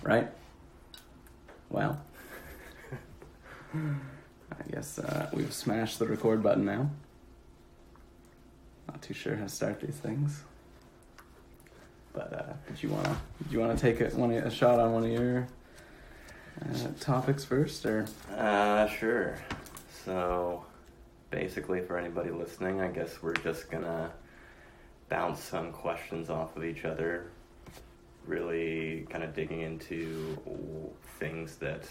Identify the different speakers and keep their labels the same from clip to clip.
Speaker 1: right? Well, I guess we've smashed the record button now. Not too sure how to start these things. But did you wanna take a shot on one of your topics first, or?
Speaker 2: Sure. So, basically, for anybody listening, I guess we're just gonna bounce some questions off of each other, really kind of digging into things that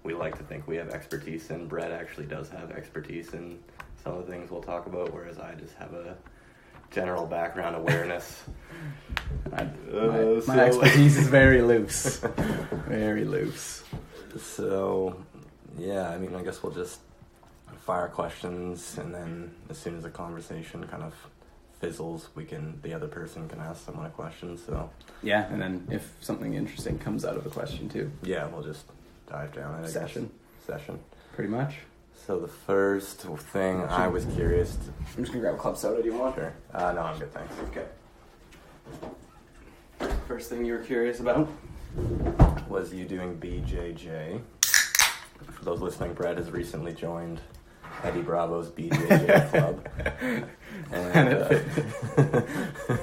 Speaker 2: we like to think we have expertise in. Brett actually does have expertise in some of the things we'll talk about, whereas I just have a general background awareness.
Speaker 1: My expertise is very loose. Very loose.
Speaker 2: So, yeah, I mean, I guess we'll just fire questions, and then as soon as the conversation kind of fizzles, the other person can ask someone a question. So
Speaker 1: yeah, and then if something interesting comes out of the question too.
Speaker 2: Yeah, we'll just dive down it.
Speaker 1: Session. Pretty much.
Speaker 2: So the first thing I was curious
Speaker 1: I'm just gonna grab a club soda. Do you want?
Speaker 2: Sure. No, I'm good, thanks.
Speaker 1: Okay. First thing you were curious about
Speaker 2: was you doing BJJ. For those listening, Brett has recently joined Eddie Bravo's BJJ club.
Speaker 1: And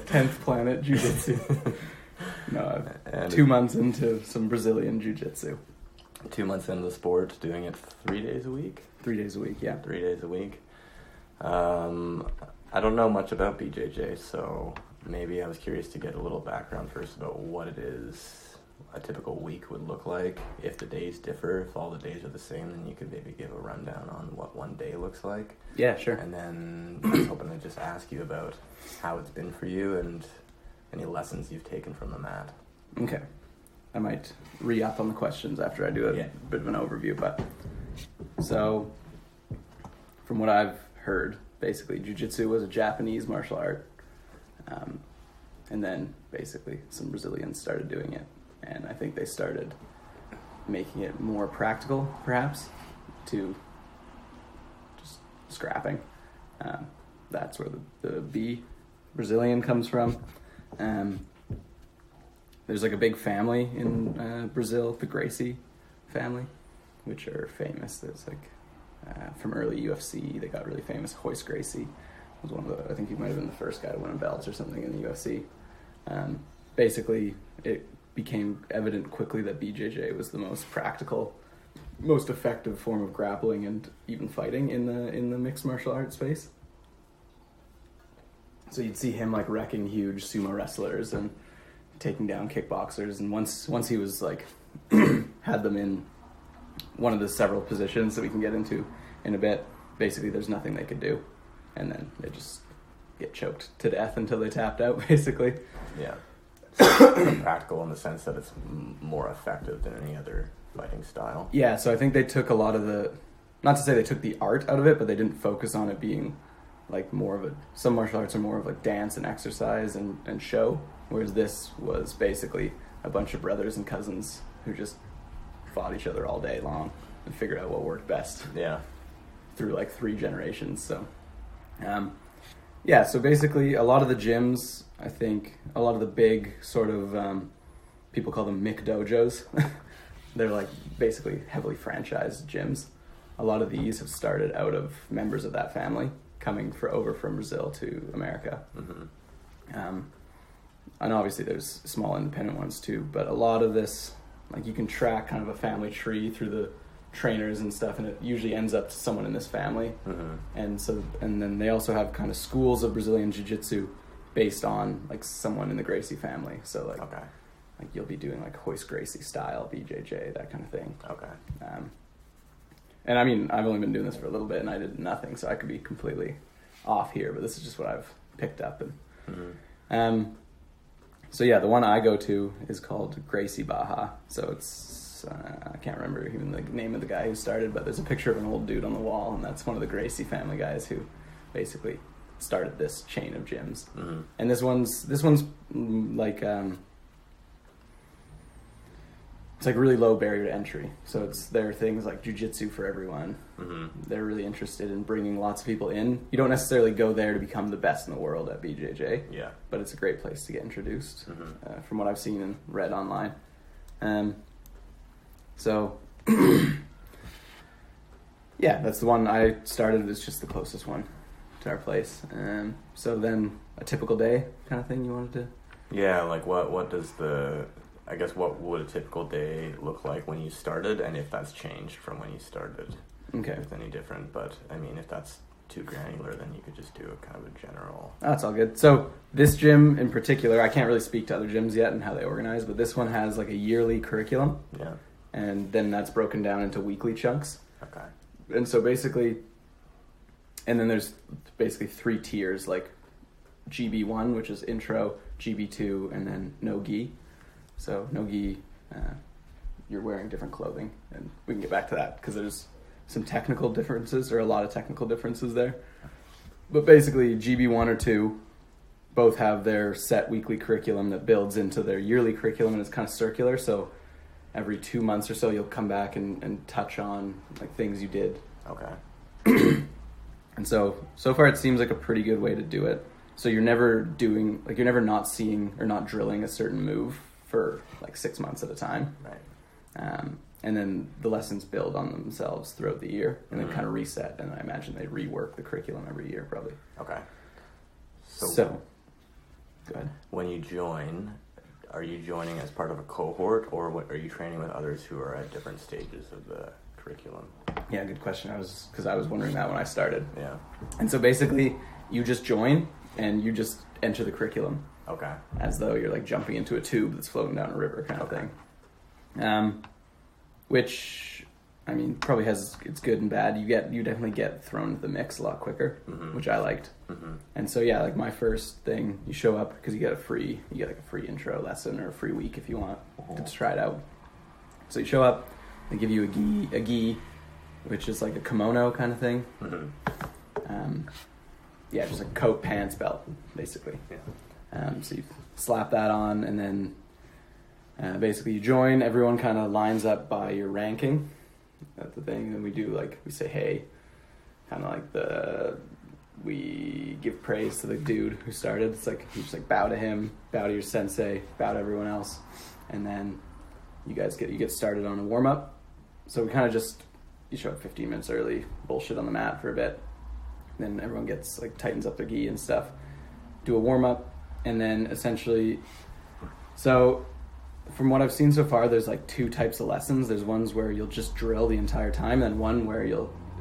Speaker 1: 10th Planet Jiu-Jitsu. No, 2 months into some Brazilian Jiu-Jitsu.
Speaker 2: 2 months into the sport, doing it 3 days a week?
Speaker 1: 3 days a week, yeah.
Speaker 2: 3 days a week. I don't know much about BJJ, so maybe I was curious to get a little background first about what it is a typical week would look like. If the days differ, if all the days are the same, then you could maybe give a rundown on what one day looks like.
Speaker 1: Yeah, sure.
Speaker 2: And then I was hoping to just ask you about how it's been for you and any lessons you've taken from the mat.
Speaker 1: Okay. I might re-up on the questions after I do a bit of an overview, but so from what I've heard, basically Jiu-Jitsu was a Japanese martial art, and then basically some Brazilians started doing it, and I think they started making it more practical, perhaps, to just scrapping. That's where the B, Brazilian, comes from. There's like a big family in Brazil, the Gracie family, which are famous. There's like from early UFC, they got really famous. Royce Gracie was one of the, I think he might have been the first guy to win a belt or something in the UFC. Basically, it became evident quickly that BJJ was the most practical, most effective form of grappling and even fighting in the mixed martial arts space. So you'd see him like wrecking huge sumo wrestlers and taking down kickboxers, and once he was like had them in one of the several positions that we can get into in a bit, basically there's nothing they could do, and then they just get choked to death until they tapped out, basically.
Speaker 2: Yeah. So practical in the sense that it's more effective than any other fighting style.
Speaker 1: Yeah, so I think they took a lot of the, not to say they took the art out of it, but they didn't focus on it being like more of some martial arts are more of like dance and exercise and show, whereas this was basically a bunch of brothers and cousins who just fought each other all day long and figured out what worked best.
Speaker 2: Yeah.
Speaker 1: Through like 3 generations. So, so basically a lot of the gyms, I think a lot of the big sort of, people call them Mick dojos. They're like basically heavily franchised gyms. A lot of these have started out of members of that family coming over from Brazil to America. Mm-hmm. And obviously there's small independent ones too, but a lot of this, like you can track kind of a family tree through the trainers and stuff, and it usually ends up to someone in this family. Mm-hmm. And then they also have kind of schools of Brazilian Jiu-Jitsu based on like someone in the Gracie family. So like,
Speaker 2: okay.
Speaker 1: Like you'll be doing like Royce Gracie style BJJ, that kind of thing.
Speaker 2: Okay.
Speaker 1: And I mean, I've only been doing this for a little bit and I did nothing, so I could be completely off here, but this is just what I've picked up. And
Speaker 2: mm-hmm.
Speaker 1: So yeah, the one I go to is called Gracie Baja. So it's, I can't remember even the name of the guy who started, but there's a picture of an old dude on the wall, and that's one of the Gracie family guys who basically started this chain of gyms. Mm-hmm. And this one's like, it's like really low barrier to entry. So there are things like jiu-jitsu for everyone. Mm-hmm. They're really interested in bringing lots of people in. You don't necessarily go there to become the best in the world at BJJ.
Speaker 2: Yeah.
Speaker 1: But it's a great place to get introduced, from what I've seen and read online. So, yeah, that's the one I started. It's just the closest one to our place. So then a typical day kind of thing you wanted to...
Speaker 2: Yeah, like what does I guess what would a typical day look like when you started, and if that's changed from when you started?
Speaker 1: Okay.
Speaker 2: If it's any different, but I mean, if that's too granular, then you could just do a kind of a general...
Speaker 1: That's all good. So this gym in particular, I can't really speak to other gyms yet and how they organize, but this one has like a yearly curriculum.
Speaker 2: Yeah.
Speaker 1: And then that's broken down into weekly chunks.
Speaker 2: Okay.
Speaker 1: And so basically, and then there's basically 3 tiers, like GB1, which is intro, GB2, and then no gi. So no gi, you're wearing different clothing, and we can get back to that because there's some technical differences, or a lot of technical differences there. But basically, GB1 or 2 both have their set weekly curriculum that builds into their yearly curriculum, and it's kind of circular. So every 2 months or so, you'll come back and touch on like things you did.
Speaker 2: Okay.
Speaker 1: And so far it seems like a pretty good way to do it. So you're never not seeing or not drilling a certain move for like 6 months at a time.
Speaker 2: Right.
Speaker 1: And then the lessons build on themselves throughout the year and then kind of reset. And I imagine they rework the curriculum every year probably.
Speaker 2: Okay.
Speaker 1: So go ahead.
Speaker 2: When you join, are you joining as part of a cohort, or are you training with others who are at different stages of the curriculum?
Speaker 1: Yeah, good question. I was wondering that when I started.
Speaker 2: Yeah.
Speaker 1: And so basically you just join and you just enter the curriculum.
Speaker 2: Okay.
Speaker 1: As though you're like jumping into a tube that's floating down a river kind of thing. Which, I mean, probably has its good and bad. You definitely get thrown into the mix a lot quicker, which I liked. Mm-hmm. And so yeah, like my first thing, you show up because you get like a free intro lesson or a free week if you want to try it out. So you show up, they give you a gi, which is like a kimono kind of thing. Mm-hmm. Yeah, just a coat, pants, belt, basically. Yeah. So you slap that on, and then basically you join. Everyone kind of lines up by your ranking. That's the thing. And we say hey, kind of like we give praise to the dude who started. It's like you just like bow to him, bow to your sensei, bow to everyone else, and then you get started on a warm up. So we kind of you show up 15 minutes early, bullshit on the mat for a bit. Then everyone gets like tightens up their gi and stuff. Do a warm up, and then essentially, so from what I've seen so far, there's like 2 types of lessons. There's ones where you'll just drill the entire time, and one where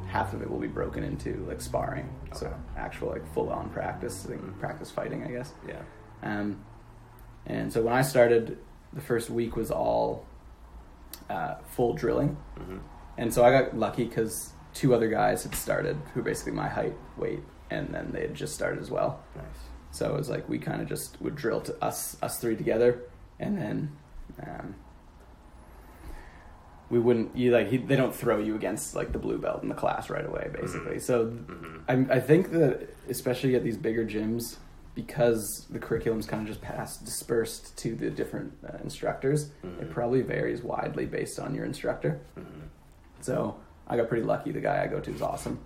Speaker 1: half of it will be broken into like sparring. Okay. So actual like full on practice, practice fighting, I guess.
Speaker 2: Yeah.
Speaker 1: And so when I started, the first week was all full drilling, and so I got lucky because 2 other guys had started who were basically my height, weight, and then they had just started as well.
Speaker 2: Nice.
Speaker 1: So it was like we kind of just would drill to us 3 together, and then we wouldn't. They don't throw you against like the blue belt in the class right away, basically. Mm-hmm. So I think that especially at these bigger gyms, because the curriculum's kind of just dispersed to the different instructors, it probably varies widely based on your instructor. So I got pretty lucky. The guy I go to is awesome.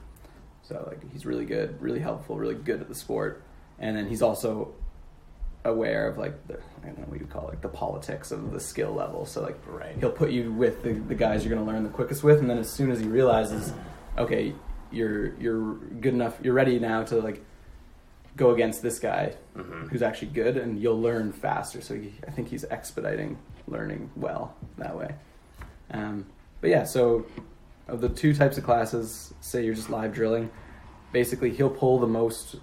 Speaker 1: So like he's really good, really helpful, really good at the sport. And then he's also aware of like I don't know what you call it, like the politics of the skill level. So like he'll put you with the guys you're going to learn the quickest with, and then as soon as he realizes, okay, you're good enough, you're ready now to like go against this guy who's actually good, and you'll learn faster. So I think he's expediting learning well that way. But yeah, so of the 2 types of classes, say you're just live drilling, basically he'll pull the most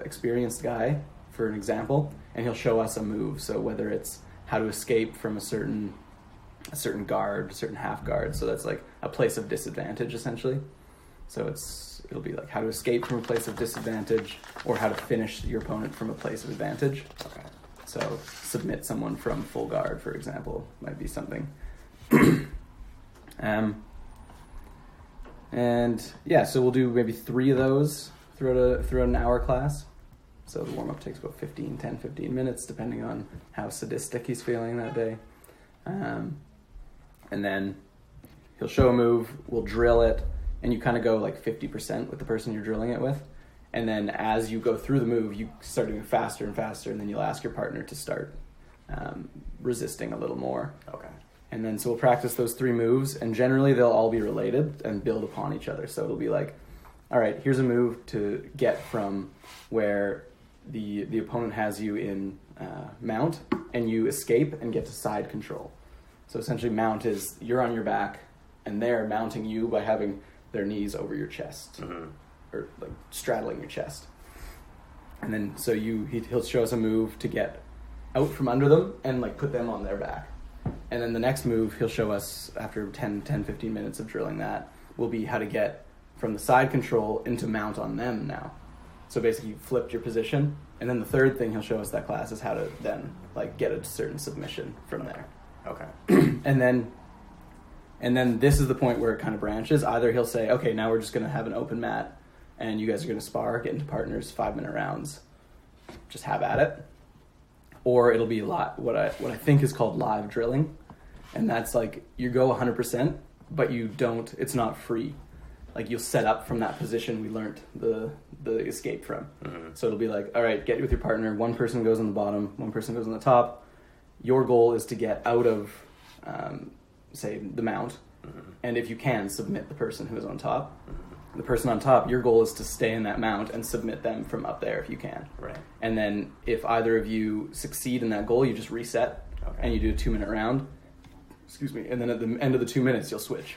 Speaker 1: experienced guy for an example, and he'll show us a move. So whether it's how to escape from a certain guard, a certain half guard, so that's like a place of disadvantage essentially. So it'll be like how to escape from a place of disadvantage, or how to finish your opponent from a place of advantage. Okay. So submit someone from full guard, for example, might be something. And yeah, so we'll do maybe 3 of those throughout an hour class. So the warm-up takes about 15 minutes, depending on how sadistic he's feeling that day. And then he'll show a move, we'll drill it, and you kind of go like 50% with the person you're drilling it with. And then as you go through the move, you start doing faster and faster, and then you'll ask your partner to start resisting a little more.
Speaker 2: Okay.
Speaker 1: And then so we'll practice those 3 moves, and generally they'll all be related and build upon each other. So it'll be like, all right, here's a move to get from where the opponent has you in mount, and you escape and get to side control. So essentially mount is you're on your back, and they're mounting you by having their knees over your chest, or like straddling your chest. And then so he'll show us a move to get out from under them and like put them on their back. And then the next move he'll show us after 15 minutes of drilling that will be how to get from the side control into mount on them now. So basically you flipped your position, and then the third thing he'll show us that class is how to then like get a certain submission from there.
Speaker 2: Okay.
Speaker 1: And then this is the point where it kind of branches. Either he'll say, okay, now we're just going to have an open mat and you guys are going to spar, get into partners, 5-minute rounds, just have at it. Or it'll be what I think is called live drilling. And that's like you go 100%, but it's not free. Like you'll set up from that position we learned the escape from. So it'll be like, all right, get with your partner. One person goes on the bottom, one person goes on the top. Your goal is to get out of, say, the mount. And if you can, submit the person who is on top. The person on top, your goal is to stay in that mount and submit them from up there if you can.
Speaker 2: Right.
Speaker 1: And then if either of you succeed in that goal, you just reset and you do a 2-minute round. Excuse me. And then at the end of the 2 minutes, you'll switch.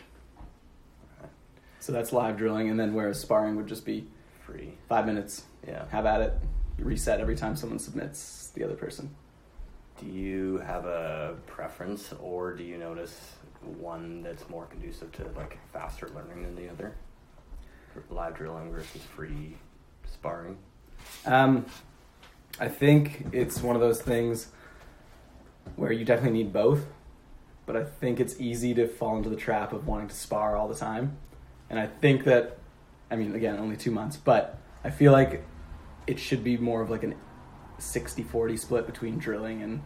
Speaker 1: So that's live drilling, and then whereas sparring would just be
Speaker 2: free
Speaker 1: 5 minutes.
Speaker 2: Yeah.
Speaker 1: Have at it. You reset every time someone submits the other person.
Speaker 2: Do you have a preference, or do you notice one that's more conducive to like faster learning than the other? Live drilling versus free sparring?
Speaker 1: I think it's one of those things where you definitely need both, but I think it's easy to fall into the trap of wanting to spar all the time. And I think that, I mean, again, only 2 months, but I feel like it should be more of like an 60-40 split between drilling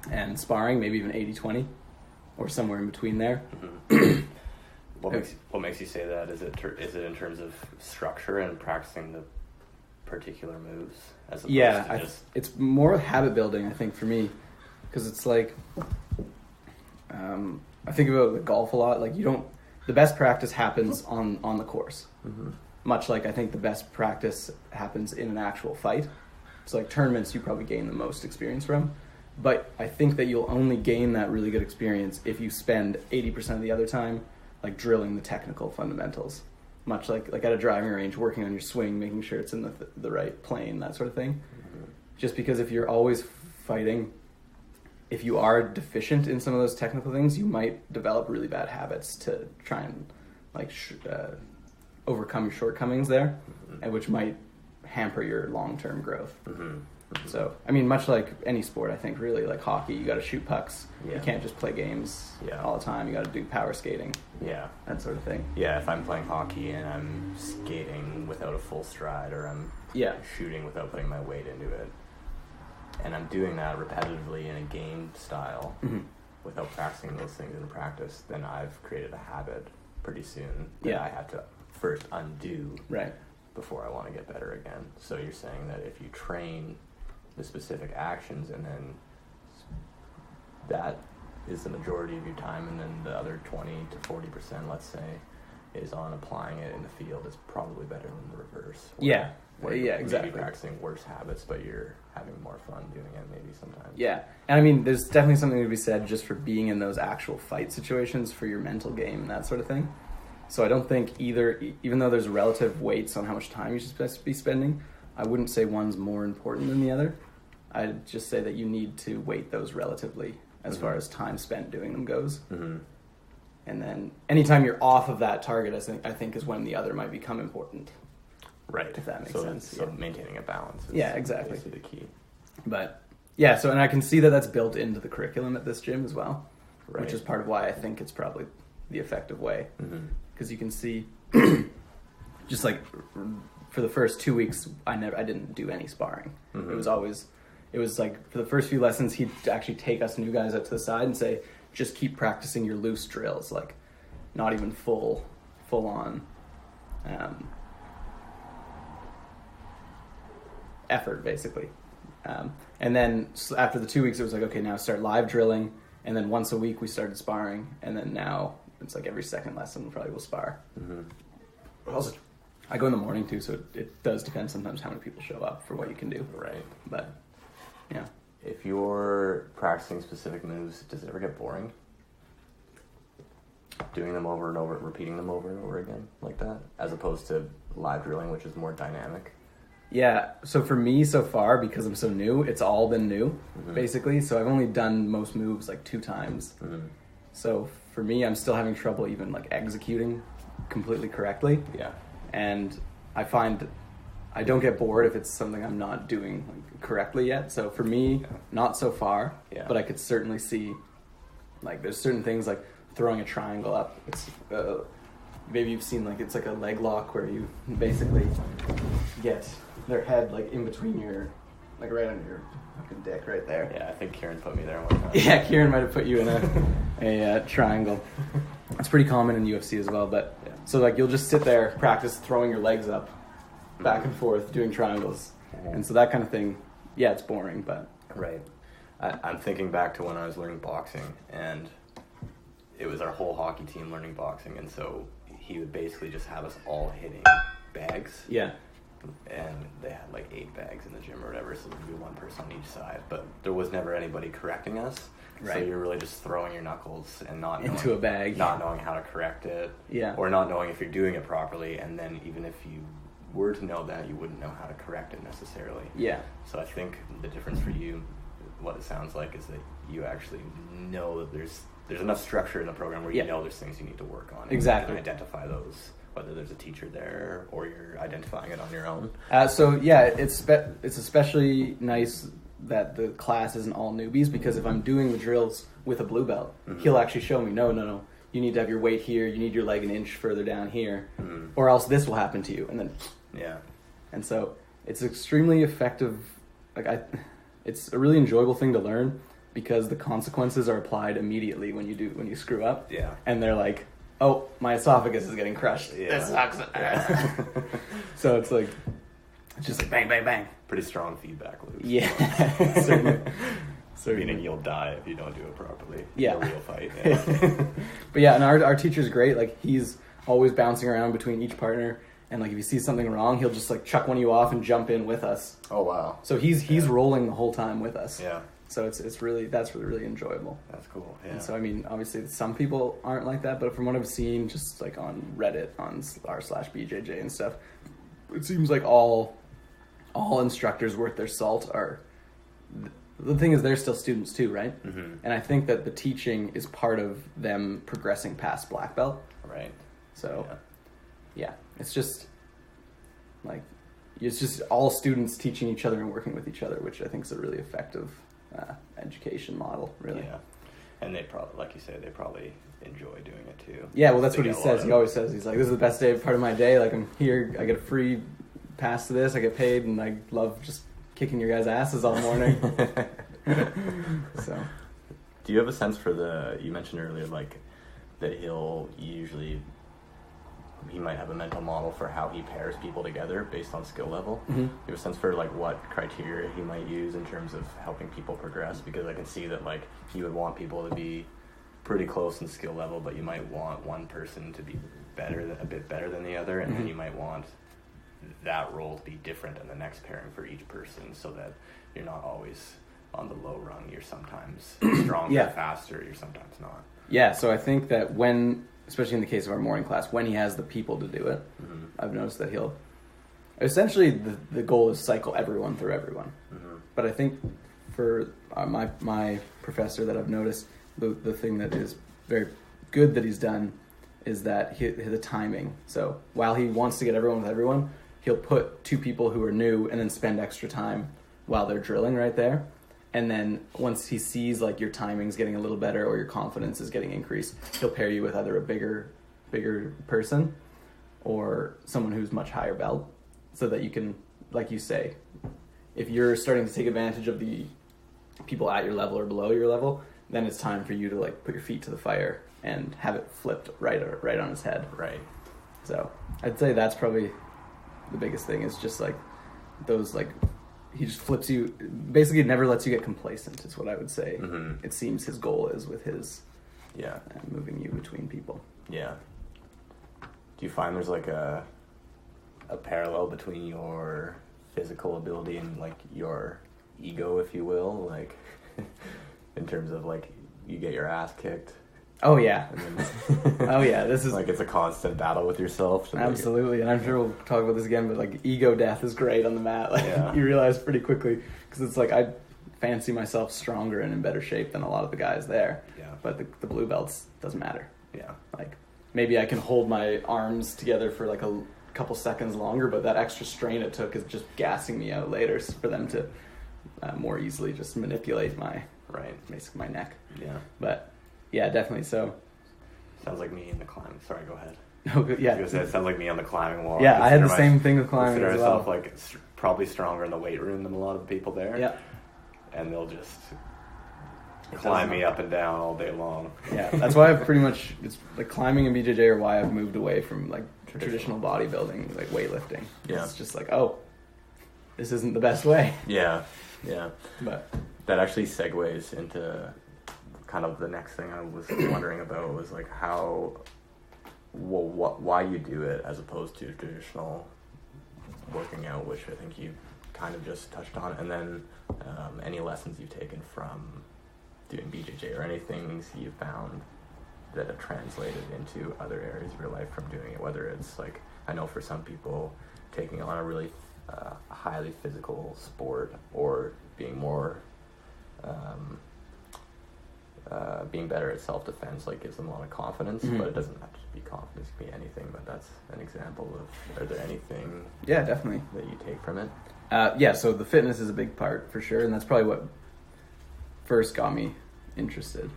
Speaker 1: and sparring, maybe even 80-20 or somewhere in between there.
Speaker 2: What makes you say that? Is it in terms of structure and practicing the particular moves as opposed to just...
Speaker 1: it's more habit building, I think, for me, because it's like I think about the golf a lot. Like the best practice happens on the course. Much like I think the best practice happens in an actual fight. So like tournaments, you probably gain the most experience from. But I think that you'll only gain that really good experience if you spend 80% of the other time like drilling the technical fundamentals. Much like at a driving range, working on your swing, making sure it's in the right plane, that sort of thing. Just because if you're always fighting, if you are deficient in some of those technical things, you might develop really bad habits to try and like overcome your shortcomings there, and which might hamper your long-term growth. So, I mean, much like any sport, I think, really, like hockey, you got to shoot pucks.
Speaker 2: Yeah.
Speaker 1: You can't just play games all the time. You got to do power skating.
Speaker 2: Yeah.
Speaker 1: That sort of thing.
Speaker 2: Yeah, if I'm playing hockey and I'm skating without a full stride, or I'm shooting without putting my weight into it, and I'm doing that repetitively in a game style without practicing those things in practice, then I've created a habit pretty soon that I have to first undo before I want to get better again. So you're saying that if you train the specific actions and then that is the majority of your time, and then the other 20 to 40%, let's say, is on applying it in the field, is probably better than the reverse. Where you're
Speaker 1: exactly.
Speaker 2: Maybe practicing worse habits, but you're having more fun doing it maybe sometimes.
Speaker 1: Yeah, and I mean, there's definitely something to be said just for being in those actual fight situations for your mental game and that sort of thing. So I don't think even though there's relative weights on how much time you should be spending, I wouldn't say one's more important than the other. I'd just say that you need to weight those relatively as far as time spent doing them goes. And then anytime you're off of that target, I think is when the other might become important.
Speaker 2: Right.
Speaker 1: If that makes sense.
Speaker 2: So maintaining a balance is
Speaker 1: exactly
Speaker 2: the key.
Speaker 1: But so, and I can see that that's built into the curriculum at this gym as well, which is part of why I think it's probably the effective way. Because you can see, just like for the first 2 weeks, I didn't do any sparring. It was like for the first few lessons, he'd actually take us new guys up to the side and say, just keep practicing your loose drills, like not even full on effort, basically. And then after the 2 weeks, it was like, okay, now start live drilling, And then once a week we started sparring, and then now it's like every second lesson probably we'll spar. Also, I go in the morning too, so it does depend sometimes how many people show up for what you can do.
Speaker 2: Right.
Speaker 1: But, yeah.
Speaker 2: If you're practicing specific moves, does it ever get boring? Doing them over and over, repeating them over and over again like that, as opposed to live drilling, which is more dynamic?
Speaker 1: Yeah, so for me so far, because I'm so new, it's all been new, basically. So I've only done most moves like 2 times. So for me, I'm still having trouble even like executing completely correctly.
Speaker 2: Yeah.
Speaker 1: And I find I don't get bored if it's something I'm not doing like, correctly yet. So for me, not so far, but I could certainly see like there's certain things like throwing a triangle up. It's maybe you've seen like it's like a leg lock where you basically get their head like in between your like right on your fucking dick right there.
Speaker 2: Yeah, I think Kieran put me there one time.
Speaker 1: Yeah, Kieran might have put you in a triangle. It's pretty common in UFC as well, but so like you'll just sit there, practice throwing your legs up back and forth doing triangles. And so that kind of thing, yeah, it's boring, but
Speaker 2: right. I'm thinking back to when I was learning boxing, and it was our whole hockey team learning boxing, and so he would basically just have us all hitting bags.
Speaker 1: Yeah.
Speaker 2: And they had like 8 bags in the gym or whatever, so there'd be one person on each side, but there was never anybody correcting us. Right. So you're really just throwing your knuckles and not knowing,
Speaker 1: into a bag,
Speaker 2: not knowing how to correct it,
Speaker 1: yeah,
Speaker 2: or not knowing if you're doing it properly, and then even if you were to know that, you wouldn't know how to correct it necessarily.
Speaker 1: Yeah.
Speaker 2: So I think the difference for you, what it sounds like, is that you actually know that there's enough structure in the program where you know there's things you need to work on.
Speaker 1: Exactly.
Speaker 2: And identify those, whether there's a teacher there or you're identifying it on your own.
Speaker 1: So yeah, it's especially nice that the class isn't all newbies, because if I'm doing the drills with a blue belt, he'll actually show me, no, you need to have your weight here, you need your leg an inch further down here, or else this will happen to you. And then and so it's extremely effective. Like it's a really enjoyable thing to learn, because the consequences are applied immediately when you screw up. Yeah. And they're like, oh, my esophagus is getting crushed. Yeah. This sucks. Yeah. So it's like, it's just like bang, bang, bang.
Speaker 2: Pretty strong feedback loop.
Speaker 1: Yeah. Certainly.
Speaker 2: Meaning you'll die if you don't do it properly.
Speaker 1: Yeah.
Speaker 2: A real fight. Yeah.
Speaker 1: But yeah, and our teacher's great. Like, he's always bouncing around between each partner. And like if he sees something wrong, he'll just like chuck one of you off and jump in with us.
Speaker 2: Oh wow!
Speaker 1: So he's rolling the whole time with us.
Speaker 2: Yeah.
Speaker 1: So it's really enjoyable.
Speaker 2: That's cool. Yeah.
Speaker 1: And so I mean, obviously some people aren't like that, but from what I've seen, just like on Reddit, on r/BJJ and stuff, it seems like all instructors worth their salt are. The thing is, they're still students too, right? And I think that the teaching is part of them progressing past black belt.
Speaker 2: Right.
Speaker 1: So. Yeah, it's just all students teaching each other and working with each other, which I think is a really effective education model, really.
Speaker 2: Yeah, and they probably, like you say, they probably enjoy doing it too.
Speaker 1: Yeah, well, that's what he says. He always says, he's like, this is the best part of my day. Like, I'm here, I get a free pass to this, I get paid, and I love just kicking your guys' asses all morning. So,
Speaker 2: do you have a sense for you mentioned earlier, like, that he might have a mental model for how he pairs people together based on skill level. Do you have a sense for like what criteria he might use in terms of helping people progress? Because I can see that like you would want people to be pretty close in skill level, but you might want one person to be a bit better than the other, and then you might want that role to be different in the next pairing for each person, so that you're not always on the low rung. You're sometimes stronger, faster. You're sometimes not.
Speaker 1: Yeah. So I think that especially in the case of our morning class, when he has the people to do it, I've noticed that he'll... Essentially, the goal is cycle everyone through everyone. But I think for my professor that I've noticed, the thing that is very good that he's done is that the timing. So while he wants to get everyone with everyone, he'll put 2 people who are new and then spend extra time while they're drilling right there. And then once he sees like your timing's getting a little better or your confidence is getting increased, he'll pair you with either a bigger person or someone who's much higher belt, so that you can, like you say, if you're starting to take advantage of the people at your level or below your level, then it's time for you to like put your feet to the fire and have it flipped right on his head.
Speaker 2: Right.
Speaker 1: So I'd say that's probably the biggest thing, is just like those like he just flips you. Basically, it never lets you get complacent. Is what I would say.
Speaker 2: Mm-hmm.
Speaker 1: It seems his goal is with his
Speaker 2: Yeah.
Speaker 1: moving you between people.
Speaker 2: Yeah. Do you find there's like a parallel between your physical ability and like your ego, if you will, like in terms of like you get your ass kicked?
Speaker 1: Oh yeah.
Speaker 2: And then
Speaker 1: Oh yeah. This is
Speaker 2: like it's a constant battle with yourself.
Speaker 1: absolutely, and I'm sure we'll talk about this again. But like ego death is great on the mat. Like you realize pretty quickly because it's like I fancy myself stronger and in better shape than a lot of the guys there.
Speaker 2: Yeah.
Speaker 1: But the blue belts doesn't matter.
Speaker 2: Yeah.
Speaker 1: Like maybe I can hold my arms together for like a couple seconds longer, but that extra strain it took is just gassing me out later for them to more easily just manipulate basically my neck.
Speaker 2: Yeah.
Speaker 1: But yeah, definitely so.
Speaker 2: Sounds like me in the climbing. Sorry, go ahead.
Speaker 1: Oh, good. Yeah.
Speaker 2: I was gonna say, it sounds like me on the climbing wall.
Speaker 1: Yeah, I had the same thing with climbing
Speaker 2: Consider
Speaker 1: as well.
Speaker 2: myself like probably stronger in the weight room than a lot of the people there.
Speaker 1: Yeah.
Speaker 2: And they'll just climb me up and down all day long.
Speaker 1: Yeah, that's why I've pretty much, it's like climbing and BJJ are why I've moved away from like traditional bodybuilding, like weightlifting.
Speaker 2: Yeah.
Speaker 1: It's just like, oh, this isn't the best way.
Speaker 2: Yeah, yeah.
Speaker 1: But
Speaker 2: that actually segues into kind of the next thing I was wondering about was like why you do it as opposed to traditional working out, which I think you kind of just touched on, and then any lessons you've taken from doing BJJ or any things you've found that have translated into other areas of your life from doing it, whether it's like, I know for some people taking on a really highly physical sport or being more being better at self-defense like gives them a lot of confidence, but it doesn't have to be confidence, it can be anything, but that's an example of, are there anything
Speaker 1: yeah, definitely
Speaker 2: that you take from it?
Speaker 1: yeah, so the fitness is a big part for sure, and that's probably what first got me interested.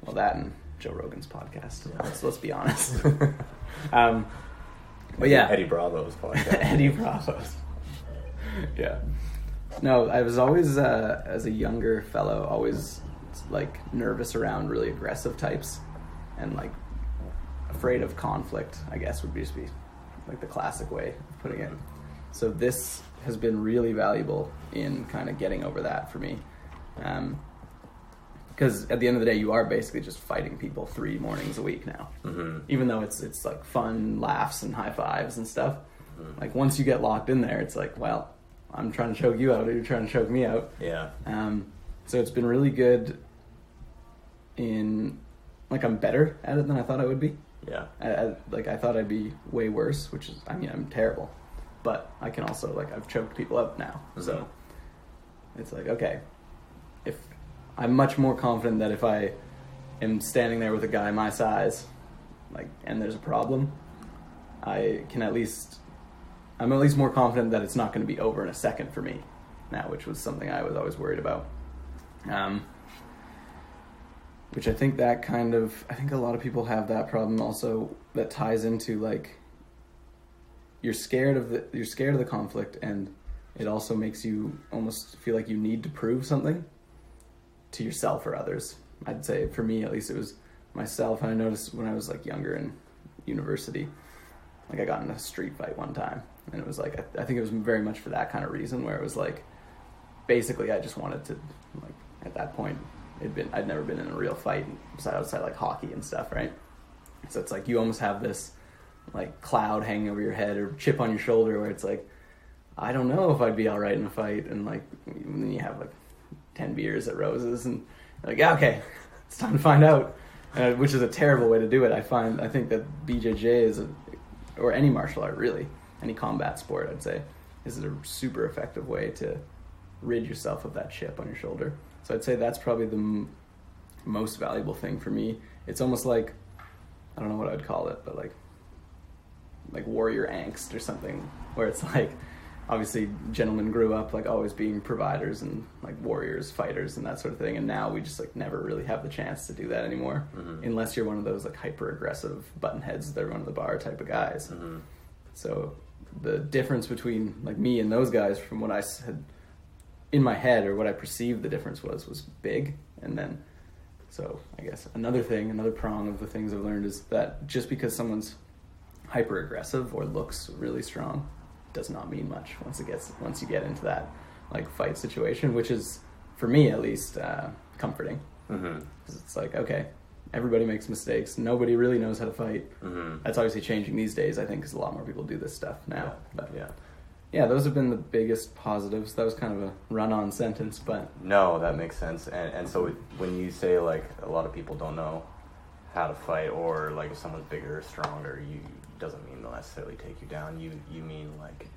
Speaker 1: Well, that and Joe Rogan's podcast. Yeah. Let's be honest. But yeah,
Speaker 2: Eddie Bravo's podcast.
Speaker 1: Eddie Bravo's. Yeah. No, I was always as a younger fellow always like nervous around really aggressive types, and like afraid of conflict, I guess would just be like the classic way of putting it. So this has been really valuable in kind of getting over that for me. Because at the end of the day, you are basically just fighting people 3 mornings a week now. Mm-hmm. Even though it's like fun laughs and high fives and stuff. Mm-hmm. Like once you get locked in there, it's like, well, I'm trying to choke you out, or you're trying to choke me out.
Speaker 2: Yeah.
Speaker 1: So it's been really good in, like, I'm better at it than I thought I would be.
Speaker 2: Yeah.
Speaker 1: I thought I'd be way worse, which is, I mean, I'm terrible. But I can also, like, I've choked people up now. Mm-hmm. So it's like, okay, if I'm much more confident that if I am standing there with a guy my size, like, and there's a problem, I'm at least more confident that it's not going to be over in a second for me now, which was something I was always worried about. Which I think I think a lot of people have that problem also, that ties into like, you're scared of the conflict, and it also makes you almost feel like you need to prove something to yourself or others. I'd say for me, at least, it was myself. And I noticed when I was like younger in university, like I got in a street fight one time, and it was like, I think it was very much for that kind of reason, where it was like, basically I just wanted to, like, at that point, I'd never been in a real fight outside like hockey and stuff, right? So it's like you almost have this like cloud hanging over your head or chip on your shoulder, where it's like, I don't know if I'd be all right in a fight, and like then you have like 10 beers at Rose's, and you're like, yeah, okay, it's time to find out, which is a terrible way to do it. I think that BJJ or any martial art really, any combat sport, I'd say, is a super effective way to rid yourself of that chip on your shoulder. So I'd say that's probably the most valuable thing for me. It's almost like, I don't know what I'd call it, but like warrior angst or something, where it's like, obviously gentlemen grew up like always being providers and like warriors, fighters, and that sort of thing, and now we just like never really have the chance to do that anymore, unless you're one of those like hyper aggressive button heads that run the bar type of guys. Mm-hmm. So the difference between like me and those guys, from what I had in my head, or what I perceived the difference was big. And then, so I guess another prong of the things I've learned is that just because someone's hyper aggressive or looks really strong does not mean much once you get into that like fight situation, which is, for me at least, comforting.
Speaker 2: Mm-hmm.
Speaker 1: 'Cause it's like, okay, everybody makes mistakes. Nobody really knows how to fight.
Speaker 2: Mm-hmm.
Speaker 1: That's obviously changing these days, I think, because a lot more people do this stuff now.
Speaker 2: Yeah.
Speaker 1: But
Speaker 2: Yeah.
Speaker 1: yeah, those have been the biggest positives. That was kind of a run-on sentence, but
Speaker 2: No, that makes sense. And so when you say like a lot of people don't know how to fight, or like if someone's bigger or stronger, you doesn't mean they'll necessarily take you down. You mean like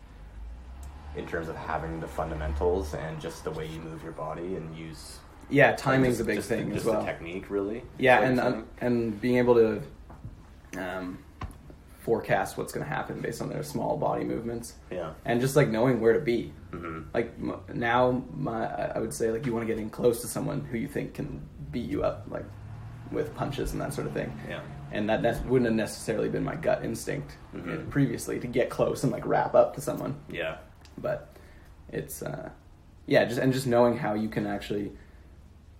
Speaker 2: in terms of having the fundamentals and just the way you move your body and use.
Speaker 1: yeah, timing's a big thing as well.
Speaker 2: Just the technique, really.
Speaker 1: Yeah, and being able to forecast what's going to happen based on their small body movements.
Speaker 2: Yeah.
Speaker 1: And just like knowing where to be.
Speaker 2: Mm-hmm.
Speaker 1: Like now, I would say like you want to get in close to someone who you think can beat you up, like with punches and that sort of thing.
Speaker 2: Yeah.
Speaker 1: And that wouldn't have necessarily been my gut instinct
Speaker 2: Mm-hmm.
Speaker 1: previously to get close and like wrap up to someone.
Speaker 2: Yeah.
Speaker 1: But it's just knowing how you can actually,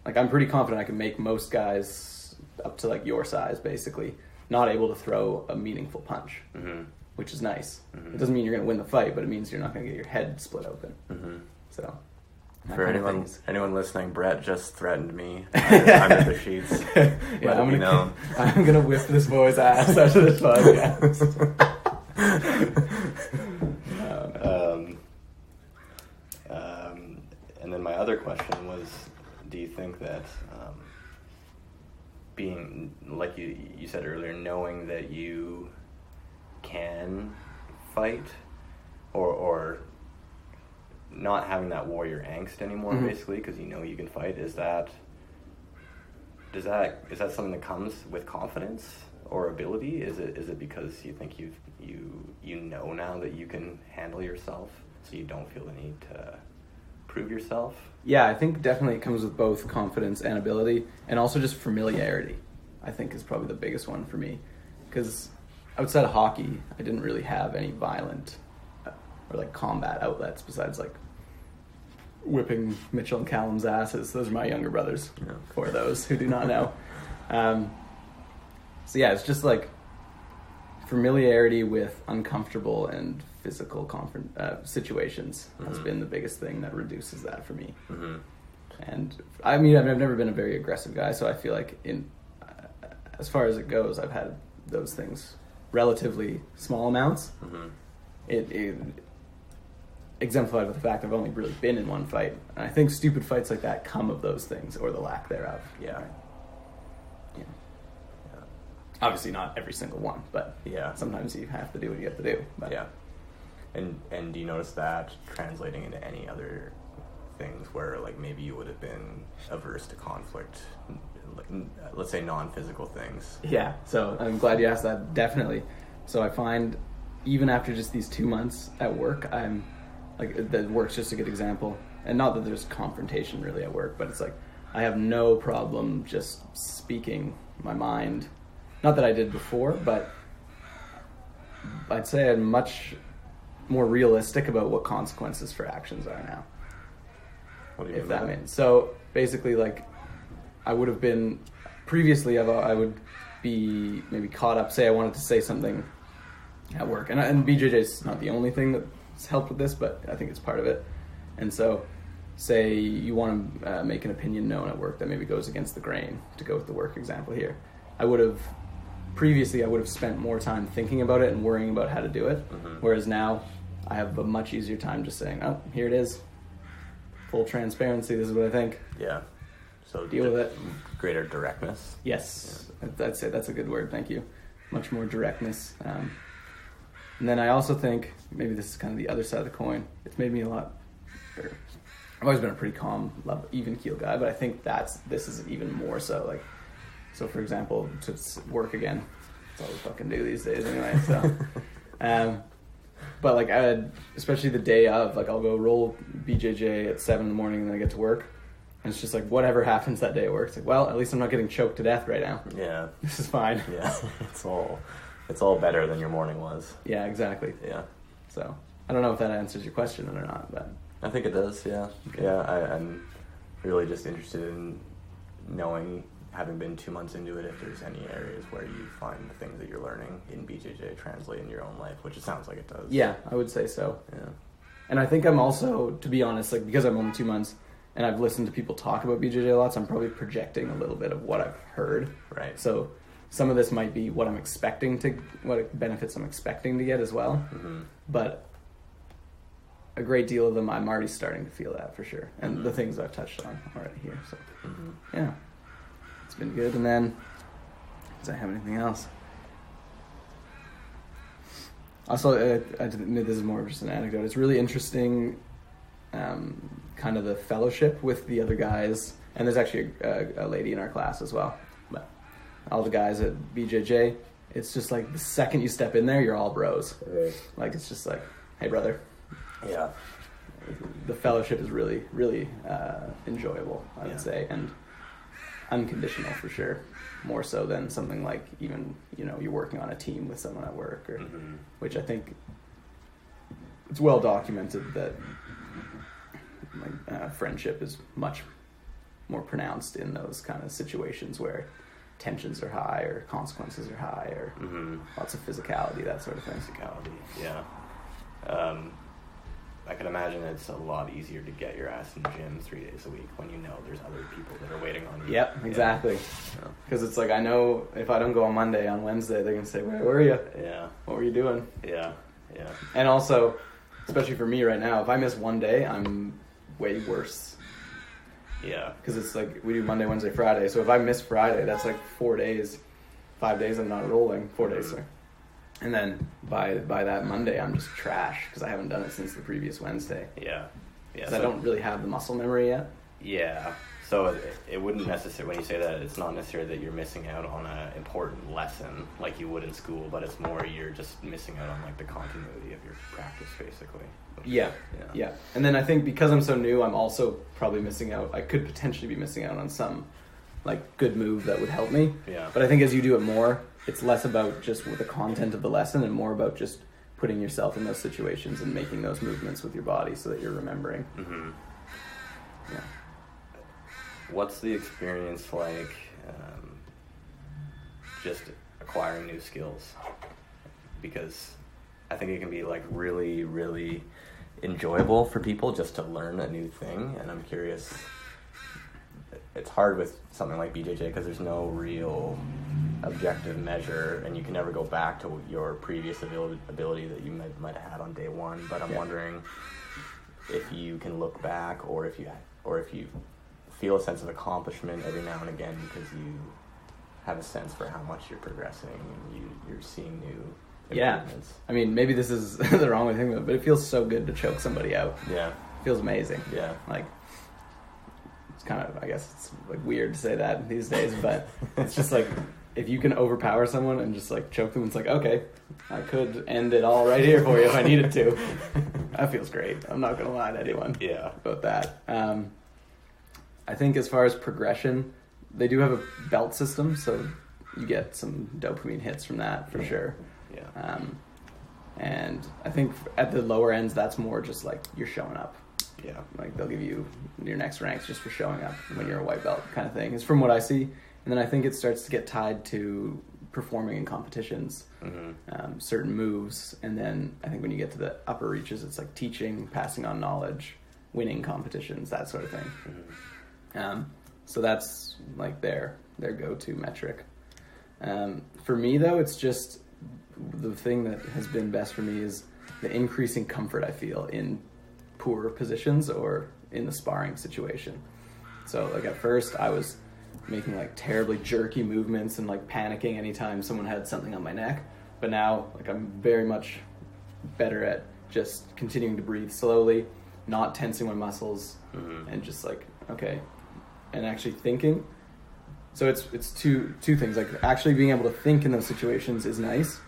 Speaker 1: like, I'm pretty confident I can make most guys up to like your size basically not able to throw a meaningful punch,
Speaker 2: Mm-hmm.
Speaker 1: which is nice.
Speaker 2: Mm-hmm.
Speaker 1: It doesn't mean you're going to win the fight, but it means you're not going to get your head split open.
Speaker 2: Mm-hmm.
Speaker 1: So that
Speaker 2: For
Speaker 1: kind of
Speaker 2: anyone listening, Brett just threatened me. I'm in the sheets.
Speaker 1: yeah,
Speaker 2: I'm
Speaker 1: I'm gonna whip this boy's ass after this podcast.
Speaker 2: And then my other question was, do you think that being, like you said earlier, knowing that you can fight, or not having that warrior angst anymore,
Speaker 1: Mm-hmm.
Speaker 2: basically, because you know you can fight, is that something that comes with confidence or ability? Is it because you think you know now that you can handle yourself, so you don't feel the need to prove yourself?
Speaker 1: Yeah, I think definitely it comes with both confidence and ability, and also just familiarity, I think is probably the biggest one for me. Because outside of hockey, I didn't really have any violent or like combat outlets besides like whipping Mitchell and Callum's asses. Those are my younger brothers,
Speaker 2: Yeah.
Speaker 1: for those who do not know. So yeah, it's just like familiarity with uncomfortable and physical situations has
Speaker 2: Mm-hmm.
Speaker 1: been the biggest thing that reduces that for me.
Speaker 2: Mm-hmm.
Speaker 1: And I mean, I've never been a very aggressive guy, so I feel like as far as it goes, I've had those things relatively small amounts.
Speaker 2: Mm-hmm.
Speaker 1: It exemplified with the fact I've only really been in one fight. And I think stupid fights like that come of those things, or the lack thereof.
Speaker 2: Yeah.
Speaker 1: Right? Yeah.
Speaker 2: Yeah.
Speaker 1: Obviously not every single one, but
Speaker 2: Yeah.
Speaker 1: sometimes you have to do what you have to do. But
Speaker 2: Yeah. And do you notice that translating into any other things where like maybe you would have been averse to conflict, like, let's say non-physical things?
Speaker 1: Yeah, so I'm glad you asked that, definitely. So I find even after just these 2 months at work, I'm like, that work's just a good example. And not that there's confrontation really at work, but it's like I have no problem just speaking my mind. Not that I did before, but I'd say I'm much more realistic about what consequences for actions are now.
Speaker 2: What do you
Speaker 1: If
Speaker 2: mean
Speaker 1: that
Speaker 2: by
Speaker 1: means. So basically, like, I would have been previously, I would be maybe caught up. Say I wanted to say something at work, and BJJ's not the only thing that's helped with this, but I think it's part of it. And so, say you want to make an opinion known at work that maybe goes against the grain, to go with the work example here. I would have spent more time thinking about it and worrying about how to do it,
Speaker 2: Mhm.
Speaker 1: whereas now I have a much easier time just saying, oh, here it is. Full transparency, this is what I think.
Speaker 2: Yeah. So
Speaker 1: Deal with it.
Speaker 2: Greater directness.
Speaker 1: Yes, I'd say that's a good word, thank you. Much more directness. And then I also think, maybe this is kind of the other side of the coin, it's made me a lot better. I've always been a pretty calm, even keel guy, but I think this is even more so. Like, so for example, to work again, that's all we fucking do these days anyway, so. But like, especially the day of, like, I'll go roll BJJ at 7 a.m. and then I get to work. And it's just like, whatever happens that day at work, it's like, well, at least I'm not getting choked to death right now.
Speaker 2: Yeah.
Speaker 1: This is fine.
Speaker 2: Yeah. It's all better than your morning was.
Speaker 1: Yeah, exactly.
Speaker 2: Yeah.
Speaker 1: So I don't know if that answers your question or not, but
Speaker 2: I think it does, yeah.
Speaker 1: Okay.
Speaker 2: Yeah, I'm really just interested in knowing, having been 2 months into it, if there's any areas where you find the things that you're learning in BJJ translate in your own life, which it sounds like it does.
Speaker 1: yeah, I would say so.
Speaker 2: Yeah.
Speaker 1: And I think I'm also, to be honest, like because I'm only 2 months and I've listened to people talk about BJJ a lot, so I'm probably projecting a little bit of what I've heard.
Speaker 2: Right.
Speaker 1: So some of this might be what what benefits I'm expecting to get as well.
Speaker 2: Mm-hmm.
Speaker 1: But a great deal of them, I'm already starting to feel that for sure. And the things I've touched on already here. So yeah, it's been good. And then, does I have anything else? Also, I admit this is more of just an anecdote. It's really interesting, kind of the fellowship with the other guys. And there's actually a lady in our class as well. But all the guys at BJJ, it's just like the second you step in there, you're all bros.
Speaker 2: Right.
Speaker 1: Like, it's just like, hey, brother.
Speaker 2: Yeah.
Speaker 1: The fellowship is really, really enjoyable, I would say, and unconditional for sure. More so than something like even, you're working on a team with someone at work, or which I think it's well documented that friendship is much more pronounced in those kind of situations where tensions are high or consequences are high or lots of physicality, that sort of thing.
Speaker 2: Yeah. I can imagine it's a lot easier to get your ass in the gym 3 days a week when you know there's other people that are waiting on you.
Speaker 1: Yep, exactly. Because it's like, I know if I don't go on Monday, on Wednesday, they're going to say, where were you?
Speaker 2: Yeah.
Speaker 1: What were you doing?
Speaker 2: Yeah.
Speaker 1: And also, especially for me right now, if I miss one day, I'm way worse.
Speaker 2: Yeah.
Speaker 1: Because it's like, we do Monday, Wednesday, Friday. So if I miss Friday, that's like 4 days, 5 days I'm not rolling. 4 days, sorry. And then by that Monday, I'm just trash because I haven't done it since the previous Wednesday.
Speaker 2: Yeah.
Speaker 1: Because I don't really have the muscle memory yet.
Speaker 2: Yeah. So it wouldn't necessarily, when you say that, it's not necessarily that you're missing out on an important lesson like you would in school, but it's more you're just missing out on like the continuity of your practice, basically.
Speaker 1: Yeah. And then I think because I'm so new, I'm also probably missing out. I could potentially be missing out on some like good move that would help me.
Speaker 2: Yeah.
Speaker 1: But I think as you do it more, it's less about just the content of the lesson and more about just putting yourself in those situations and making those movements with your body so that you're remembering.
Speaker 2: Mm-hmm.
Speaker 1: Yeah.
Speaker 2: What's the experience like just acquiring new skills? Because I think it can be like really, really enjoyable for people just to learn a new thing. And I'm curious, it's hard with something like BJJ because there's no real objective measure and you can never go back to your previous ability that you might have had on day one. But I'm wondering if you can look back or if you feel a sense of accomplishment every now and again because you have a sense for how much you're progressing and you're seeing new improvements.
Speaker 1: I mean, maybe this is the wrong way to think of it, but it feels so good to choke somebody out.
Speaker 2: Yeah.
Speaker 1: It feels amazing.
Speaker 2: Yeah.
Speaker 1: Like, it's kind of, I guess it's like weird to say that these days, but it's just like, if you can overpower someone and just like choke them, it's like, okay, I could end it all right here for you if I needed to. That feels great. I'm not going to lie to anyone about that. I think as far as progression, they do have a belt system, so you get some dopamine hits from that for sure.
Speaker 2: Yeah.
Speaker 1: And I think at the lower ends, that's more just like you're showing up.
Speaker 2: Yeah.
Speaker 1: Like they'll give you your next ranks just for showing up when you're a white belt kind of thing. It's from what I see. And then I think it starts to get tied to performing in competitions, certain moves. And then I think when you get to the upper reaches, it's like teaching, passing on knowledge, winning competitions, that sort of thing. So that's like their go-to metric. For me, though, it's just the thing that has been best for me is the increasing comfort I feel in poor positions or in the sparring situation. So like at first I was making like terribly jerky movements and like panicking anytime someone had something on my neck, but now like I'm very much better at just continuing to breathe slowly, not tensing my muscles, and just like, okay, and actually thinking. So it's two things, like actually being able to think in those situations is nice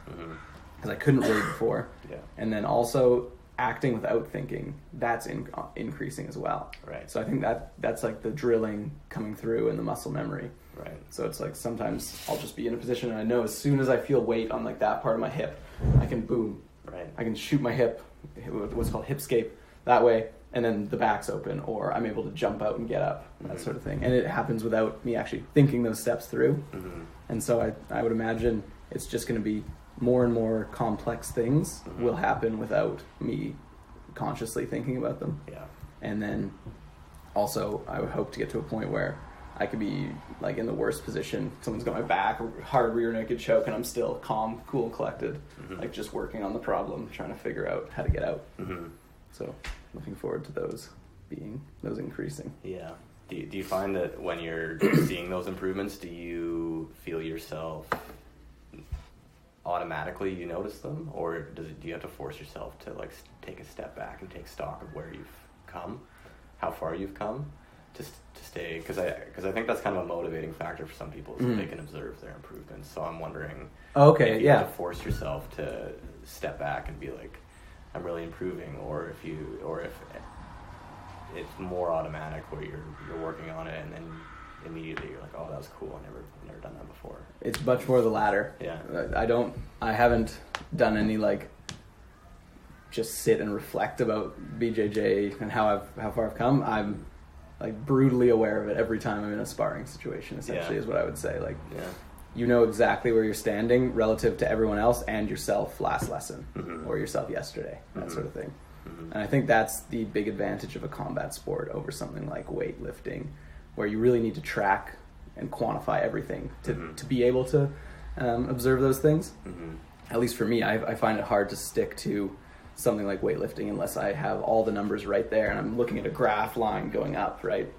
Speaker 1: because I couldn't really before, and then also acting without thinking, that's increasing as well.
Speaker 2: Right.
Speaker 1: So I think that's like the drilling coming through and the muscle memory.
Speaker 2: Right.
Speaker 1: So it's like sometimes I'll just be in a position and I know as soon as I feel weight on like that part of my hip, I can boom.
Speaker 2: Right.
Speaker 1: I can shoot my hip, what's called hipscape, that way, and then the back's open, or I'm able to jump out and get up, that sort of thing. And it happens without me actually thinking those steps through. And so I would imagine it's just going to be more and more complex things will happen without me consciously thinking about them.
Speaker 2: Yeah.
Speaker 1: And then also I would hope to get to a point where I could be like in the worst position. Someone's got my back, hard rear naked choke, and I'm still calm, cool, collected, like just working on the problem, trying to figure out how to get out. So looking forward to those increasing.
Speaker 2: Yeah. Do you find that when you're seeing those improvements, do you feel yourself automatically you notice them, or do you have to force yourself to like take a step back and take stock of where you've come, how far you've come, to stay? Because I think that's kind of a motivating factor for some people, so they can observe their improvements. So I'm wondering, if you have to force yourself to step back and be like, I'm really improving, or if it's more automatic where you're working on it and then immediately you're like, oh, that was cool, I've never done that before.
Speaker 1: It's much more the latter.
Speaker 2: Yeah.
Speaker 1: I haven't done any like just sit and reflect about BJJ and how far I've come. I'm like brutally aware of it every time I'm in a sparring situation, essentially, is what I would say. Like, you know exactly where you're standing relative to everyone else and yourself last lesson or yourself yesterday, that sort of thing. And I think that's the big advantage of a combat sport over something like weightlifting, where you really need to track and quantify everything to be able to observe those things. At least for me, I find it hard to stick to something like weightlifting unless I have all the numbers right there and I'm looking at a graph line going up, right?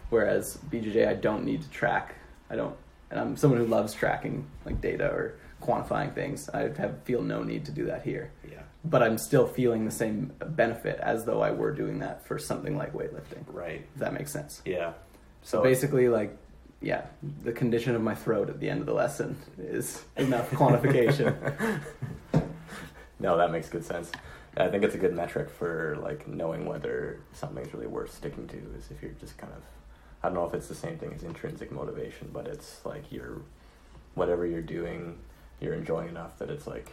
Speaker 1: Whereas BJJ, I don't need to track. And I'm someone who loves tracking like data or quantifying things. I feel no need to do that here. Yeah. But I'm still feeling the same benefit as though I were doing that for something like weightlifting. Right. If that makes sense. Yeah. So basically, like, yeah, the condition of my throat at the end of the lesson is enough quantification.
Speaker 2: No, that makes good sense. I think it's a good metric for like knowing whether something's really worth sticking to, is if you're just kind of, I don't know if it's the same thing as intrinsic motivation, but it's like whatever you're doing, you're enjoying enough that it's like,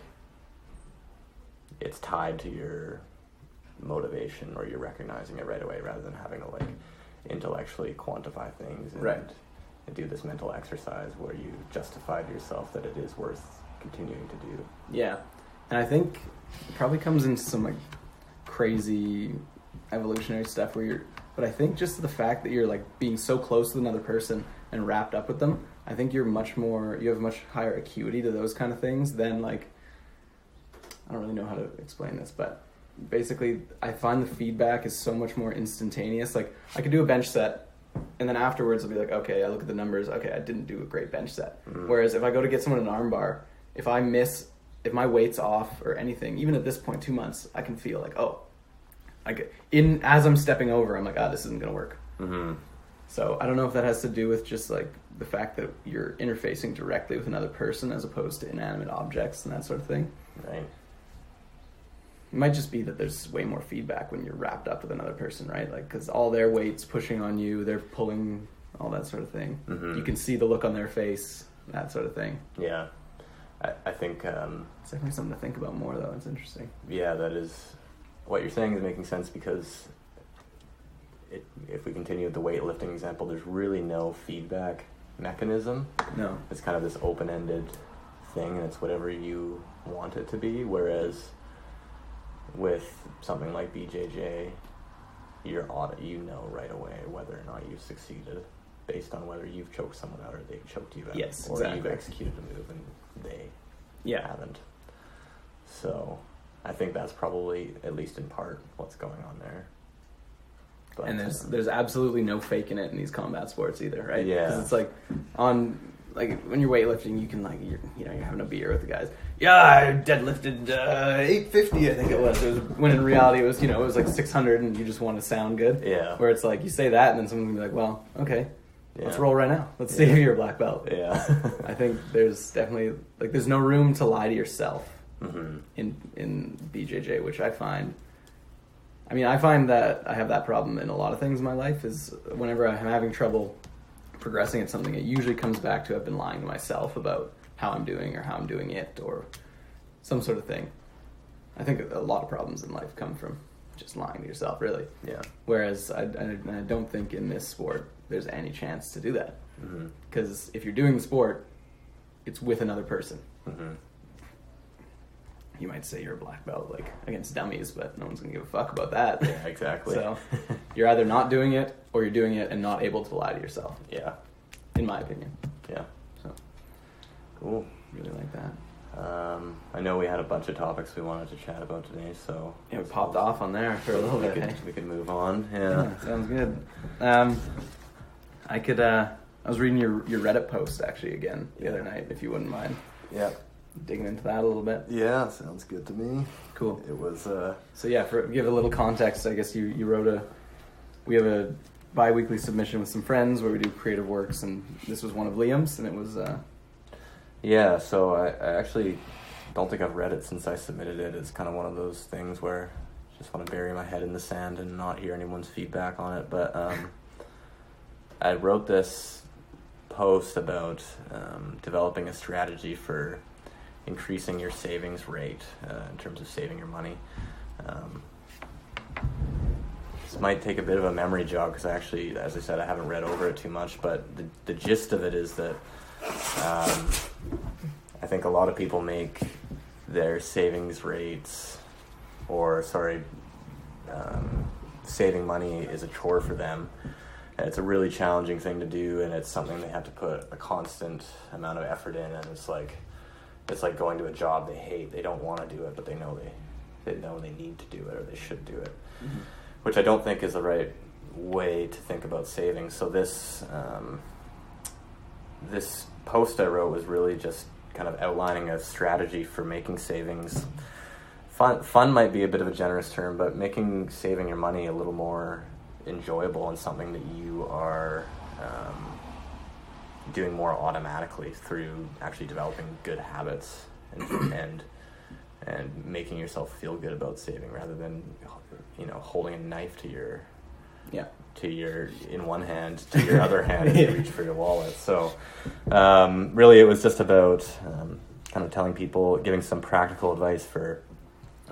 Speaker 2: it's tied to your motivation, or you're recognizing it right away rather than having to like intellectually quantify things and do this mental exercise where you justify to yourself that it is worth continuing to do.
Speaker 1: Yeah. And I think it probably comes into some like crazy evolutionary stuff but I think just the fact that you're like being so close with another person and wrapped up with them, I think you have much higher acuity to those kind of things than like, I don't really know how to explain this, but basically I find the feedback is so much more instantaneous. Like I could do a bench set and then afterwards I'll be like, okay, I look at the numbers, okay, I didn't do a great bench set. Whereas if I go to get someone an arm bar, if my weight's off or anything, even at this point, 2 months, I can feel like, as I'm stepping over, I'm like, this isn't going to work. So I don't know if that has to do with just like the fact that you're interfacing directly with another person as opposed to inanimate objects and that sort of thing. Right. It might just be that there's way more feedback when you're wrapped up with another person, right? Like, because all their weight's pushing on you, they're pulling, all that sort of thing. You can see the look on their face, that sort of thing.
Speaker 2: Yeah. I think
Speaker 1: it's definitely something to think about more, though. It's interesting.
Speaker 2: Yeah, that is, what you're saying is making sense, because if we continue with the weightlifting example, there's really no feedback mechanism. No. It's kind of this open-ended thing, and it's whatever you want it to be, whereas with something like BJJ, you know right away whether or not you've succeeded based on whether you've choked someone out or they've choked you out.
Speaker 1: Yes,
Speaker 2: or
Speaker 1: exactly.
Speaker 2: You've executed a move and they haven't. So I think that's probably, at least in part, what's going on there. But,
Speaker 1: and there's absolutely no faking it in these combat sports either, right?
Speaker 2: Yeah.
Speaker 1: Because it's like, when you're weightlifting, you can you're having a beer with the guys. Yeah, I deadlifted 850, I think it was. When in reality it was like 600, and you just want to sound good. Yeah. Where it's like you say that, and then someone can be like, well, okay. Yeah. Let's roll right now. Let's see if you're a black belt. Yeah. I think there's definitely there's no room to lie to yourself in BJJ, which I find. I mean, I find that I have that problem in a lot of things in my life. Is whenever I'm having trouble progressing at something, it usually comes back to I've been lying to myself about how I'm doing or how I'm doing it or some sort of thing. I think a lot of problems in life come from just lying to yourself, really. Yeah. Whereas I don't think in this sport there's any chance to do that. Because if you're doing the sport, it's with another person. you might say you're a black belt, like, against dummies, but no one's going to give a fuck about that.
Speaker 2: Yeah, exactly.
Speaker 1: So you're either not doing it, or you're doing it and not able to lie to yourself.
Speaker 2: Yeah.
Speaker 1: In my opinion.
Speaker 2: Yeah.
Speaker 1: So.
Speaker 2: Cool.
Speaker 1: Really like that.
Speaker 2: I know we had a bunch of topics we wanted to chat about today, so...
Speaker 1: Yeah, we popped off on there for a little bit.
Speaker 2: We could move on,
Speaker 1: Sounds good. I was reading your Reddit post, actually, again, the other night, if you wouldn't mind.
Speaker 2: Yeah.
Speaker 1: Digging into that a little bit.
Speaker 2: Yeah, sounds good to me.
Speaker 1: Cool.
Speaker 2: It was,
Speaker 1: So yeah, give a little context, I guess you wrote we have a bi-weekly submission with some friends where we do creative works, and this was one of Liam's, and it was...
Speaker 2: Yeah, so I actually don't think I've read it since I submitted it. It's kind of one of those things where I just want to bury my head in the sand and not hear anyone's feedback on it. But I wrote this post about developing a strategy for increasing your savings rate in terms of saving your money. This might take a bit of a memory jog because actually, as I said, I haven't read over it too much, but the gist of it is that I think a lot of people make their savings rates, saving money is a chore for them. And it's a really challenging thing to do, and it's something they have to put a constant amount of effort in, and it's like going to a job they hate. They don't want to do it, but they know they need to do it, or they should do it, which I don't think is the right way to think about savings. So this post I wrote was really just kind of outlining a strategy for making savings. Fun might be a bit of a generous term, but making saving your money a little more enjoyable and something that you are doing more automatically through actually developing good habits and making yourself feel good about saving rather than holding a knife to your in one hand to your other hand as you reach for your wallet. So really it was just about kind of telling people, giving some practical advice for,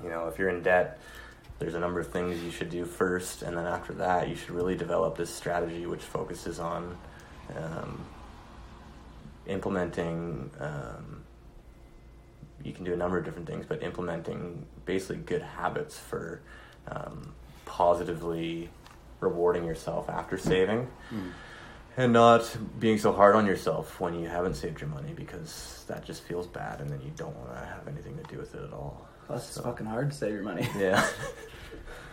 Speaker 2: if you're in debt, there's a number of things you should do first, and then after that you should really develop this strategy which focuses on implementing, you can do a number of different things, but implementing basically good habits for positively rewarding yourself after saving, and not being so hard on yourself when you haven't saved your money, because that just feels bad and then you don't want to have anything to do with it at all.
Speaker 1: Plus, it's fucking hard to save your money.
Speaker 2: Yeah.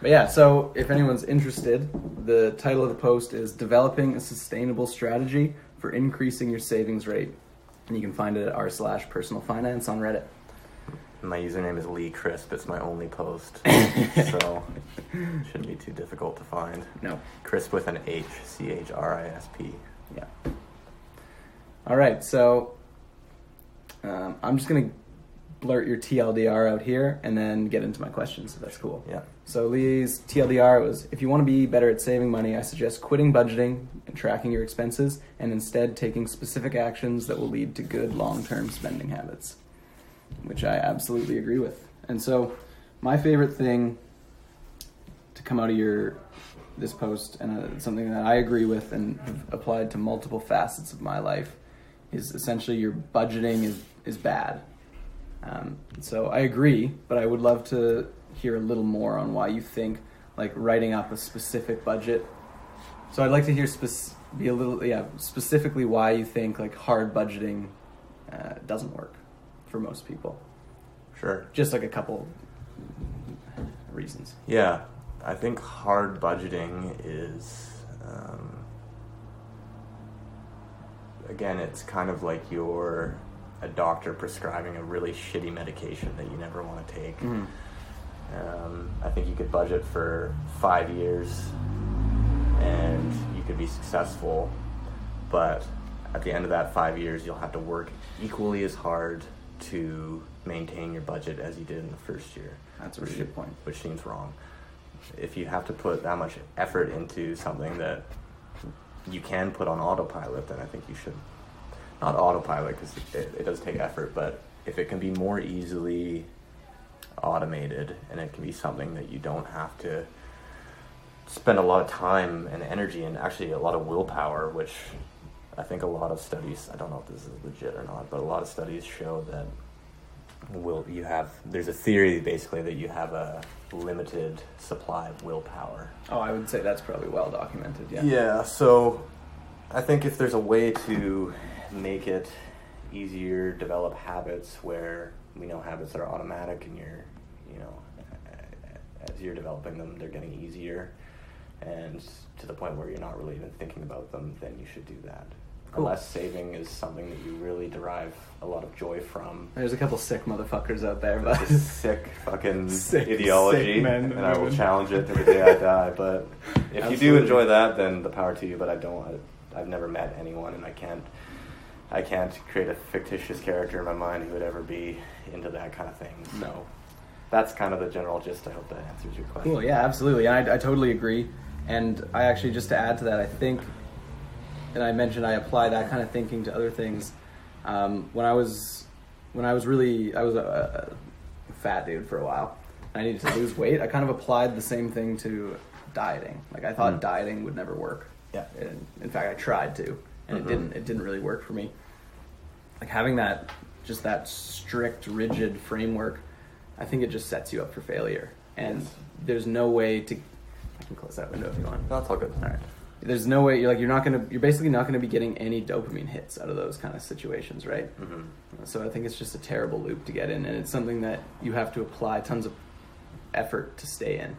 Speaker 1: But yeah, so if anyone's interested, the title of the post is Developing a Sustainable Strategy for Increasing Your Savings Rate. And you can find it at r/personalfinance on Reddit.
Speaker 2: My username is Lee Crisp. It's my only post. So it shouldn't be too difficult to find.
Speaker 1: No.
Speaker 2: Crisp with an H. CHRISP.
Speaker 1: Yeah. All right, so I'm just going to blurt your TLDR out here and then get into my questions, if that's cool.
Speaker 2: Yeah.
Speaker 1: So Lee's TLDR was, if you want to be better at saving money, I suggest quitting budgeting and tracking your expenses and instead taking specific actions that will lead to good long-term spending habits, which I absolutely agree with. And so my favorite thing to come out of this post, and something that I agree with and have applied to multiple facets of my life, is essentially your budgeting is bad. So I agree, but I would love to hear a little more on why you think, like, writing up a specific budget. So I'd like to hear specifically why you think, like, hard budgeting doesn't work for most people.
Speaker 2: Sure.
Speaker 1: Just like a couple reasons.
Speaker 2: Yeah, I think hard budgeting is, again, it's kind of like you're a doctor prescribing a really shitty medication that you never want to take. Mm-hmm. I think you could budget for 5 years and you could be successful, but at the end of that 5 years, you'll have to work equally as hard to maintain your budget as you did in the first year.
Speaker 1: That's a really good point.
Speaker 2: Which seems wrong. If you have to put that much effort into something that you can put on autopilot, then I think you should. Not autopilot, because it does take effort, but if it can be more easily automated and it can be something that you don't have to spend a lot of time and energy and actually a lot of willpower, which I think a lot of studies, I don't know if this is legit or not, but a lot of studies show that there's a theory basically that you have a limited supply of willpower.
Speaker 1: Oh, I would say that's probably well documented, yeah.
Speaker 2: Yeah, so I think if there's a way to make it easier, develop habits where we know habits that are automatic and as you're developing them, they're getting easier, and to the point where you're not really even thinking about them, then you should do that.
Speaker 1: Cool.
Speaker 2: Unless saving is something that you really derive a lot of joy from.
Speaker 1: There's a couple sick motherfuckers out there, but
Speaker 2: it's a sick fucking
Speaker 1: sick
Speaker 2: ideology,
Speaker 1: men
Speaker 2: and I will challenge it to the day I die. But if you do enjoy that, then the power to you. But I've never met anyone, and I can't create a fictitious character in my mind who would ever be into that kind of thing. So that's kind of the general gist. I hope that answers your question.
Speaker 1: Cool, yeah, absolutely. And I totally agree. And I actually, just to add to that, I think, and I mentioned I apply that kind of thinking to other things. When I was a fat dude for a while, and I needed to lose weight, I kind of applied the same thing to dieting. Like, I thought dieting would never work.
Speaker 2: Yeah.
Speaker 1: And in fact, I tried to, and it didn't really work for me. Like, having that strict, rigid framework, I think it just sets you up for failure. And there's no way to... I can close that window if you want.
Speaker 2: No, it's all good.
Speaker 1: All right. There's no way you're basically not gonna be getting any dopamine hits out of those kind of situations, right? Mm-hmm. So I think it's just a terrible loop to get in, and it's something that you have to apply tons of effort to stay in,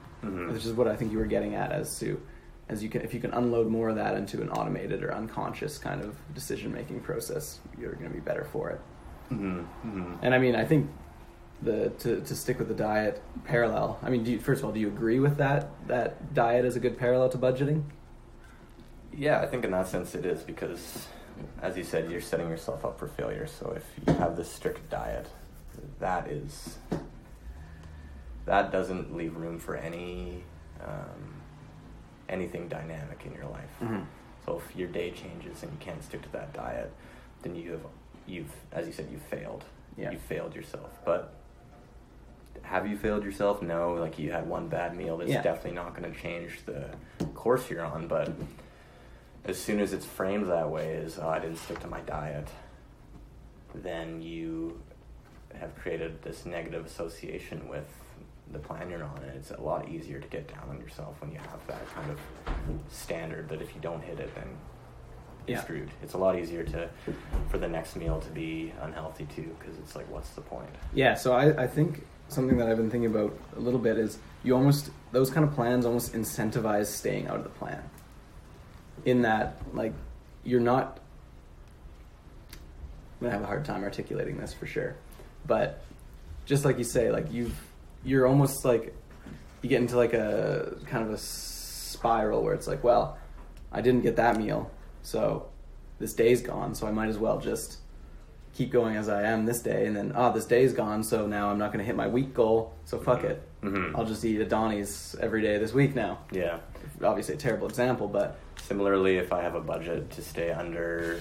Speaker 1: which is what I think you were getting at if you can unload more of that into an automated or unconscious kind of decision making process, you're gonna be better for it. Mm-hmm. Mm-hmm. And I mean, I think to stick with the diet parallel. I mean, first of all, do you agree with that diet is a good parallel to budgeting?
Speaker 2: Yeah, I think in that sense it is, because, as you said, you're setting yourself up for failure. So if you have this strict diet, that doesn't leave room for anything dynamic in your life. Mm-hmm. So if your day changes and you can't stick to that diet, then you've as you said, you've failed. Yeah. You've failed yourself. But have you failed yourself? No. Like, you had one bad meal. That's definitely not going to change the course you're on. But as soon as it's framed that way as, I didn't stick to my diet, then you have created this negative association with the plan you're on, and it's a lot easier to get down on yourself when you have that kind of standard that if you don't hit it, then you're screwed. It's a lot easier for the next meal to be unhealthy too, because it's like, what's the point? Yeah, so I think something that I've been thinking about a little bit is those kind of plans almost incentivize staying out of the plan. In that, like, you're not... I'm going to have a hard time articulating this for sure. But just like you say, like, you're almost like... You get into like a kind of a spiral where it's like, well, I didn't get that meal, so this day's gone, so I might as well just keep going as I am this day, and then, this day's gone, so now I'm not going to hit my week goal, so fuck it. Mm-hmm. I'll just eat a Donnie's every day this week now. Yeah. Obviously a terrible example, but... Similarly, if I have a budget to stay under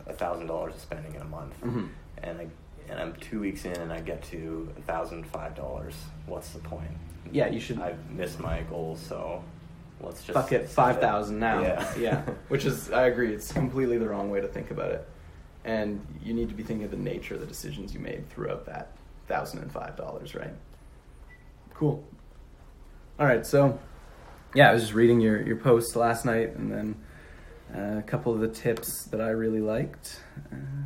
Speaker 2: $1,000 of spending in a month, and I'm 2 weeks in and I get to $1,005, what's the point? Yeah, you should... I've missed my goals, so let's just... Fuck it, 5,000 now. Yeah. Which is, I agree, it's completely the wrong way to think about it. And you need to be thinking of the nature of the decisions you made throughout that $1,005, right? Cool. All right, so... Yeah, I was just reading your post last night, and then a couple of the tips that I really liked.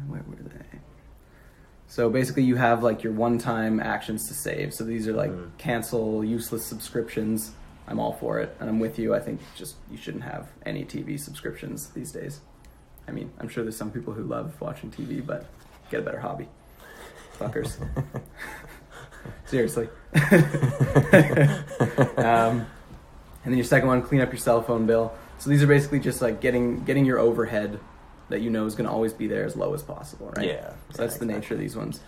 Speaker 2: Where were they? So basically you have like your one-time actions to save. So these are like cancel useless subscriptions. I'm all for it, and I'm with you. I think just you shouldn't have any TV subscriptions these days. I mean, I'm sure there's some people who love watching TV, but get a better hobby. Fuckers. Seriously. And then your second one, clean up your cell phone bill. So these are basically just like getting your overhead that you know is going to always be there as low as possible, right? Yeah. So that's the nature of these ones.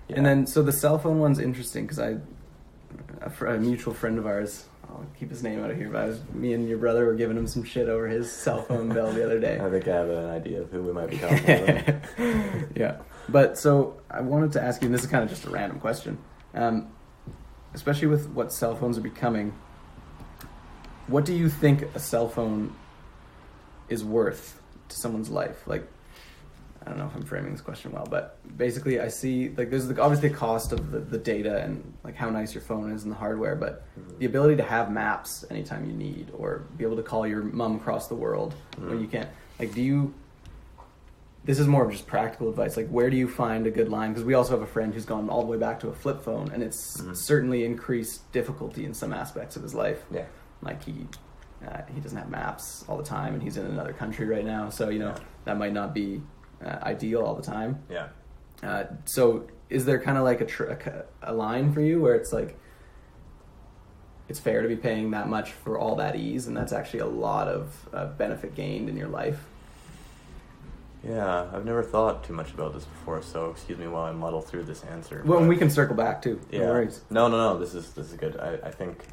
Speaker 2: Yeah. And then, so the cell phone one's interesting because a mutual friend of ours, I'll keep his name out of here, but me and your brother were giving him some shit over his cell phone bill the other day. I think I have an idea of who we might be talking about. Yeah. But so I wanted to ask you, and this is kind of just a random question, especially with what cell phones are becoming, what do you think a cell phone is worth to someone's life? Like,
Speaker 1: I don't know if I'm framing this question well, but basically I see, like, there's obviously the cost of the data and like how nice your phone is and the hardware, but the ability to have maps anytime you need, or be able to call your mom across the world when you can't. Like, this is more of just practical advice. Like, where do you find a good line? Because we also have a friend who's gone all the way back to a flip phone, and it's certainly increased difficulty in some aspects of his life.
Speaker 2: Yeah.
Speaker 1: Like, he doesn't have maps all the time, and he's in another country right now, so, you know, that might not be ideal all the time.
Speaker 2: Yeah.
Speaker 1: So is there kind of like a line for you where it's like, it's fair to be paying that much for all that ease, and that's actually a lot of benefit gained in your life?
Speaker 2: Yeah, I've never thought too much about this before, so excuse me while I muddle through this answer.
Speaker 1: Well, and we can circle back too.
Speaker 2: Yeah.
Speaker 1: No worries.
Speaker 2: No. This is good. I think.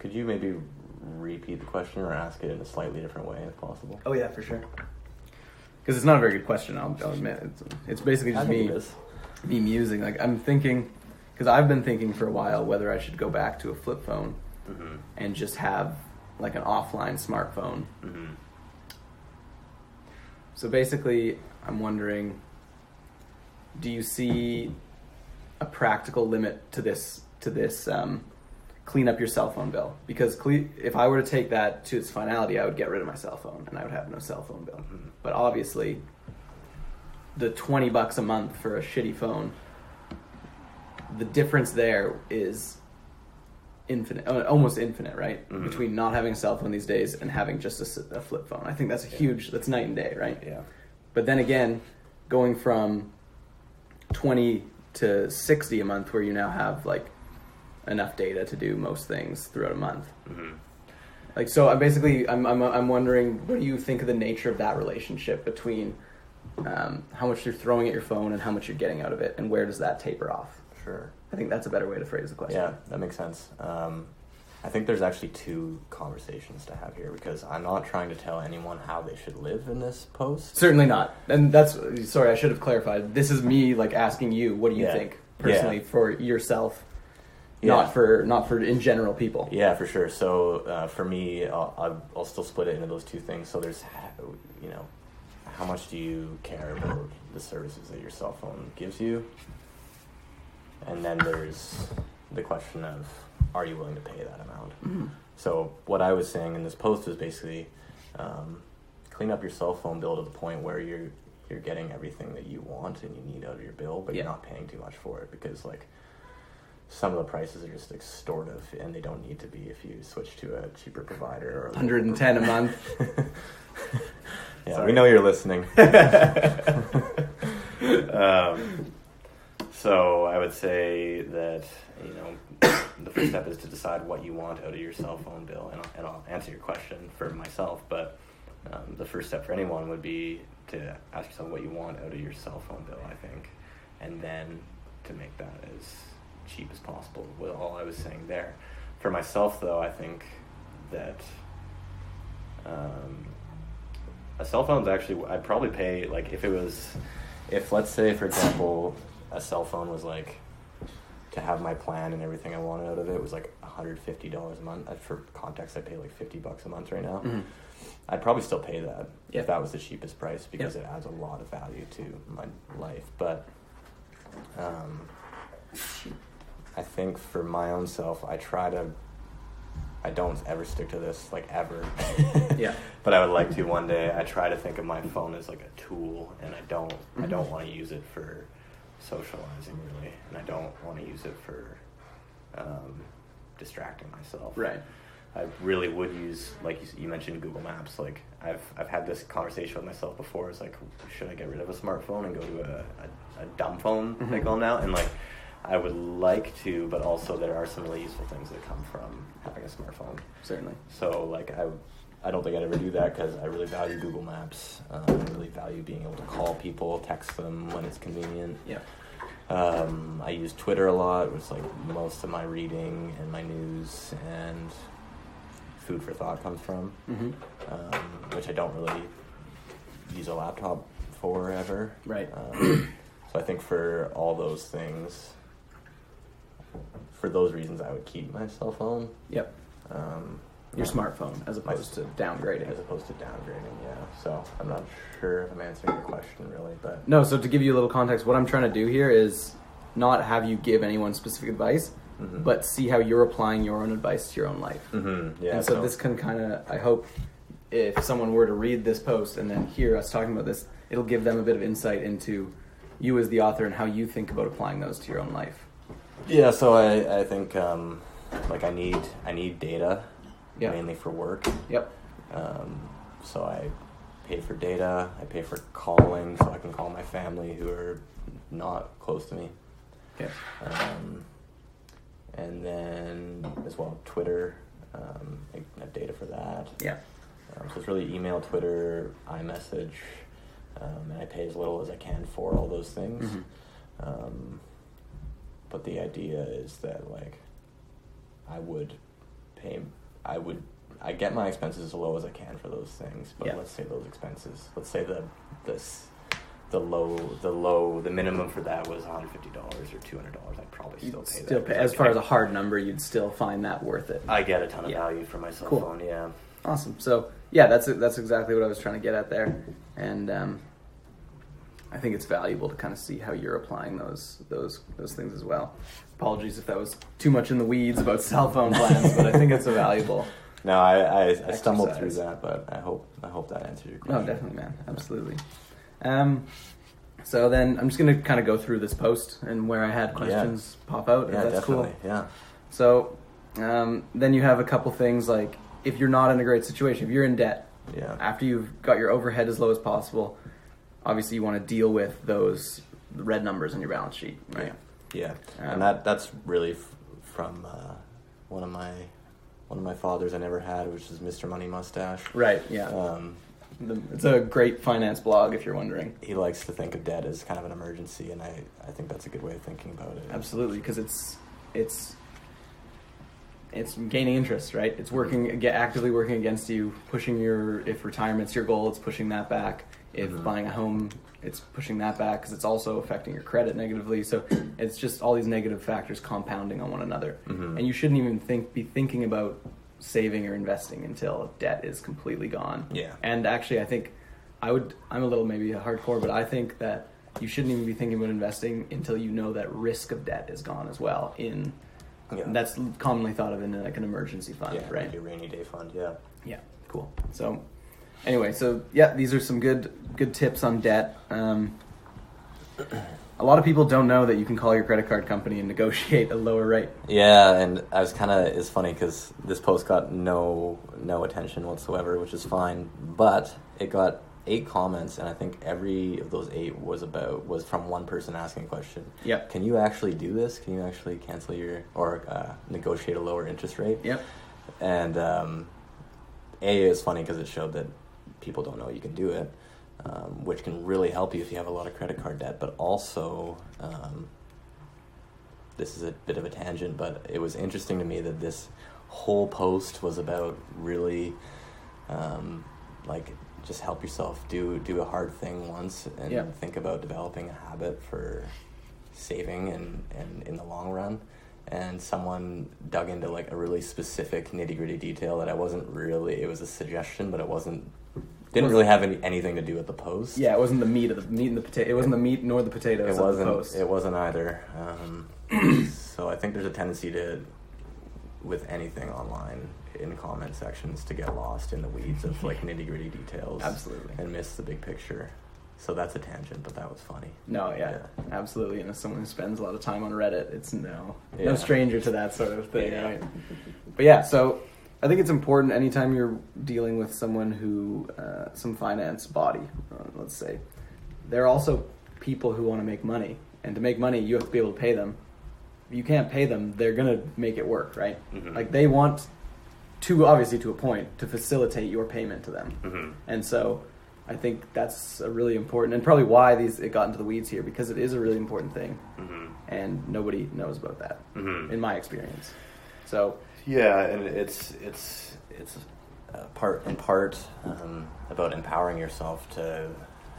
Speaker 2: Could you maybe repeat the question or ask it in a slightly different way if possible?
Speaker 1: Oh yeah, for sure. Because it's not a very good question. I'll admit. It's basically just me musing. Like, I'm thinking, because I've been thinking for a while whether I should go back to a flip phone and just have like an offline smartphone. So basically, I'm wondering, do you see a practical limit to this clean up your cell phone bill? Because if I were to take that to its finality, I would get rid of my cell phone and I would have no cell phone bill. But obviously, the $20 a month for a shitty phone, the difference there is infinite, almost infinite, right? Between not having a cell phone these days and having just a flip phone. I think that's that's night and day, right?
Speaker 2: Yeah.
Speaker 1: But then again, going from 20 to 60 a month, where you now have like enough data to do most things throughout a month. Like, so I'm wondering, what do you think of the nature of that relationship between how much you're throwing at your phone and how much you're getting out of it, and where does that taper off?
Speaker 2: Sure.
Speaker 1: I think that's a better way to phrase the question.
Speaker 2: Yeah, that makes sense. I think there's actually two conversations to have here, because I'm not trying to tell anyone how they should live in this post.
Speaker 1: Certainly not. And sorry, I should have clarified. This is me like asking you, what do you think personally for yourself? Not for in general people. Yeah,
Speaker 2: for sure. So for me, I'll still split it into those two things. So there's, how much do you care about the services that your cell phone gives you? And then there's the question of, are you willing to pay that amount? So what I was saying in this post was basically clean up your cell phone bill to the point where you're getting everything that you want and you need out of your bill, but you're not paying too much for it, because like some of the prices are just extortive, and they don't need to be if you switch to a cheaper provider. Or
Speaker 1: $110 a month.
Speaker 2: Yeah,
Speaker 1: sorry.
Speaker 2: We know you're listening. So I would say that, the first step is to decide what you want out of your cell phone bill, and I'll answer your question for myself, but the first step for anyone would be to ask yourself what you want out of your cell phone bill, I think, and then to make that as cheap as possible, with all I was saying there. For myself, though, I think that a cell phone's actually, I'd probably pay, like, if let's say, for example, a cell phone was like, to have my plan and everything I wanted out of it was like $150 a month. For context, I pay like $50 a month right now. I'd probably still pay that if that was the cheapest price, because it adds a lot of value to my life. But I think for my own self, I don't ever stick to this, like, ever. But I would like to one day. I try to think of my phone as like a tool, and I don't want to use it for socializing, really, and I don't want to use it for distracting myself.
Speaker 1: Right.
Speaker 2: I really would use, like you mentioned, Google Maps. Like, I've had this conversation with myself before. It's like, should I get rid of a smartphone and go to a dumb phone, they call them now? And like, I would like to, but also there are some really useful things that come from having a smartphone.
Speaker 1: Certainly.
Speaker 2: So like, I don't think I'd ever do that, because I really value Google Maps. I really value being able to call people, text them when it's convenient.
Speaker 1: Yeah.
Speaker 2: I use Twitter a lot, which is like most of my reading and my news and food for thought comes from, which I don't really use a laptop for ever.
Speaker 1: Right.
Speaker 2: So I think for all those things, for those reasons, I would keep my cell phone.
Speaker 1: Yep. Your smartphone, as opposed to downgrading.
Speaker 2: As opposed to downgrading, yeah. So I'm not sure if I'm answering your question really, but...
Speaker 1: No, so to give you a little context, what I'm trying to do here is not have you give anyone specific advice, but see how you're applying your own advice to your own life.
Speaker 2: Yeah.
Speaker 1: And so this can kind of, I hope, if someone were to read this post and then hear us talking about this, it'll give them a bit of insight into you as the author and how you think about applying those to your own life.
Speaker 2: Yeah, so I think like I need data, mainly for work.
Speaker 1: Yep.
Speaker 2: So I pay for data. I pay for calling, so I can call my family who are not close to me.
Speaker 1: Okay.
Speaker 2: And then as well Twitter. I have data for that.
Speaker 1: Yeah.
Speaker 2: So it's really email, Twitter, iMessage, and I pay as little as I can for all those things. But the idea is that like I get my expenses as low as I can for those things. But let's say those expenses, the minimum for that was $150 or $200. I'd probably still pay that.
Speaker 1: As far as a hard number, you'd still find that worth it.
Speaker 2: I get a ton of value for my cell phone. Yeah.
Speaker 1: Awesome. So yeah, that's exactly what I was trying to get at there, and I think it's valuable to kind of see how you're applying those things as well. Apologies if that was too much in the weeds about cell phone plans, but I think it's a valuable.
Speaker 2: No, I stumbled through that, but I hope that answered your question.
Speaker 1: No, definitely, man, absolutely. So then I'm just going to kind of go through this post and where I had questions pop out. If that's
Speaker 2: definitely.
Speaker 1: Cool.
Speaker 2: Yeah.
Speaker 1: So then you have a couple things like if you're not in a great situation, if you're in debt, after you've got your overhead as low as possible, obviously you want to deal with those red numbers on your balance sheet, right?
Speaker 2: Yeah. And that's really from one of my fathers I never had, which is Mr. Money Mustache.
Speaker 1: Right. Yeah. It's a great finance blog, if you're wondering.
Speaker 2: He likes to think of debt as kind of an emergency, and I think that's a good way of thinking about it.
Speaker 1: Absolutely, because it's gaining interest, right? It's actively working against you, pushing if retirement's your goal, it's pushing that back. If buying a home, it's pushing that back because it's also affecting your credit negatively. So it's just all these negative factors compounding on one another. And you shouldn't even be thinking about saving or investing until debt is completely gone.
Speaker 2: Yeah. And
Speaker 1: actually, I think I'm a little maybe hardcore, but I think that you shouldn't even be thinking about investing until you know that risk of debt is gone as well. That's commonly thought of in like an emergency fund, right?
Speaker 2: Like a rainy day fund. Yeah.
Speaker 1: Yeah. Cool. So anyway, these are some good tips on debt. A lot of people don't know that you can call your credit card company and negotiate a lower rate. Yeah, and
Speaker 2: it's funny because this post got no attention whatsoever, which is fine, but it got 8 comments, and I think every of those 8 was from one person asking a question.
Speaker 1: Yep.
Speaker 2: Can you actually do this? Can you actually cancel or negotiate a lower interest rate?
Speaker 1: Yep.
Speaker 2: And is funny because it showed that people don't know you can do it. Which can really help you if you have a lot of credit card debt, but also, this is a bit of a tangent, but it was interesting to me that this whole post was about really, just help yourself do a hard thing once and think about developing a habit for saving and in the long run. And someone dug into like a really specific nitty-gritty detail that it was a suggestion, but didn't really have anything to do with the post.
Speaker 1: Yeah, it wasn't the meat and the potato. It wasn't the meat nor the potatoes of the post.
Speaker 2: It wasn't either. So I think there's a tendency with anything online in comment sections to get lost in the weeds of like nitty-gritty details.
Speaker 1: Absolutely.
Speaker 2: And miss the big picture. So that's a tangent, but that was funny.
Speaker 1: No, absolutely. And as someone who spends a lot of time on Reddit, it's no stranger to that sort of thing, right? But so I think it's important anytime you're dealing with someone who, some finance body, let's say, they're also people who want to make money. And to make money, you have to be able to pay them. If you can't pay them, they're going to make it work, right? Like they want to, obviously to a point, to facilitate your payment to them. And so I think that's a really important, and probably why it got into the weeds here, because it is a really important thing. And nobody knows about that, in my experience. So...
Speaker 2: Yeah, and it's part about empowering yourself to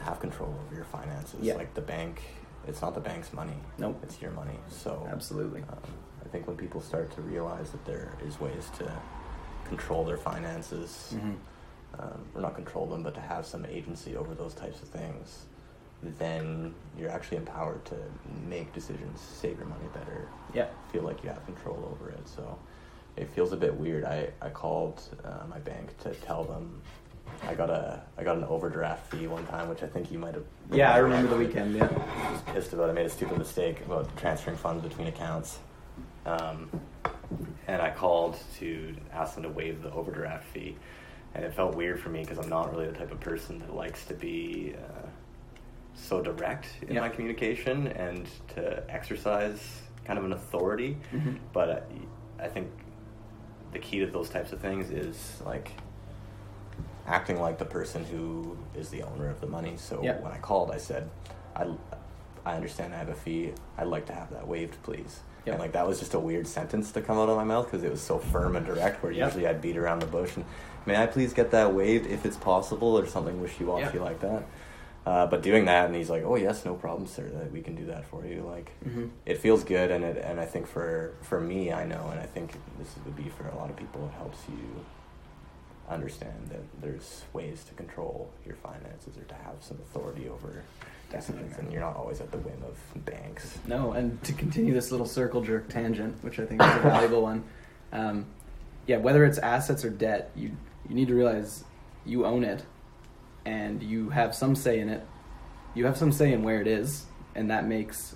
Speaker 2: have control over your finances.
Speaker 1: Yeah.
Speaker 2: Like the bank, it's not the bank's money.
Speaker 1: Nope.
Speaker 2: It's your money. So
Speaker 1: absolutely.
Speaker 2: I think when people start to realize that there is ways to control their finances, or not control them, but to have some agency over those types of things, then you're actually empowered to make decisions, save your money better, feel like you have control over it. So it feels a bit weird. I called my bank to tell them I got an overdraft fee one time, which I think you might have.
Speaker 1: Yeah, I remember the weekend. Yeah,
Speaker 2: I was pissed about it. I made a stupid mistake about transferring funds between accounts, and I called to ask them to waive the overdraft fee, and it felt weird for me because I'm not really the type of person that likes to be so direct in my communication and to exercise kind of an authority. But I think the key to those types of things is like acting like the person who is the owner of the money. So when I called, I said, I understand I have a fee. I'd like to have that waived, please. And like that was just a weird sentence to come out of my mouth because it was so firm and direct, where usually I'd beat around the bush and, may I please get that waived if it's possible, or something wishy-washy like that. But doing that, and he's like, oh yes, no problem, sir, that we can do that for you. Like, it feels good, and I think for me, I know, and I think this would be for a lot of people, it helps you understand that there's ways to control your finances or to have some authority over things, and you're not always at the whim of banks.
Speaker 1: No, and to continue this little circle jerk tangent, which I think is a valuable one, whether it's assets or debt, you need to realize you own it, and you have some say in it. You have some say in where it is, and that makes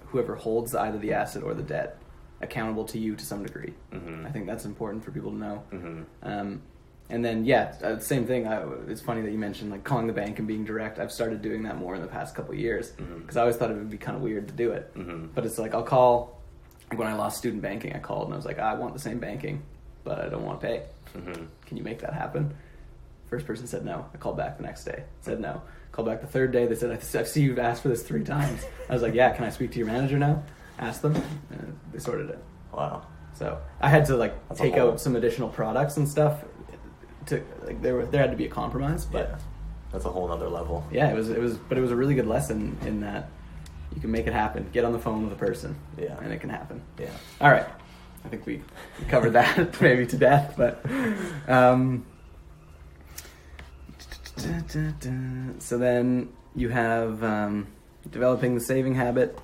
Speaker 1: whoever holds either the asset or the debt accountable to you to some degree. I think that's important for people to know. And then, same thing. It's funny that you mentioned like calling the bank and being direct. I've started doing that more in the past couple of years because I always thought it would be kind of weird to do it. But it's like I'll call. Like when I lost student banking, I called and I was like, I want the same banking, but I don't want to pay. Can you make that happen? First person said no. I called back the next day. Said no. Called back the third day. They said, I see you've asked for this 3 times. I was like, yeah, can I speak to your manager now? Asked them, and they sorted it.
Speaker 2: Wow.
Speaker 1: So I had to take out some additional products and stuff. There had to be a compromise, but
Speaker 2: that's a whole other level.
Speaker 1: Yeah, it was a really good lesson in that you can make it happen. Get on the phone with a person, and it can happen. Yeah. All right, I think we covered that maybe to death, but so then you have developing the saving habit.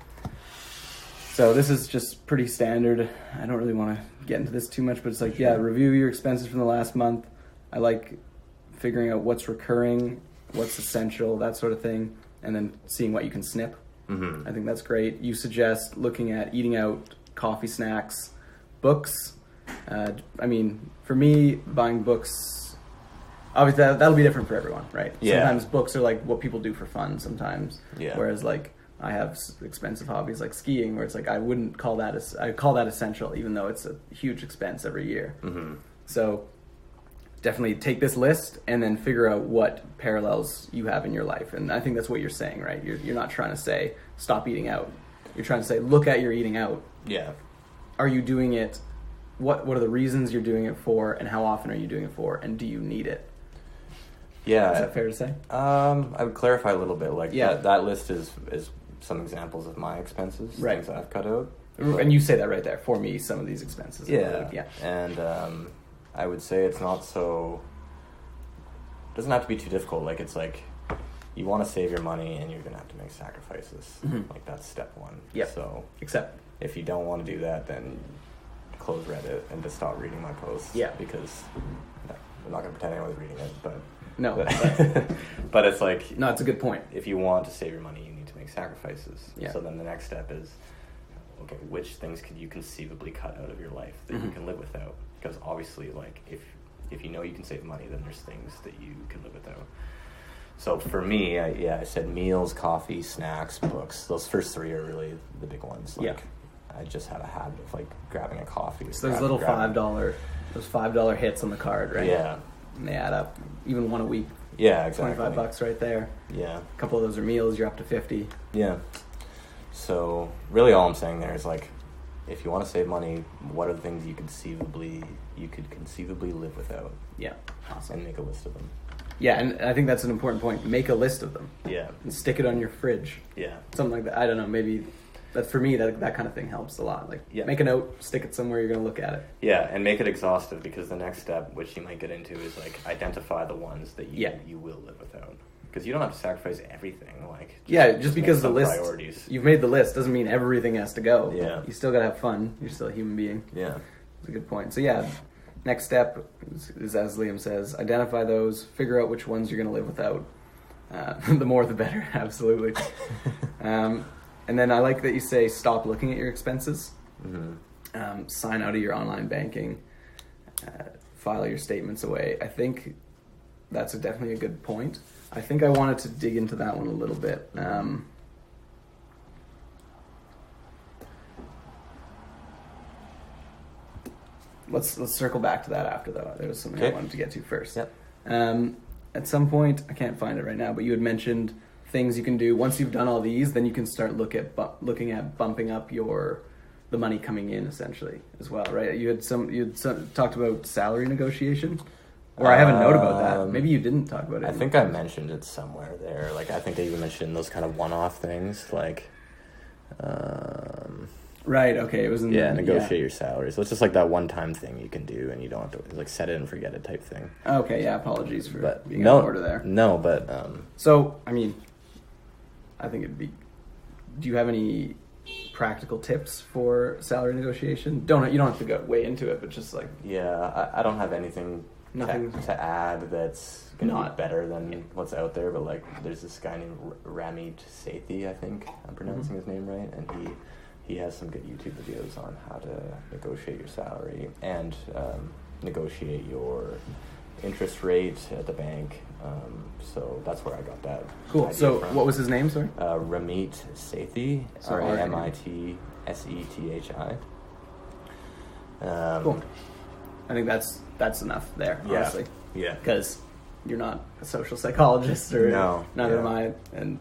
Speaker 1: So this is just pretty standard. I don't really want to get into this too much, but it's like, review your expenses from the last month. I like figuring out what's recurring, what's essential, that sort of thing, and then seeing what you can snip. I think that's great. You suggest looking at eating out, coffee, snacks, books. For me, buying books, obviously that'll be different for everyone, right? Yeah. Sometimes books are like what people do for fun sometimes. Yeah. Whereas like I have expensive hobbies like skiing where it's like I wouldn't call that, I call that essential, even though it's a huge expense every year. So definitely take this list and then figure out what parallels you have in your life. And I think that's what you're saying, right? You're not trying to say, stop eating out. You're trying to say, look at your eating out. Yeah. Are you doing it? What are the reasons you're doing it for, and how often are you doing it for, and do you need it? Yeah. Is that fair to say?
Speaker 2: I would clarify a little bit. That list is some examples of my expenses, things I've cut out.
Speaker 1: And you say that right there, for me, some of these expenses.
Speaker 2: Yeah. And I would say it's not so, it doesn't have to be too difficult. Like, it's like, you want to save your money and you're going to have to make sacrifices. Like, that's step one. Yeah. So,
Speaker 1: except
Speaker 2: if you don't want to do that, then close Reddit and just stop reading my posts. Yeah. Because I'm not going to pretend anyone's reading it, but.
Speaker 1: No.
Speaker 2: But it's like.
Speaker 1: No, it's a good point.
Speaker 2: If you want to save your money, you need to make sacrifices.
Speaker 1: Yeah.
Speaker 2: So then the next step is, okay, which things could you conceivably cut out of your life that you can live without? Because obviously, like, if you know you can save money, then there's things that you can live without. So for me, I said meals, coffee, snacks, books. Those first 3 are really the big ones. Like, I just have a habit of like grabbing a coffee.
Speaker 1: So those little $5 hits on the card, right? Yeah. And they add up, even one a week.
Speaker 2: Yeah, exactly.
Speaker 1: $25 right there.
Speaker 2: Yeah.
Speaker 1: A couple of those are meals. You're up to 50.
Speaker 2: Yeah. So really, all I'm saying there is like, if you want to save money, what are the things you could conceivably live without?
Speaker 1: Yeah, awesome.
Speaker 2: And make a list of them.
Speaker 1: Yeah, and I think that's an important point. Make a list of them.
Speaker 2: Yeah.
Speaker 1: And stick it on your fridge.
Speaker 2: Yeah.
Speaker 1: Something like that. I don't know, maybe That for me, that kind of thing helps a lot. Like,
Speaker 2: Yeah.
Speaker 1: make a note, stick it somewhere you're going to look at it.
Speaker 2: Yeah, and make it exhaustive, because the next step, which you might get into, is like identify the ones that you will live without. Because you don't have to sacrifice everything. Like
Speaker 1: Just because the list,
Speaker 2: priorities.
Speaker 1: You've made the list doesn't mean everything has to go.
Speaker 2: Yeah.
Speaker 1: You still got to have fun. You're still a human being.
Speaker 2: Yeah.
Speaker 1: That's a good point. So yeah, next step is, as Liam says, identify those, figure out which ones you're going to live without. The more the better, absolutely. And then I like that you say stop looking at your expenses. Mm-hmm. Sign out of your online banking. File your statements away. I think that's definitely a good point. I think I wanted to dig into that one a little bit. Let's circle back to that after, though. There was something I wanted to get to first.
Speaker 2: Yep.
Speaker 1: At some point, I can't find it right now, but you had mentioned things you can do once you've done all these. Then you can start looking at bumping up the money coming in, essentially, as well, right? You had talked about salary negotiation, or I have a note about that. Maybe you didn't talk about it.
Speaker 2: I think I mentioned it somewhere there. Like, I think that you mentioned those kind of one-off things, like.
Speaker 1: Right. Okay. It was in
Speaker 2: negotiate your salary. So it's just like that one-time thing you can do, and you don't have to like set it and forget it type thing.
Speaker 1: Okay. Yeah. Apologies for being out of order there.
Speaker 2: No, but
Speaker 1: so I mean, I think it'd be. Do you have any practical tips for salary negotiation? You don't have to go way into it, but just like.
Speaker 2: Yeah, I don't have anything.
Speaker 1: Nothing
Speaker 2: to add that's gonna be better than what's out there. But like, there's this guy named Ramit Sethi, I think I'm pronouncing his name right, and he has some good YouTube videos on how to negotiate your salary and negotiate your interest rate at the bank. So that's where I got that.
Speaker 1: Cool. So from. What was his name, sorry?
Speaker 2: Ramit Sethi. RAMIT SETHI.
Speaker 1: Cool. I think that's enough there, honestly.
Speaker 2: Yeah.
Speaker 1: Because you're not a social psychologist, or neither am I. And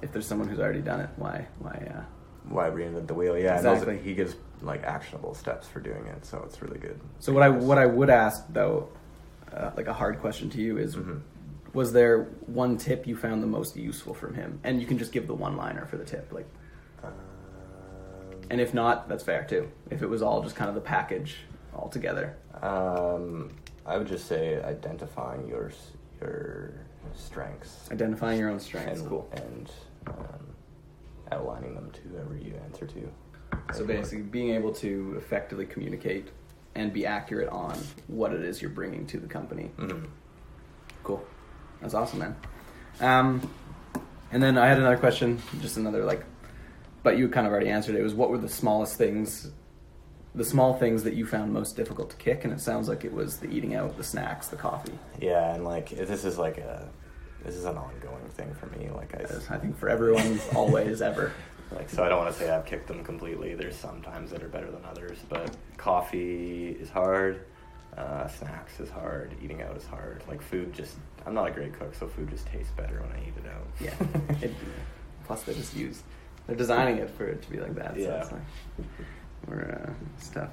Speaker 1: if there's someone who's already done it, why
Speaker 2: reinvent the wheel? Yeah,
Speaker 1: exactly.
Speaker 2: And he gives like actionable steps for doing it, so it's really good.
Speaker 1: So what I would ask though, like a hard question to you is, was there one tip you found the most useful from him? And you can just give the one-liner for the tip, like. And if not, that's fair too. If it was all just kind of the package altogether.
Speaker 2: I would just say identifying your strengths.
Speaker 1: Identifying your own strengths, cool.
Speaker 2: And outlining them to whoever you answer to.
Speaker 1: So basically being able to effectively communicate and be accurate on what it is you're bringing to the company. Mm-hmm. Cool. That's awesome, man. And then I had another question, just another but you kind of already answered it. It was, what were the small things that you found most difficult to kick? And it sounds like it was the eating out, the snacks, the coffee.
Speaker 2: Yeah, and this is an ongoing thing for me.
Speaker 1: I think for everyone, always, ever.
Speaker 2: So I don't want to say I've kicked them completely. There's some times that are better than others, but coffee is hard. Snacks is hard. Eating out is hard. Food I'm not a great cook, so food just tastes better when I eat it out.
Speaker 1: Yeah. Plus they're designing it for it to be like that.
Speaker 2: Yeah.
Speaker 1: So it's tough.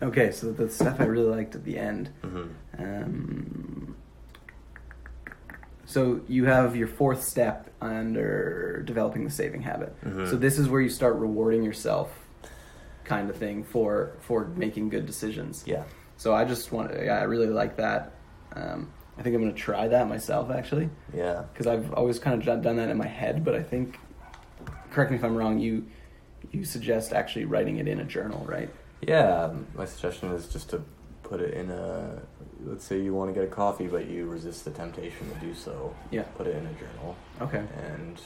Speaker 1: Okay, so the stuff I really liked at the end. Mm-hmm. So you have your fourth step under developing the saving habit. Mm-hmm. So this is where you start rewarding yourself, kind of thing, for making good decisions.
Speaker 2: Yeah.
Speaker 1: So I really like that. I think I'm going to try that myself, actually.
Speaker 2: Yeah.
Speaker 1: Because I've always kind of done that in my head, but I think, correct me if I'm wrong, you suggest actually writing it in a journal, right?
Speaker 2: Yeah, my suggestion is just to put it in let's say you want to get a coffee, but you resist the temptation to do so.
Speaker 1: Yeah.
Speaker 2: Put it in a journal.
Speaker 1: Okay.
Speaker 2: And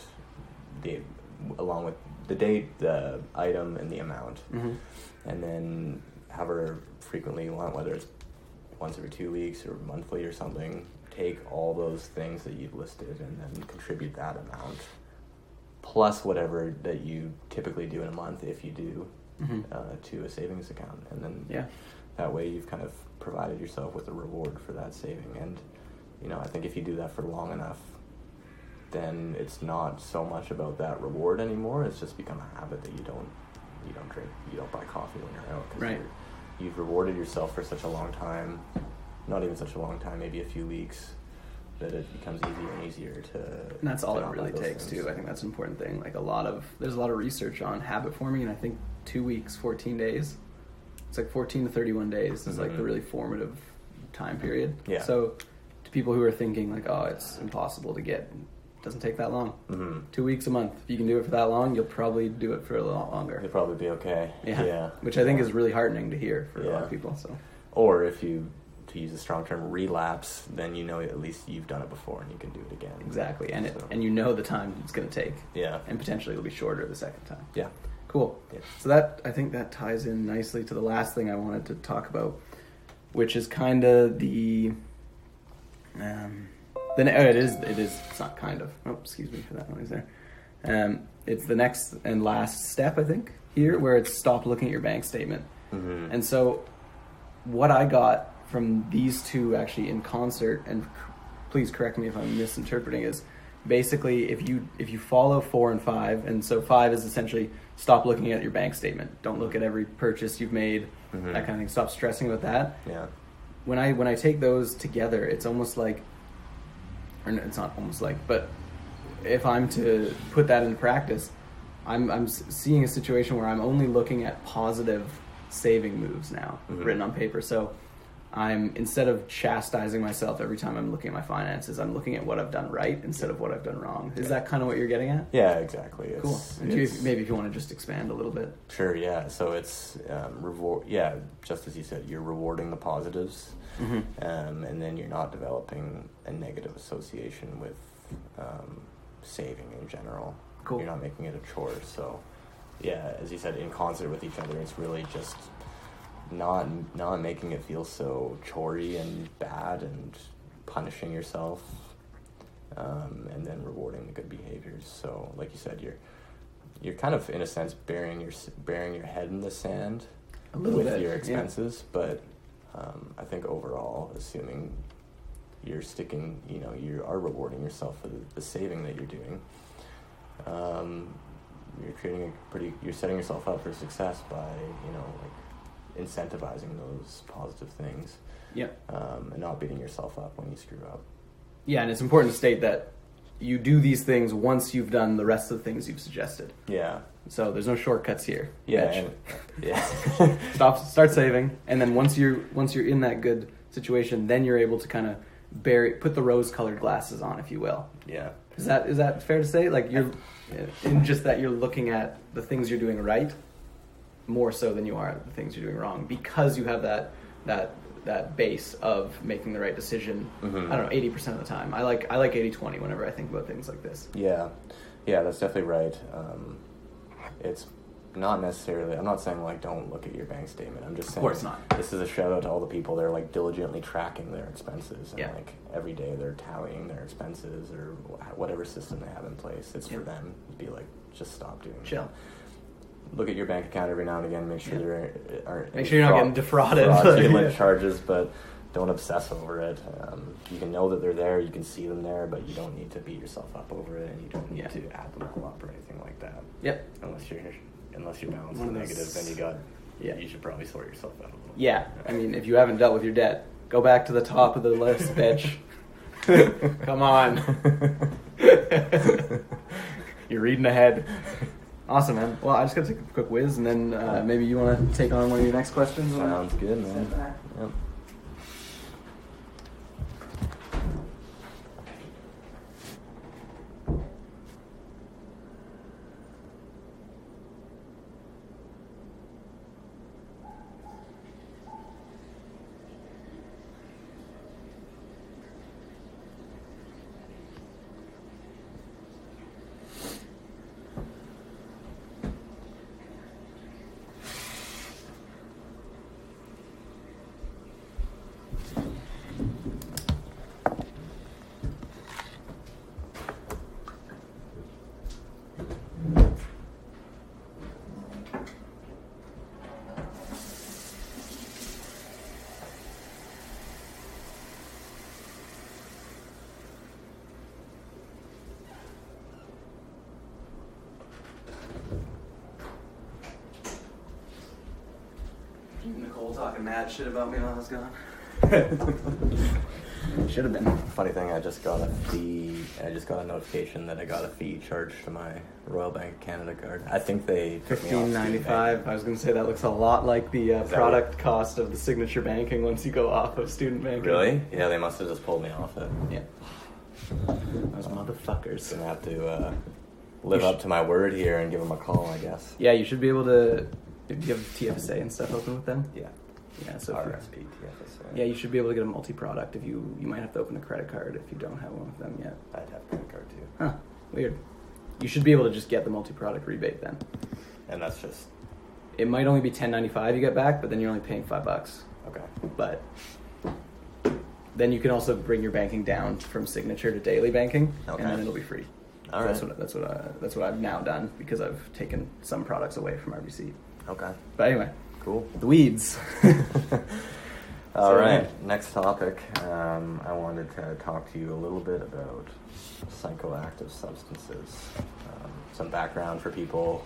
Speaker 2: along with the date, the item, and the amount. Mm-hmm. And then however frequently you want, whether it's once every 2 weeks or monthly or something, take all those things that you've listed and then contribute that amount plus whatever that you typically do in a month, if you do, mm-hmm. To a savings account. And then that way you've kind of provided yourself with a reward for that saving. And I think if you do that for long enough, then it's not so much about that reward anymore. It's just become a habit that you don't drink, you don't buy coffee when you're out. 'Cause
Speaker 1: right.
Speaker 2: You've rewarded yourself for such a long time, not even such a long time, maybe a few weeks, that it becomes easier and easier to.
Speaker 1: And that's all
Speaker 2: to
Speaker 1: it
Speaker 2: not
Speaker 1: really
Speaker 2: buy those
Speaker 1: takes
Speaker 2: things.
Speaker 1: too. I think that's an important thing. Like there's a lot of research on habit forming, and I think 2 weeks, 14 days. It's like 14 to 31 days is like the really formative time period.
Speaker 2: Yeah.
Speaker 1: So to people who are thinking like, oh, it's impossible to get, it doesn't take that long. 2 weeks, a month. If you can do it for that long, you'll probably do it for a lot longer.
Speaker 2: You'll probably be okay. Yeah.
Speaker 1: Which I think is really heartening to hear for a lot of people. So.
Speaker 2: Or if you, to use a strong term, relapse, then you know at least you've done it before and you can do it again.
Speaker 1: Exactly, and and you know the time it's going to take.
Speaker 2: Yeah.
Speaker 1: And potentially it'll be shorter the second time.
Speaker 2: Yeah.
Speaker 1: Cool.
Speaker 2: Yeah.
Speaker 1: So I think that ties in nicely to the last thing I wanted to talk about, which is kind of it's not kind of. Oh, excuse me for that noise there. It's the next and last step, I think, here, where it's stop looking at your bank statement. And so what I got from these two actually in concert, and please correct me if I'm misinterpreting, is basically if you follow 4 and 5, and so 5 is essentially stop looking at your bank statement. Don't look at every purchase you've made, that kind of thing. Stop stressing about that.
Speaker 2: Yeah.
Speaker 1: When I take those together, it's almost like, or no, it's not almost like, but if I'm to put that into practice, I'm seeing a situation where I'm only looking at positive saving moves now, written on paper. So instead of chastising myself every time I'm looking at my finances, I'm looking at what I've done right instead of what I've done wrong. Is that kind of what you're getting at?
Speaker 2: Yeah, exactly.
Speaker 1: Cool. And maybe if you want to just expand a little bit.
Speaker 2: Sure, yeah. So it's just as you said, you're rewarding the positives, and then you're not developing a negative association with saving in general.
Speaker 1: Cool.
Speaker 2: You're not making it a chore. So, yeah, as you said, in concert with each other, it's really just not making it feel so chorey and bad and punishing yourself, and then rewarding the good behaviors. So, like you said, you're kind of in a sense burying your head in the sand
Speaker 1: a little
Speaker 2: with
Speaker 1: bit,
Speaker 2: your expenses, but I think overall, assuming you're sticking, you are rewarding yourself for the saving that you're doing. You're setting yourself up for success by, incentivizing those positive things.
Speaker 1: Yeah.
Speaker 2: And not beating yourself up when you screw up.
Speaker 1: Yeah, and it's important to state that you do these things once you've done the rest of the things you've suggested.
Speaker 2: Yeah.
Speaker 1: So there's no shortcuts here.
Speaker 2: Yeah.
Speaker 1: Start saving, and then once you're in that good situation, then you're able to kind of put the rose-colored glasses on, if you will.
Speaker 2: Yeah.
Speaker 1: Is that fair to say? Like you're in just that you're looking at the things you're doing right more so than you are the things you're doing wrong, because you have that base of making the right decision. I don't know, 80% of the time. I like 80-20 whenever I think about things like this.
Speaker 2: Yeah, that's definitely right. It's not necessarily, I'm not saying don't look at your bank statement. I'm just saying,
Speaker 1: of course not.
Speaker 2: This is a shout out to all the people that are diligently tracking their expenses, and every day they're tallying their expenses or whatever system they have in place. It's for them to be just stop doing
Speaker 1: Chill.
Speaker 2: that. Look at your bank account every now and again. Make sure there aren't
Speaker 1: Make sure you're not getting defrauded.
Speaker 2: Fraudulent charges, but don't obsess over it. You can know that they're there. You can see them there, but you don't need to beat yourself up over it, and you don't need to add them all up or anything like that. Yep. Unless you're balancing negative, then you should probably sort yourself out a little.
Speaker 1: Yeah. I mean, if you haven't dealt with your debt, go back to the top of the list, bitch. Come on. You're reading ahead. Awesome, man. Well, I just got to take a quick whiz, and then maybe you want to take on one of your next questions?
Speaker 2: Sounds good, man. Yep. Nicole talking mad shit about me while I was gone.
Speaker 1: Should have been.
Speaker 2: Funny thing, I just got a notification that I got a fee charged to my Royal Bank of Canada card. I think they took me off
Speaker 1: $15.95. I was going to say that looks a lot like the product cost of the signature banking once you go off of student banking.
Speaker 2: Really? Yeah, they must have just pulled me off it.
Speaker 1: Yeah. Those motherfuckers.
Speaker 2: Gonna have to live up to my word here and give them a call, I guess.
Speaker 1: Yeah, you should be able to. Do you have TFSA and stuff open with them?
Speaker 2: Yeah.
Speaker 1: Yeah, so
Speaker 2: RSP, TFSA.
Speaker 1: yeah, you should be able to get a multi-product. If you might have to open a credit card if you don't have one with them yet.
Speaker 2: I'd have a credit card too.
Speaker 1: Huh, weird. You should be able to just get the multi-product rebate then.
Speaker 2: And that's just...
Speaker 1: It might only be $10.95 you get back, but then you're only paying $5.
Speaker 2: Okay.
Speaker 1: But then you can also bring your banking down from signature to daily banking,
Speaker 2: Okay.
Speaker 1: and then it'll be free.
Speaker 2: All
Speaker 1: So
Speaker 2: right.
Speaker 1: That's what I've now done because I've taken some products away from RBC.
Speaker 2: Okay.
Speaker 1: But anyway,
Speaker 2: Cool.
Speaker 1: the weeds.
Speaker 2: All
Speaker 1: So,
Speaker 2: right. Next topic. I wanted to talk to you a little bit about psychoactive substances. Some background for people.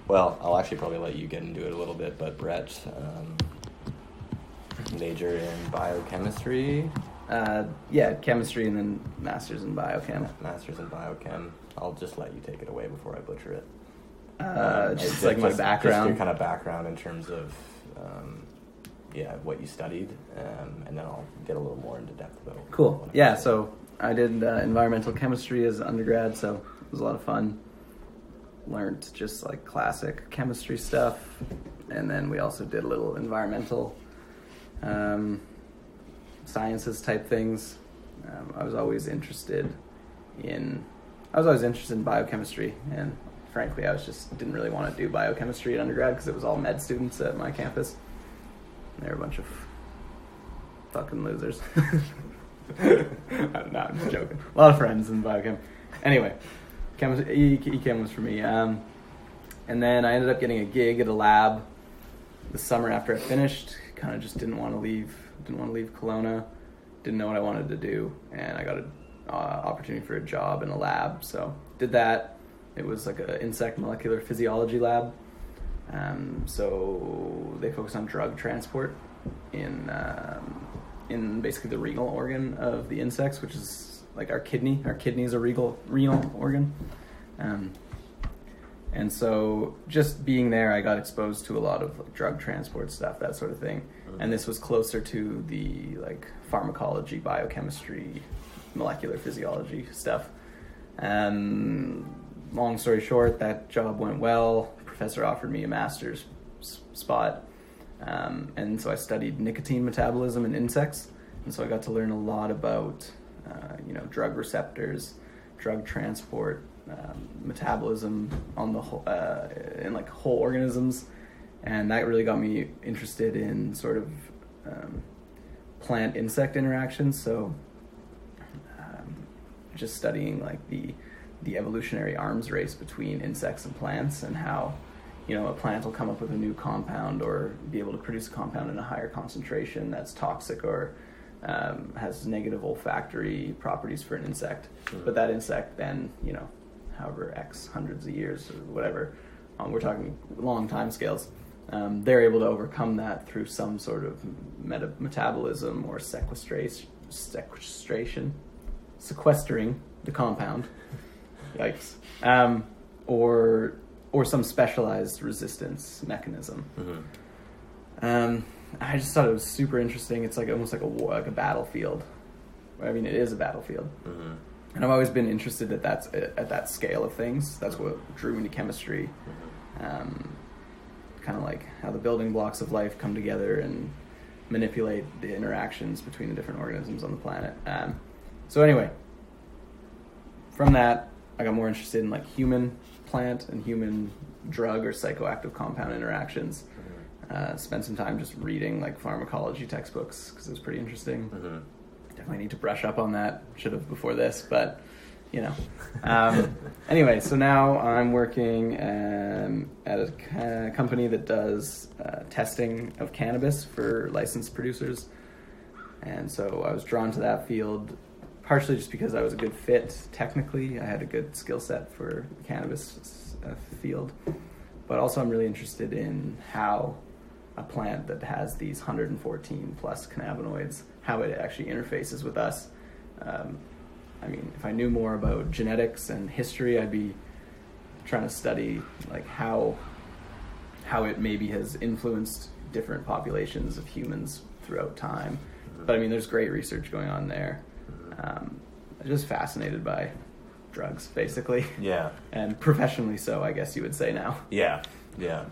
Speaker 2: Well, I'll actually probably let you get into it a little bit, but Brett, major in biochemistry.
Speaker 1: Yeah, chemistry and then masters in biochem.
Speaker 2: Masters in biochem. I'll just let you take it away before I butcher it.
Speaker 1: Just like my background.
Speaker 2: Just your kind of background in terms of, what you studied, and then I'll get a little more into depth about.
Speaker 1: Cool. Yeah, so I did environmental chemistry as undergrad, so it was a lot of fun. Learned just like classic chemistry stuff, and then we also did a little environmental sciences type things. I was always interested in biochemistry, and frankly, I didn't really want to do biochemistry at undergrad because it was all med students at my campus. And they were a bunch of fucking losers. No, I'm just joking. A lot of friends in biochem. Anyway, echem was for me. And then I ended up getting a gig at a lab the summer after I finished. Kind of just didn't want to leave Kelowna. Didn't know what I wanted to do, and I got an opportunity for a job in a lab. So did that. It was like an insect molecular physiology lab. So they focus on drug transport in basically the renal organ of the insects, which is like our kidney. Our kidney is a renal organ. And so just being there, I got exposed to a lot of like, drug transport stuff, that sort of thing. Mm-hmm. And this was closer to the like pharmacology, biochemistry, molecular physiology stuff. Long story short, that job went well. Professor offered me a master's spot. And so I studied nicotine metabolism in insects. And so I got to learn a lot about, drug receptors, drug transport, metabolism on the whole, in like whole organisms. And that really got me interested in sort of plant-insect interactions. So just studying like the evolutionary arms race between insects and plants, and how a plant will come up with a new compound or be able to produce a compound in a higher concentration that's toxic or has negative olfactory properties for an insect. Mm-hmm. But that insect then, however X hundreds of years or whatever, we're talking long time scales, they're able to overcome that through some sort of metabolism or sequestering the compound. Yikes. Or some specialized resistance mechanism. Mm-hmm. I just thought it was super interesting. It's like almost like a battlefield. I mean, it is a battlefield. Mm-hmm. And I've always been interested at that scale of things. That's what drew me to chemistry. Mm-hmm. Kind of like how the building blocks of life come together and manipulate the interactions between the different organisms on the planet. So anyway, from that, I got more interested in like human plant and human drug or psychoactive compound interactions. Mm-hmm. Spent some time just reading like pharmacology textbooks because it was pretty interesting. Mm-hmm. Definitely need to brush up on that. Should have before this, but Anyway, so now I'm working at a company that does testing of cannabis for licensed producers. And so I was drawn to that field partially just because I was a good fit technically. I had a good skill set for the cannabis field. But also I'm really interested in how a plant that has these 114 plus cannabinoids, how it actually interfaces with us. I mean, if I knew more about genetics and history, I'd be trying to study like how it maybe has influenced different populations of humans throughout time. But I mean, there's great research going on there. I'm just fascinated by drugs, basically.
Speaker 3: Yeah.
Speaker 1: And professionally so, I guess you would say now.
Speaker 3: Yeah.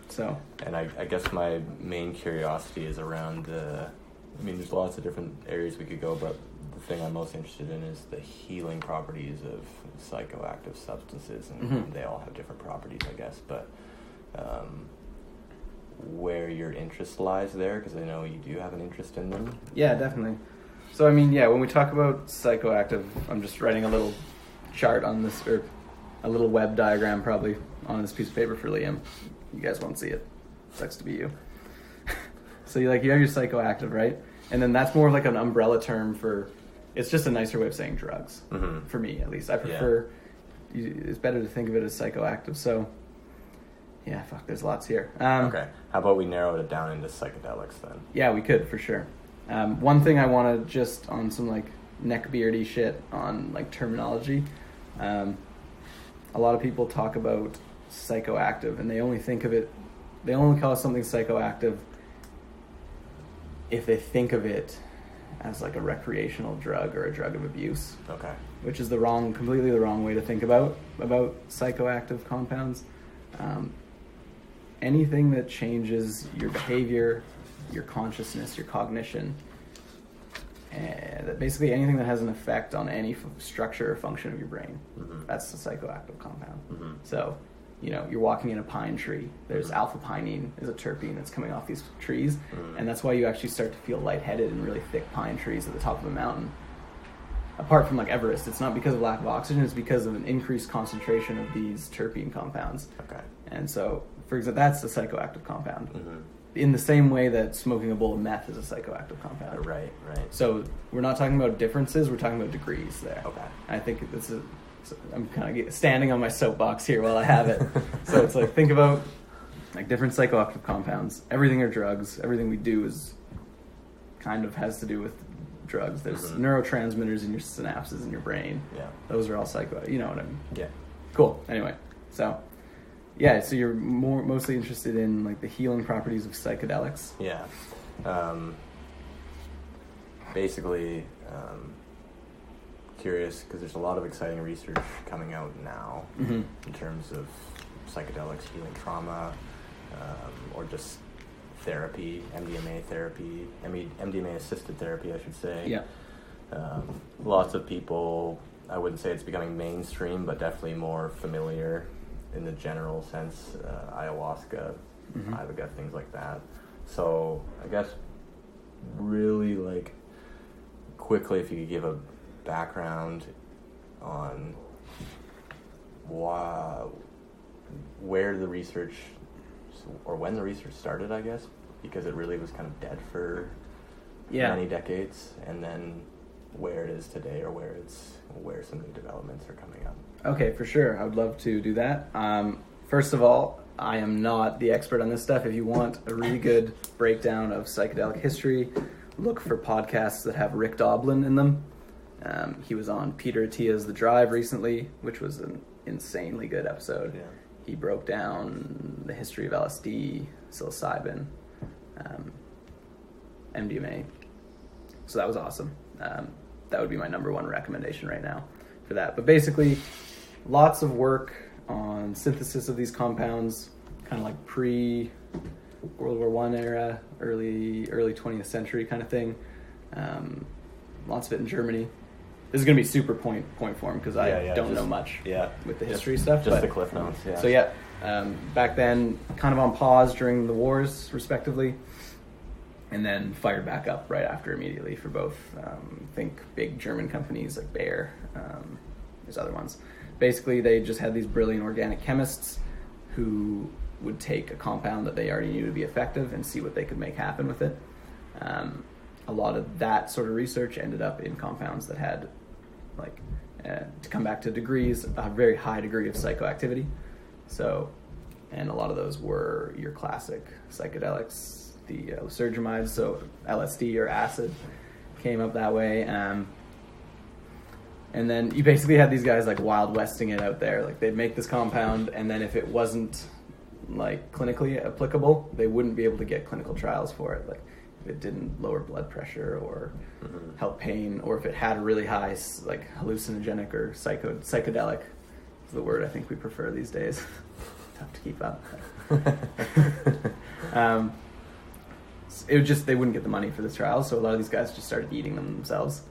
Speaker 1: So.
Speaker 3: And I guess my main curiosity is around I mean, there's lots of different areas we could go, but the thing I'm most interested in is the healing properties of psychoactive substances, and they all have different properties, I guess, but where your interest lies there, because I know you do have an interest in them.
Speaker 1: Yeah, definitely. So, I mean, yeah, when we talk about psychoactive, I'm just writing a little chart on this, or a little web diagram probably on this piece of paper for Liam. You guys won't see it. Sucks to be you. So you have your psychoactive, right? And then that's more like an umbrella term for, it's just a nicer way of saying drugs. For me, at least. I prefer, it's better to think of it as psychoactive. So, yeah, there's lots here.
Speaker 3: Okay. How about we narrow it down into psychedelics then?
Speaker 1: Yeah, we could, for sure. One thing I want to just, on some like neckbeardy shit on like terminology, a lot of people talk about psychoactive and they only call something psychoactive if they think of it as like a recreational drug or a drug of abuse.
Speaker 3: Okay.
Speaker 1: Which is completely the wrong way to think about psychoactive compounds. Anything that changes your behavior, your consciousness, your cognition, basically anything that has an effect on any structure or function of your brain, that's a psychoactive compound. So, you're walking in a pine tree. There's alpha-pinene is a terpene that's coming off these trees, and that's why you actually start to feel lightheaded in really thick pine trees at the top of a mountain. Apart from like Everest, it's not because of lack of oxygen, it's because of an increased concentration of these terpene compounds.
Speaker 3: Okay.
Speaker 1: And so, for example, that's a psychoactive compound. In the same way that smoking a bowl of meth is a psychoactive compound.
Speaker 3: Right.
Speaker 1: So we're not talking about differences, we're talking about degrees there.
Speaker 3: Okay.
Speaker 1: I think I'm kind of standing on my soapbox here while I have it. So it's like, think about like different psychoactive compounds. Everything are drugs. Everything we do is kind of has to do with drugs. There's neurotransmitters in your synapses in your brain.
Speaker 3: Yeah.
Speaker 1: Those are all psycho. You know what I mean?
Speaker 3: Yeah.
Speaker 1: Cool. Anyway, so you're mostly interested in like the healing properties of psychedelics.
Speaker 3: Yeah. Basically, curious because there's a lot of exciting research coming out now in terms of psychedelics healing trauma, or just therapy, MDMA therapy, MDMA assisted therapy, I should say.
Speaker 1: Yeah.
Speaker 3: Lots of people, I wouldn't say it's becoming mainstream, but definitely more familiar in the general sense, ayahuasca, iboga, things like that. So I guess really like quickly, if you could give a background on where the research, or when the research started, I guess, because it really was kind of dead for many decades, and then where it is today, or where some new developments are coming up.
Speaker 1: Okay, for sure. I would love to do that. First of all, I am not the expert on this stuff. If you want a really good breakdown of psychedelic history, look for podcasts that have Rick Doblin in them. He was on Peter Attia's The Drive recently, which was an insanely good episode.
Speaker 3: Yeah.
Speaker 1: He broke down the history of LSD, psilocybin, MDMA. So that was awesome. That would be my number one recommendation right now for that. But basically, lots of work on synthesis of these compounds, kind of like pre-World War I era, early 20th century kind of thing. Lots of it in Germany. This is going to be super point form because I don't know much with the history stuff.
Speaker 3: Just the cliff notes, yeah.
Speaker 1: So back then, kind of on pause during the wars, respectively, and then fired back up right after immediately for both, think big German companies like Bayer, there's other ones. Basically, they just had these brilliant organic chemists who would take a compound that they already knew to be effective and see what they could make happen with it. A lot of that sort of research ended up in compounds that had, to come back to degrees, a very high degree of psychoactivity. So, and a lot of those were your classic psychedelics, the lysergamide, so LSD or acid came up that way. And then you basically had these guys like Wild Westing it out there. Like they'd make this compound, and then if it wasn't like clinically applicable, they wouldn't be able to get clinical trials for it. Like if it didn't lower blood pressure or help pain, or if it had a really high like hallucinogenic or psychedelic is the word I think we prefer these days. Tough to keep up. It would just, they wouldn't get the money for the trials, so a lot of these guys just started eating them themselves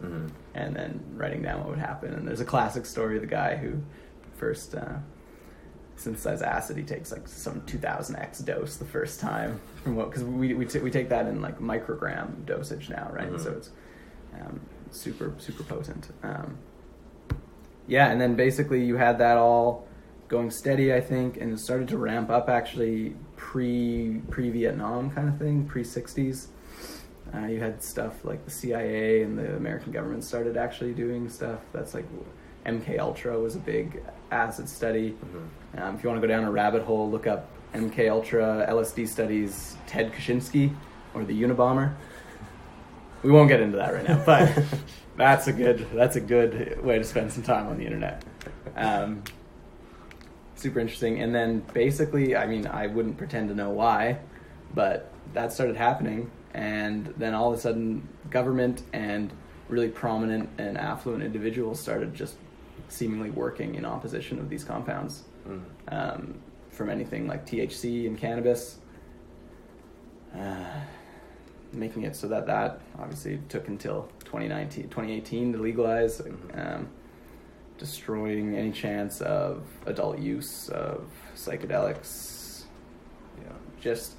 Speaker 1: and then writing down what would happen. And there's a classic story of the guy who first synthesized acid. He takes like some 2000x dose the first time, from what, because we take that in like microgram dosage now, right? So it's super potent. And then basically you had that all going steady, I think, and it started to ramp up actually pre-Vietnam kind of thing, pre-60s. You had stuff like the CIA and the American government started actually doing stuff. That's like MK Ultra was a big acid study. If you want to go down a rabbit hole, look up MK Ultra LSD studies, Ted Kaczynski, or the Unabomber. We won't get into that right now, but that's a good way to spend some time on the internet. Super interesting. And then basically, I mean, I wouldn't pretend to know why, but that started happening. And then all of a sudden, government and really prominent and affluent individuals started just seemingly working in opposition of these compounds. From anything like THC and cannabis, making it so that obviously took until 2018 to legalize. Destroying any chance of adult use of psychedelics, just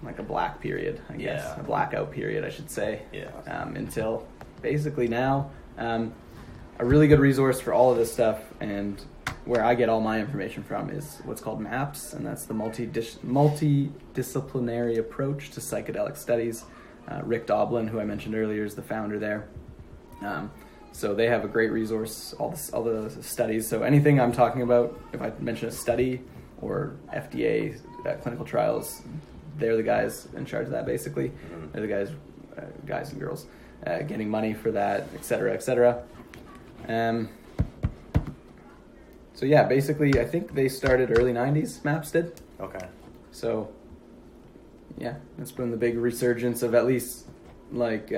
Speaker 1: like a black period, I guess, a blackout period, I should say, until basically now. A really good resource for all of this stuff, and where I get all my information from, is what's called MAPS, and that's the multidisciplinary approach to psychedelic studies. Rick Doblin, who I mentioned earlier, is the founder there. So they have a great resource, all the studies. So anything I'm talking about, if I mention a study or FDA clinical trials, they're the guys in charge of that, basically. They're the guys and girls getting money for that, et cetera, et cetera. So yeah, basically, I think they started early 90s, MAPS did.
Speaker 2: Okay.
Speaker 1: So yeah, it's been the big resurgence of at least like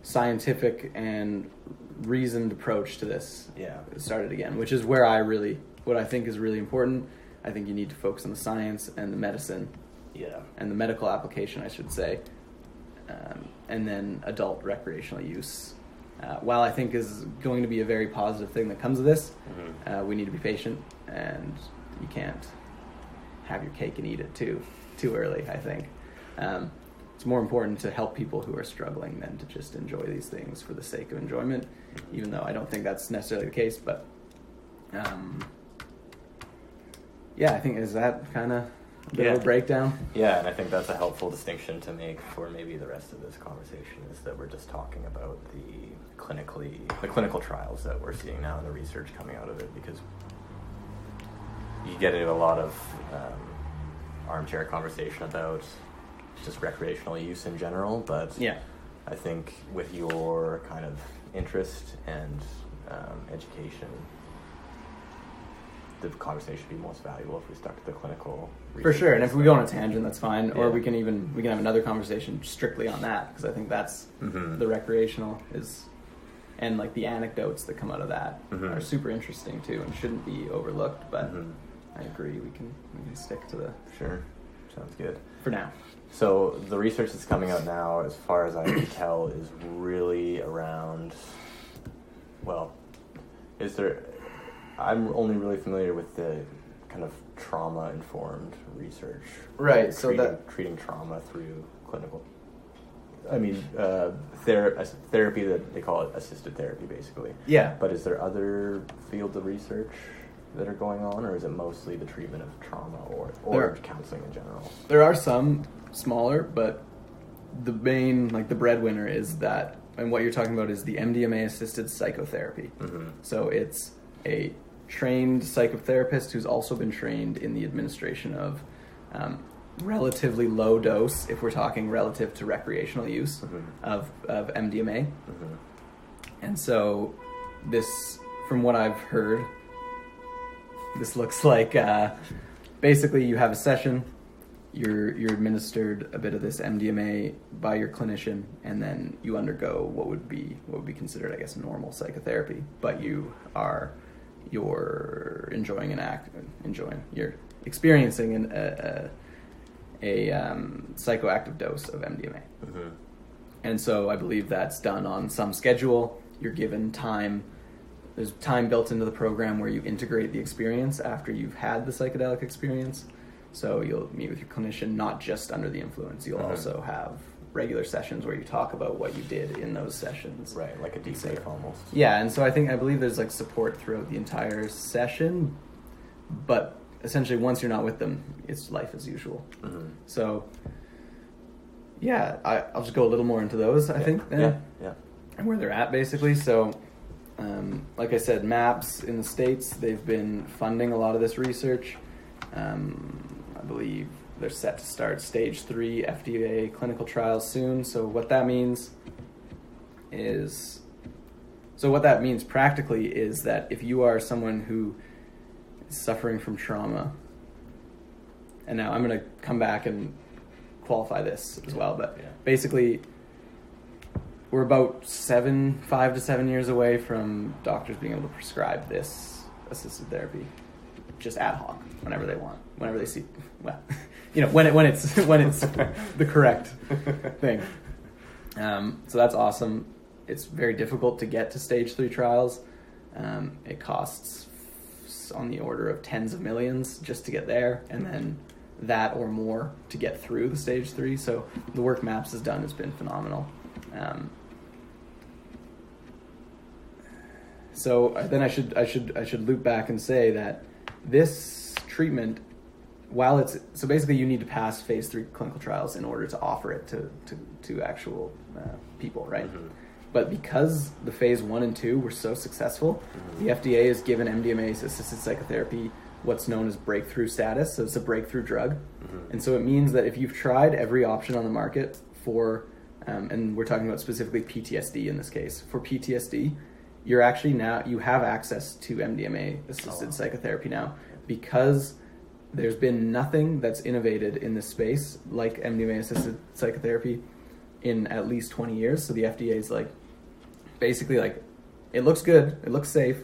Speaker 1: scientific and reasoned approach to this. It started again, which is where what I think is really important. I think you need to focus on the science and the medicine, and the medical application, I should say, and then adult recreational use. While I think is going to be a very positive thing that comes of this, we need to be patient, and you can't have your cake and eat it too early, I think. It's more important to help people who are struggling than to just enjoy these things for the sake of enjoyment, even though I don't think that's necessarily the case. But I think, is that kind of a bit of a breakdown?
Speaker 3: Yeah, and I think that's a helpful distinction to make for maybe the rest of this conversation, is that we're just talking about the clinical trials that we're seeing now and the research coming out of it, because you get into a lot of armchair conversation about just recreational use in general, but I think with your kind of interest and education, the conversation would be most valuable if we stuck to the clinical research. For
Speaker 1: sure, and if we go on a tangent, that's fine, or we can have another conversation strictly on that, because I think that's the recreational is, and like the anecdotes that come out of that are super interesting too, and shouldn't be overlooked. But I agree, we can stick to the
Speaker 3: sounds good
Speaker 1: for now.
Speaker 3: So the research that's coming out now, as far as I can tell, is really around, I'm only really familiar with the kind of trauma-informed research.
Speaker 1: Right,
Speaker 3: treating trauma through clinical, therapy, that they call it assisted therapy, basically.
Speaker 1: Yeah.
Speaker 3: But is there other fields of research that are going on, or is it mostly the treatment of trauma or counseling in general? There
Speaker 1: are some smaller, but the main, like the breadwinner is that, and what you're talking about is the MDMA-assisted psychotherapy. So it's a trained psychotherapist who's also been trained in the administration of relatively low dose, if we're talking relative to recreational use of MDMA. And so this, from what I've heard, this looks like basically you have a session, you're administered a bit of this MDMA by your clinician, and then you undergo what would be considered, I guess, normal psychotherapy, but you're experiencing a psychoactive dose of MDMA. And so I believe that's done on some schedule. You're given time. There's time built into the program where you integrate the experience after you've had the psychedelic experience. So you'll meet with your clinician, not just under the influence. You'll also have regular sessions where you talk about what you did in those sessions.
Speaker 3: Right, like a debrief almost.
Speaker 1: Yeah, and so I believe there's like support throughout the entire session, but essentially once you're not with them, it's life as usual. So yeah, I'll just go a little more into those, I think, then, and where they're at basically. So like I said, MAPS in the States, they've been funding a lot of this research. I believe they're set to start stage 3 FDA clinical trials soon. So what that means practically is that if you are someone who is suffering from trauma, and now I'm going to come back and qualify this as well, but basically we're about 5 to 7 years away from doctors being able to prescribe this assisted therapy just ad hoc whenever they want, whenever they see, well, when it's the correct thing. So that's awesome. It's very difficult to get to stage 3 trials. It costs on the order of tens of millions just to get there, and then that or more to get through the stage 3. So the work MAPS has done has been phenomenal. So then I should loop back and say that this treatment, so basically you need to pass phase 3 clinical trials in order to offer it to actual people, right? But because the phase 1 and 2 were so successful, the FDA has given MDMA assisted psychotherapy what's known as breakthrough status. So it's a breakthrough drug. And so it means that if you've tried every option on the market for, and we're talking about specifically PTSD in this case, for PTSD, you have access to MDMA assisted psychotherapy now, because there's been nothing that's innovated in this space like MDMA assisted psychotherapy in at least 20 years. So the FDA is basically it looks good, it looks safe.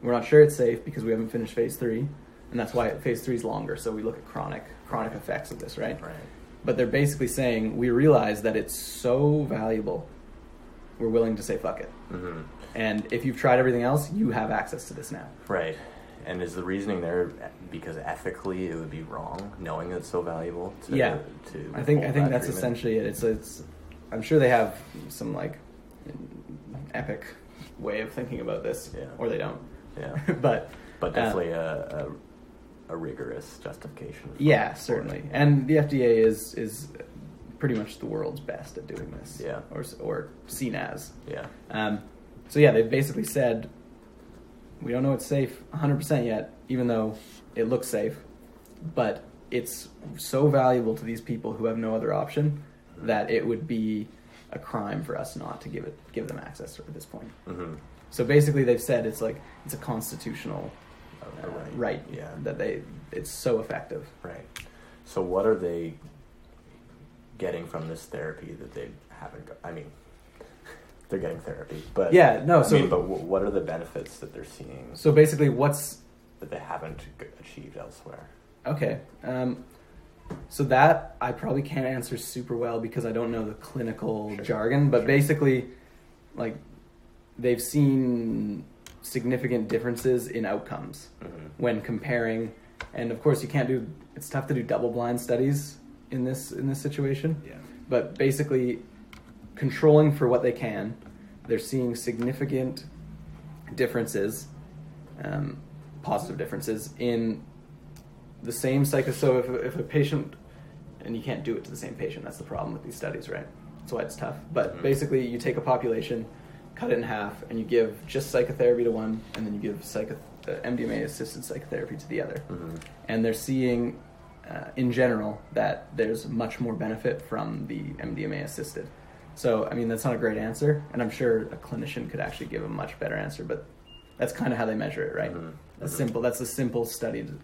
Speaker 1: We're not sure it's safe because we haven't finished phase 3, and that's why phase 3 is longer. So we look at chronic effects of this, right? But they're basically saying, we realize that it's so valuable, we're willing to say fuck it. And if you've tried everything else, you have access to this now.
Speaker 3: Right. And is the reasoning there because ethically it would be wrong, knowing it's so valuable? I think that's essentially it. It's I'm sure they have some epic way of thinking about this, or they don't. but
Speaker 2: definitely a rigorous justification.
Speaker 1: Yeah, certainly. And the FDA is pretty much the world's best at doing this. Or seen as. So they've basically said, we don't know it's safe 100% yet, even though it looks safe, but it's so valuable to these people who have no other option that it would be a crime for us not to give them access at this point. So basically they've said it's a constitutional right that it's so effective.
Speaker 3: Right. So what are they getting from this therapy that they haven't got? I mean, they're getting therapy, but but what are the benefits that they're seeing?
Speaker 1: So basically, that
Speaker 3: they haven't achieved elsewhere?
Speaker 1: Okay, so that I probably can't answer super well because I don't know the clinical jargon. But basically, they've seen significant differences in outcomes when comparing, and of course it's tough to do double-blind studies in this situation. But basically, controlling for what they can, they're seeing significant differences, positive differences in the same So if a patient, and you can't do it to the same patient, that's the problem with these studies, right? That's why it's tough. But basically, you take a population, cut it in half, and you give just psychotherapy to one, and then you give MDMA assisted psychotherapy to the other. And they're seeing in general, that there's much more benefit from the MDMA assisted. So, I mean, that's not a great answer, and I'm sure a clinician could actually give a much better answer, but that's kind of how they measure it, right? That's a simple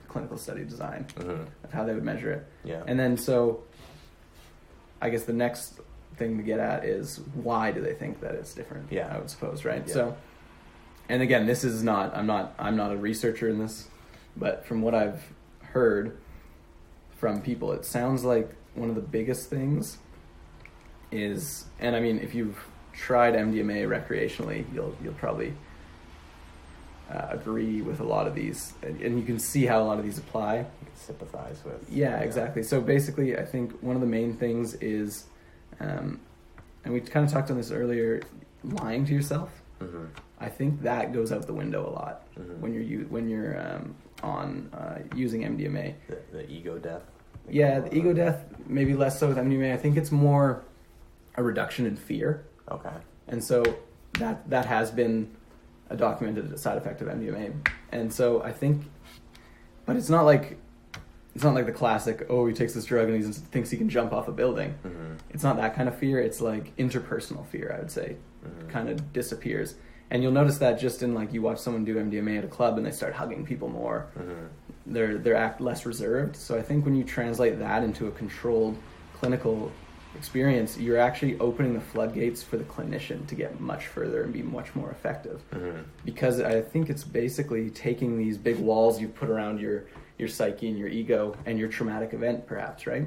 Speaker 1: clinical study design of how they would measure it.
Speaker 3: Yeah.
Speaker 1: And then, so, I guess the next thing to get at is, why do they think that it's different?
Speaker 3: Yeah.
Speaker 1: I would suppose, right?
Speaker 3: Yeah.
Speaker 1: So, and again, this is not, I'm not a researcher in this, but from what I've heard from people, it sounds like one of the biggest things is, and I mean, if you've tried MDMA recreationally, you'll probably agree with a lot of these, and you can see how a lot of these apply.
Speaker 3: You can sympathize with.
Speaker 1: Yeah, exactly. So basically, I think one of the main things is, and we kind of talked on this earlier, lying to yourself. I think that goes out the window a lot when you're on using MDMA.
Speaker 3: The ego death.
Speaker 1: Yeah, the ego death, maybe less so with MDMA. I think it's more a reduction in fear. Okay. And so that has been a documented side effect of MDMA. And so I think, but it's not like the classic, oh, he takes this drug and he thinks he can jump off a building. It's not that kind of fear. It's like interpersonal fear, I would say, kind of disappears. And you'll notice that just in, like, you watch someone do MDMA at a club and they start hugging people more. They're act less reserved. So I think when you translate that into a controlled clinical experience, you're actually opening the floodgates for the clinician to get much further and be much more effective. Because I think it's basically taking these big walls you've put around your psyche and your ego and your traumatic event, perhaps, right?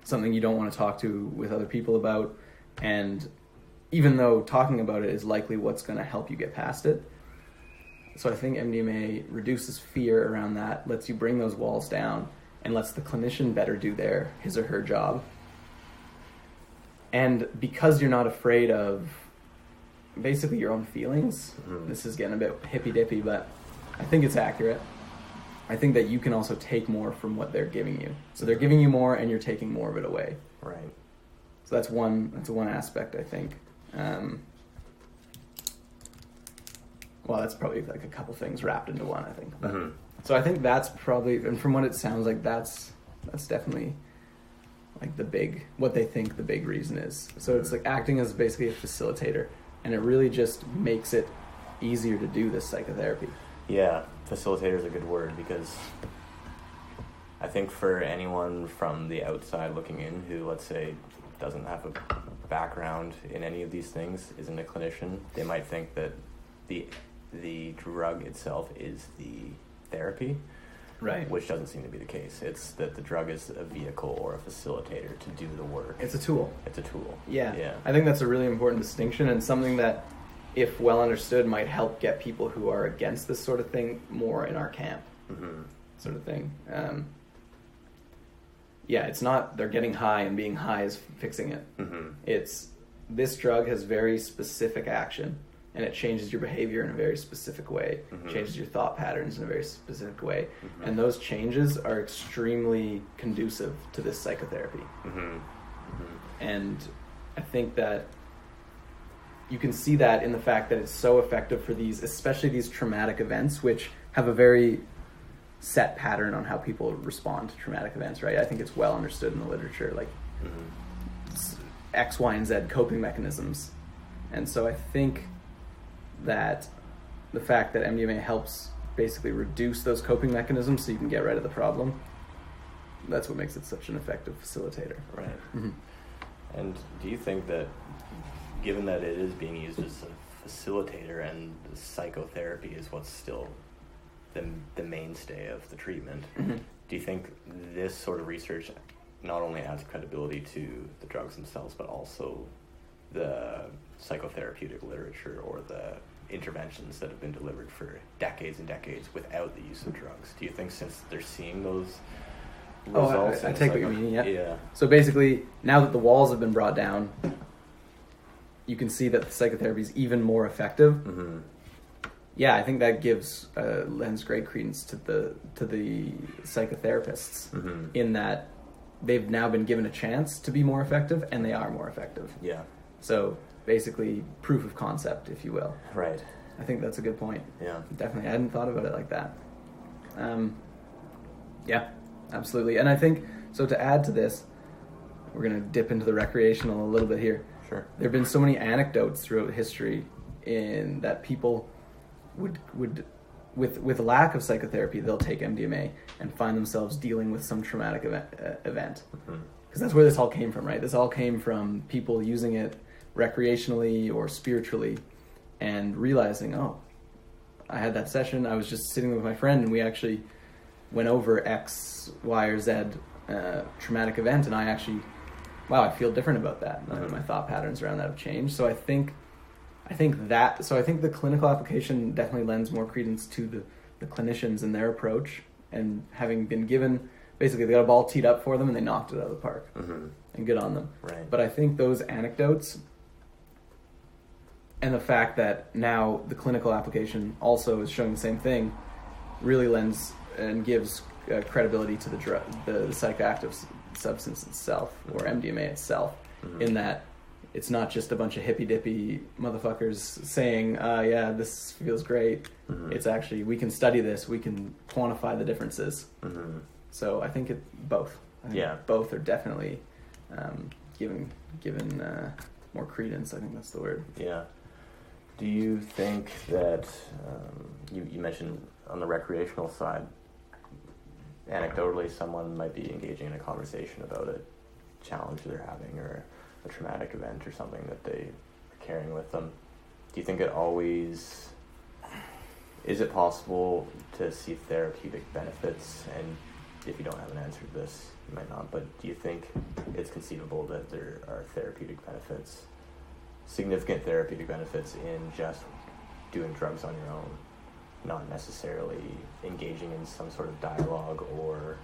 Speaker 1: Something you don't want to talk to with other people about, and even though talking about it is likely what's going to help you get past it. So I think MDMA reduces fear around that, lets you bring those walls down, and lets the clinician better do his or her job. And because you're not afraid of basically your own feelings, this is getting a bit hippy-dippy, but I think it's accurate. I think that you can also take more from what they're giving you. So they're giving you more and you're taking more of it away. Right. So that's one aspect, I think. Well, that's probably like a couple things wrapped into one, I think. But, so I think that's probably, and from what it sounds like, that's definitely like what they think the big reason is. So it's like acting as basically a facilitator, and it really just makes it easier to do this psychotherapy.
Speaker 3: Yeah, facilitator is a good word, because I think for anyone from the outside looking in who, let's say, doesn't have a background in any of these things, isn't a clinician, they might think that the drug itself is the therapy, right? Which doesn't seem to be the case. It's that the drug is a vehicle or a facilitator to do the work.
Speaker 1: It's a tool. Yeah. I think that's a really important distinction, and something that, if well understood, might help get people who are against this sort of thing more in our camp, sort of thing. Yeah, it's not they're getting high and being high is fixing it. It's this drug has very specific action, and it changes your behavior in a very specific way, changes your thought patterns in a very specific way, and those changes are extremely conducive to this psychotherapy. And I think that you can see that in the fact that it's so effective for these, especially these traumatic events, which have a very set pattern on how people respond to traumatic events, right? I think it's well understood in the literature, like X, Y, and Z coping mechanisms. And so I think that the fact that MDMA helps basically reduce those coping mechanisms so you can get rid of the problem, that's what makes it such an effective facilitator.
Speaker 3: Right. And do you think that, given that it is being used as a facilitator and psychotherapy is what's still the mainstay of the treatment, do you think this sort of research not only adds credibility to the drugs themselves, but also the psychotherapeutic literature or the interventions that have been delivered for decades and decades without the use of drugs? Do you think, since they're seeing those results...
Speaker 1: I take what you mean, yeah. So basically, now that the walls have been brought down, you can see that the psychotherapy is even more effective. Yeah, I think that lends great credence to the psychotherapists, in that they've now been given a chance to be more effective, and they are more effective. Yeah. So basically, proof of concept, if you will. Right. I think that's a good point. Yeah. Definitely. I hadn't thought about it like that. Yeah. Absolutely. And I think, so to add to this, we're going to dip into the recreational a little bit here.
Speaker 3: Sure.
Speaker 1: There have been so many anecdotes throughout history in that people would with lack of psychotherapy, they'll take MDMA and find themselves dealing with some traumatic event. Because that's where this all came from, right? This all came from people using it recreationally or spiritually and realizing, oh, I had that session, I was just sitting with my friend and we actually went over X, Y, or Z traumatic event, and I actually, wow, I feel different about that. My thought patterns around that have changed. So I think the clinical application definitely lends more credence to the clinicians and their approach, and having been given, basically they got a ball teed up for them and they knocked it out of the park. And good on them.
Speaker 3: Right.
Speaker 1: But I think those anecdotes and the fact that now the clinical application also is showing the same thing really lends and gives credibility to the psychoactive substance itself, or MDMA itself, in that it's not just a bunch of hippy-dippy motherfuckers saying, yeah, this feels great. It's actually, we can study this, we can quantify the differences. So I think both. I think both are definitely given more credence. I think that's the word.
Speaker 3: Yeah. Do you think that, you mentioned on the recreational side, anecdotally someone might be engaging in a conversation about a challenge they're having or a traumatic event or something that they are carrying with them. Do you think is it possible to see therapeutic benefits? And if you don't have an answer to this, you might not, but do you think it's conceivable that there are significant therapeutic benefits in just doing drugs on your own, not necessarily engaging in some sort of dialogue or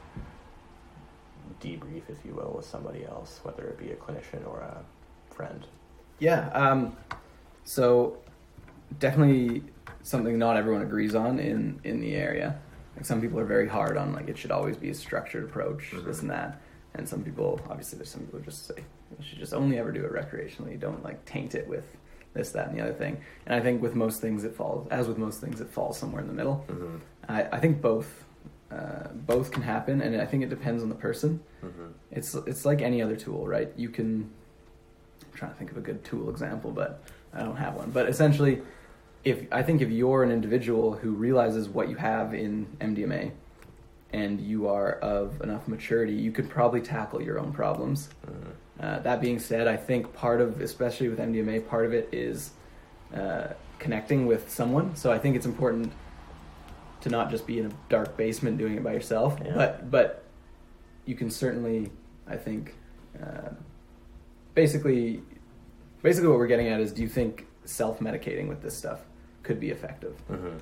Speaker 3: debrief, if you will, with somebody else, whether it be a clinician or a friend?
Speaker 1: Yeah, so definitely something not everyone agrees on in the area. Like, some people are very hard on, like, it should always be a structured approach, this and that. And some people, obviously there's some people who just say, you should just only ever do it recreationally. Don't, like, taint it with this, that, and the other thing. And I think with most things it falls somewhere in the middle. I think both can happen, and I think it depends on the person. It's like any other tool, right? You can, I'm trying to think of a good tool example, but I don't have one. But essentially, if you're an individual who realizes what you have in MDMA and you are of enough maturity, you could probably tackle your own problems. That being said, I think especially with MDMA, part of it is connecting with someone. So I think it's important to not just be in a dark basement doing it by yourself, but you can certainly, I think, basically what we're getting at is, do you think self-medicating with this stuff could be effective?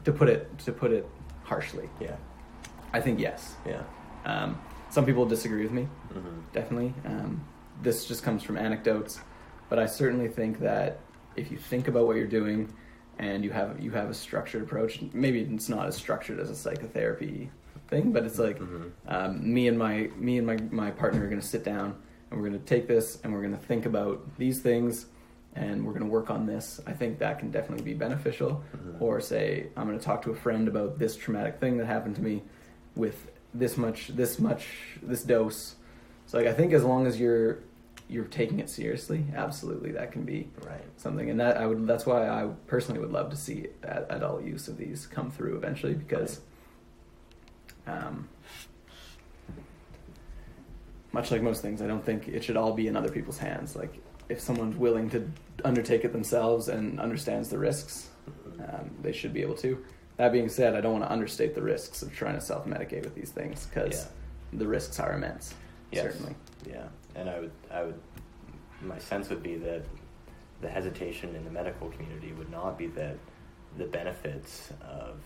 Speaker 1: To put it harshly. Yeah. I think yes. Yeah. Some people disagree with me, definitely. This just comes from anecdotes, but I certainly think that if you think about what you're doing and you have a structured approach, maybe it's not as structured as a psychotherapy thing, but it's like me and my partner are going to sit down and we're going to take this and we're going to think about these things and we're going to work on this. I think that can definitely be beneficial. Or say, I'm going to talk to a friend about this traumatic thing that happened to me with this dose. So, like, I think as long as you're taking it seriously, absolutely, that can be something. And that's why I personally would love to see adult use of these come through eventually, because much like most things, I don't think it should all be in other people's hands. Like, if someone's willing to undertake it themselves and understands the risks, they should be able to. That being said, I don't want to understate the risks of trying to self-medicate with these things, because the risks are immense. Yes. Certainly.
Speaker 2: Yeah, and I would, my sense would be that the hesitation in the medical community would not be that the benefits of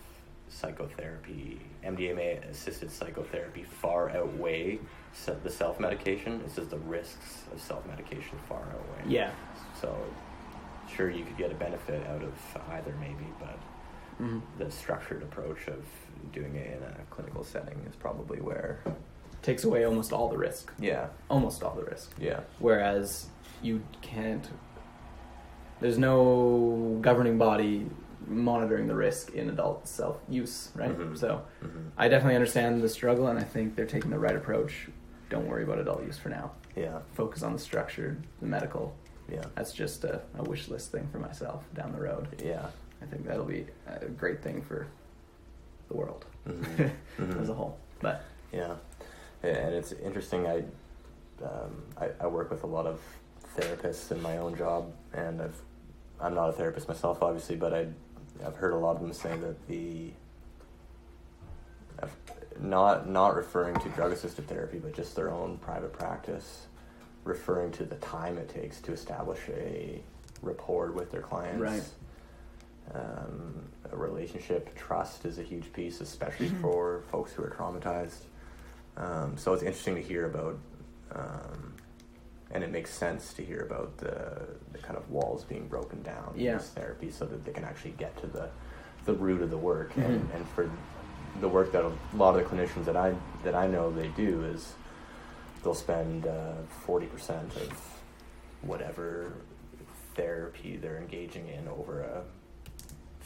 Speaker 2: psychotherapy, MDMA-assisted psychotherapy, far outweigh the self-medication. It's just the risks of self-medication far outweigh.
Speaker 1: Yeah.
Speaker 2: So, sure, you could get a benefit out of either, maybe, but the structured approach of doing it in a clinical setting is probably where
Speaker 1: takes away almost all the risk.
Speaker 2: Yeah.
Speaker 1: Almost all the risk.
Speaker 2: Yeah.
Speaker 1: Whereas you can't, there's no governing body monitoring the risk in adult self-use, right?
Speaker 3: Mhm.
Speaker 1: So
Speaker 3: Mm-hmm.
Speaker 1: I definitely understand the struggle, and I think they're taking the right approach. Don't worry about adult use for now.
Speaker 3: Yeah.
Speaker 1: Focus on the structure, the medical.
Speaker 3: Yeah.
Speaker 1: That's just a wish list thing for myself down the road.
Speaker 3: Yeah.
Speaker 1: I think that'll be a great thing for the world
Speaker 3: Mm-hmm. Mm-hmm.
Speaker 1: as a whole. But
Speaker 3: Yeah, and it's interesting. I work with a lot of therapists in my own job, and I'm not a therapist myself, obviously, but I've heard a lot of them say that not referring to drug-assisted therapy, but just their own private practice, referring to the time it takes to establish a rapport with their clients.
Speaker 1: Right.
Speaker 3: A relationship, trust is a huge piece, especially for folks who are traumatized. So it's interesting to hear about, and it makes sense to hear about the kind of walls being broken down in this therapy, so that they can actually get to the root of the work. And for the work that a lot of the clinicians that I know they do is they'll spend 40% of whatever therapy they're engaging in over a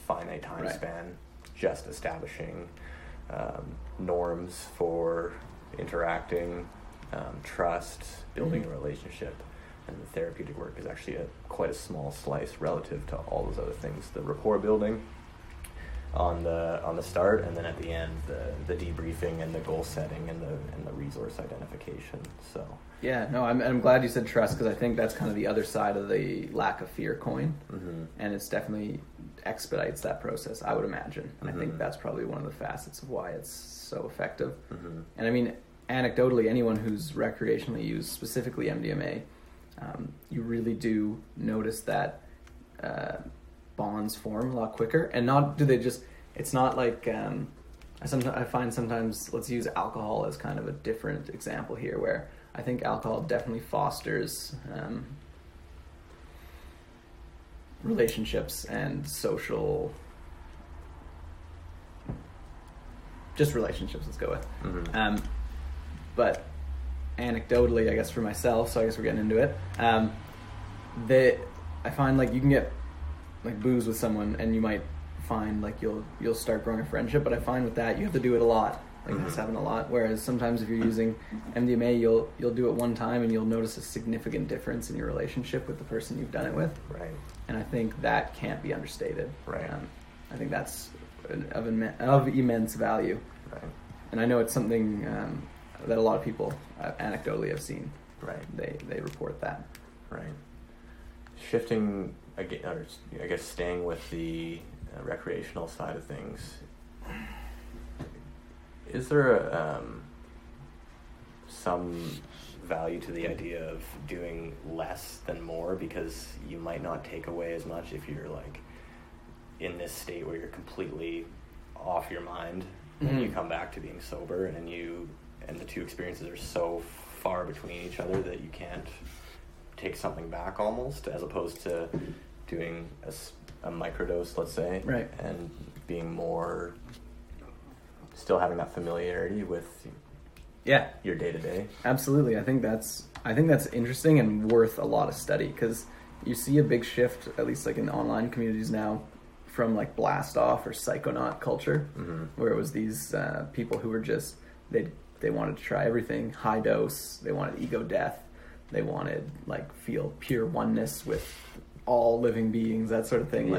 Speaker 3: finite time span, just establishing norms for interacting, trust, building a relationship, and the therapeutic work is actually quite a small slice relative to all those other things. The rapport building on the start, and then at the end the debriefing and the goal setting and the resource identification. So
Speaker 1: yeah, no, I'm glad you said trust, because I think that's kind of the other side of the lack of fear coin, and it's definitely expedites that process, I would imagine. And I think that's probably one of the facets of why it's so effective. And I mean, anecdotally, anyone who's recreationally used, specifically MDMA, you really do notice that bonds form a lot quicker. And not do they just, it's not like, I find sometimes, let's use alcohol as kind of a different example here, where I think alcohol definitely fosters relationships and social, just relationships, let's go with. But anecdotally, I guess for myself, so I guess we're getting into it, I find like you can get like booze with someone and you might find like you'll start growing a friendship, but I find with that you have to do it a lot, like just having a lot, whereas sometimes if you're using MDMA, you'll do it one time and you'll notice a significant difference in your relationship with the person you've done it with.
Speaker 3: Right.
Speaker 1: And I think that can't be understated.
Speaker 3: Right.
Speaker 1: I think that's of immense value.
Speaker 3: Right.
Speaker 1: And I know it's something that a lot of people anecdotally have seen.
Speaker 3: Right.
Speaker 1: They report that.
Speaker 3: Right. Shifting again, or I guess staying with the recreational side of things, is there some value to the idea of doing less than more, because you might not take away as much if you're like in this state where you're completely off your mind and you come back to being sober, and the two experiences are so far between each other that you can't take something back almost, as opposed to doing a microdose, let's say,
Speaker 1: right,
Speaker 3: and being more, still having that familiarity with your day-to-day.
Speaker 1: Absolutely. I think that's interesting and worth a lot of study, because you see a big shift, at least like in online communities now, from like blast off or psychonaut culture, where it was these people who were just, they wanted to try everything, high dose, they wanted ego death, they wanted like feel pure oneness with all living beings, that sort of thing.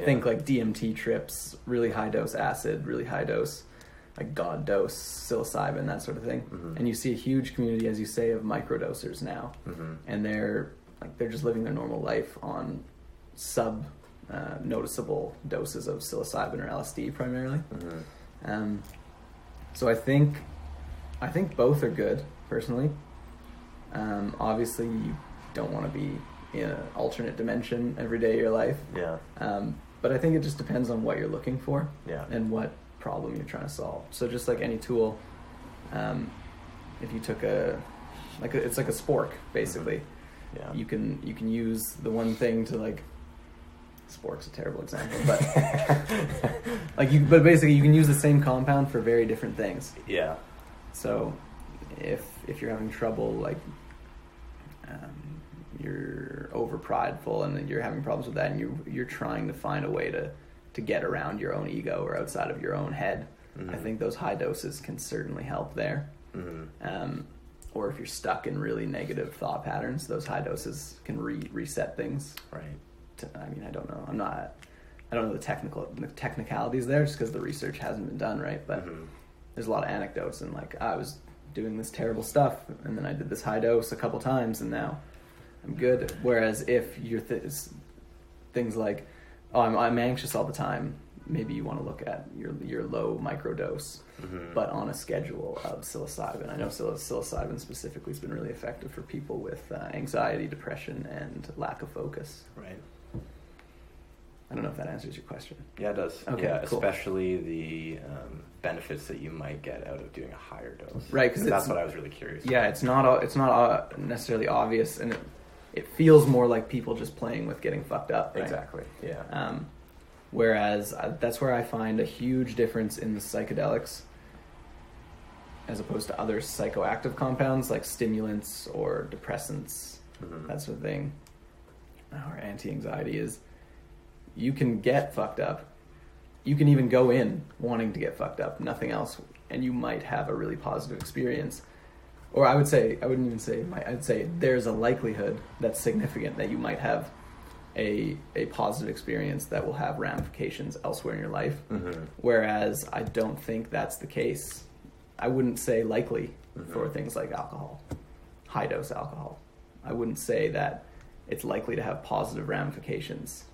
Speaker 1: Think like DMT trips, really high dose acid, really high dose like god dose psilocybin, that sort of thing. And you see a huge community, as you say, of microdosers now, and they're just living their normal life on sub noticeable doses of psilocybin or LSD primarily. So I think both are good, personally. Obviously you don't want to be in an alternate dimension every day of your life. But I think it just depends on what you're looking for and what problem you're trying to solve. So just like any tool, if you took it's like a spork, basically. You can use the one thing to like, spork's a terrible example, but but basically you can use the same compound for very different things. So if you're having trouble, like you're over prideful and you're having problems with that, and you're trying to find a way to to get around your own ego or outside of your own head. I think those high doses can certainly help there. Or if you're stuck in really negative thought patterns, those high doses can reset things.
Speaker 2: Right.
Speaker 1: I don't know. I don't know the technicalities there, just because the research hasn't been done, right? But there's a lot of anecdotes, and like, I was doing this terrible stuff, and then I did this high dose a couple times, and now I'm good. Whereas if you're things like, oh, I'm anxious all the time, maybe you want to look at your low microdose, but on a schedule of psilocybin. I know psilocybin specifically has been really effective for people with anxiety, depression, and lack of focus.
Speaker 2: Right.
Speaker 1: I don't know if that answers your question.
Speaker 2: Yeah, it does.
Speaker 1: Okay,
Speaker 2: yeah,
Speaker 1: cool.
Speaker 2: Especially the benefits that you might get out of doing a higher dose.
Speaker 1: Right, because
Speaker 2: that's what I was really curious
Speaker 1: Yeah,
Speaker 2: about.
Speaker 1: it's not necessarily obvious, and it feels more like people just playing with getting fucked up. Right?
Speaker 3: Exactly. Yeah.
Speaker 1: Whereas that's where I find a huge difference in the psychedelics as opposed to other psychoactive compounds like stimulants or depressants, that sort of thing, or anti-anxiety is you can get fucked up. You can even go in wanting to get fucked up, nothing else, and you might have a really positive experience. Or I'd say there's a likelihood that's significant that you might have a positive experience that will have ramifications elsewhere in your life. Whereas I don't think that's the case. I wouldn't say likely for things like alcohol, high dose alcohol. I wouldn't say that it's likely to have positive ramifications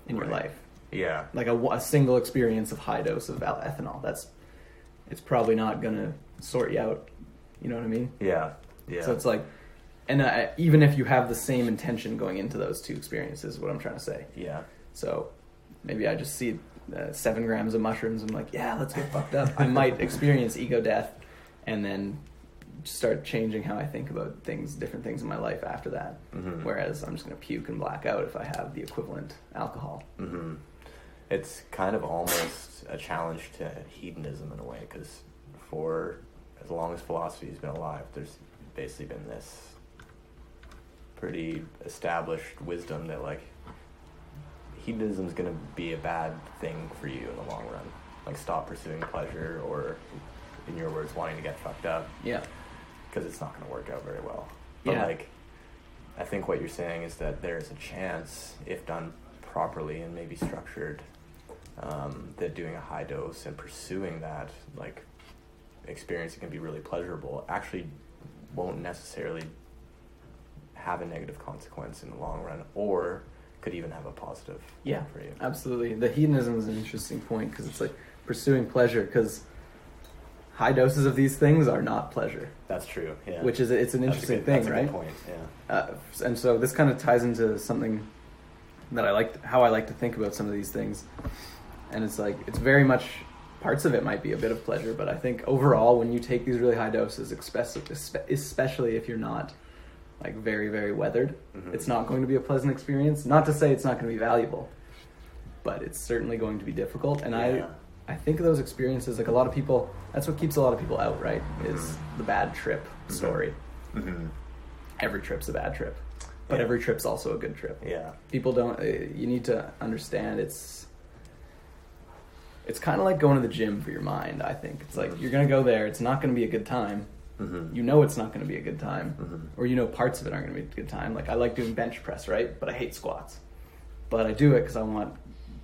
Speaker 1: in your life.
Speaker 3: Yeah.
Speaker 1: Like a single experience of high dose of ethanol, it's probably not gonna sort you out. You know what I mean?
Speaker 3: Yeah. Yeah.
Speaker 1: So it's like, and even if you have the same intention going into those two experiences, what I'm trying to say.
Speaker 3: Yeah.
Speaker 1: So maybe I just see 7 grams of mushrooms. I'm like, yeah, let's get fucked up. I might experience ego death, and then start changing how I think about different things in my life after that. Whereas I'm just gonna puke and black out if I have the equivalent alcohol.
Speaker 3: It's kind of almost a challenge to hedonism in a way, because for as long as philosophy's been alive, there's basically been this pretty established wisdom that like hedonism is going to be a bad thing for you in the long run. Like, stop pursuing pleasure, or in your words, wanting to get fucked up.
Speaker 1: Yeah.
Speaker 3: Because it's not going to work out very well. But like, I think what you're saying is that there's a chance, if done properly and maybe structured, that doing a high dose and pursuing that like experience that can be really pleasurable actually won't necessarily have a negative consequence in the long run, or could even have a positive one for you.
Speaker 1: Absolutely. The hedonism is an interesting point, because it's like pursuing pleasure, because high doses of these things are not pleasure.
Speaker 2: That's true. Yeah.
Speaker 1: Which is it's an interesting thing, right?
Speaker 2: That's a good point. Yeah.
Speaker 1: And so this kind of ties into something that how I like to think about some of these things. And it's like, it's very much, parts of it might be a bit of pleasure, but I think overall, when you take these really high doses, especially if you're not like very, very weathered, it's not going to be a pleasant experience. Not to say it's not going to be valuable, but it's certainly going to be difficult. And I think of those experiences, like a lot of people, that's what keeps a lot of people out, right? Is the bad trip story. Every trip's a bad trip, but every trip's also a good trip.
Speaker 2: Yeah.
Speaker 1: People don't, you need to understand it's kind of like going to the gym for your mind, I think. It's like, you're going to go there, it's not going to be a good time. You know it's not going to be a good time. Or you know parts of it aren't going to be a good time. Like, I like doing bench press, right? But I hate squats. But I do it because I want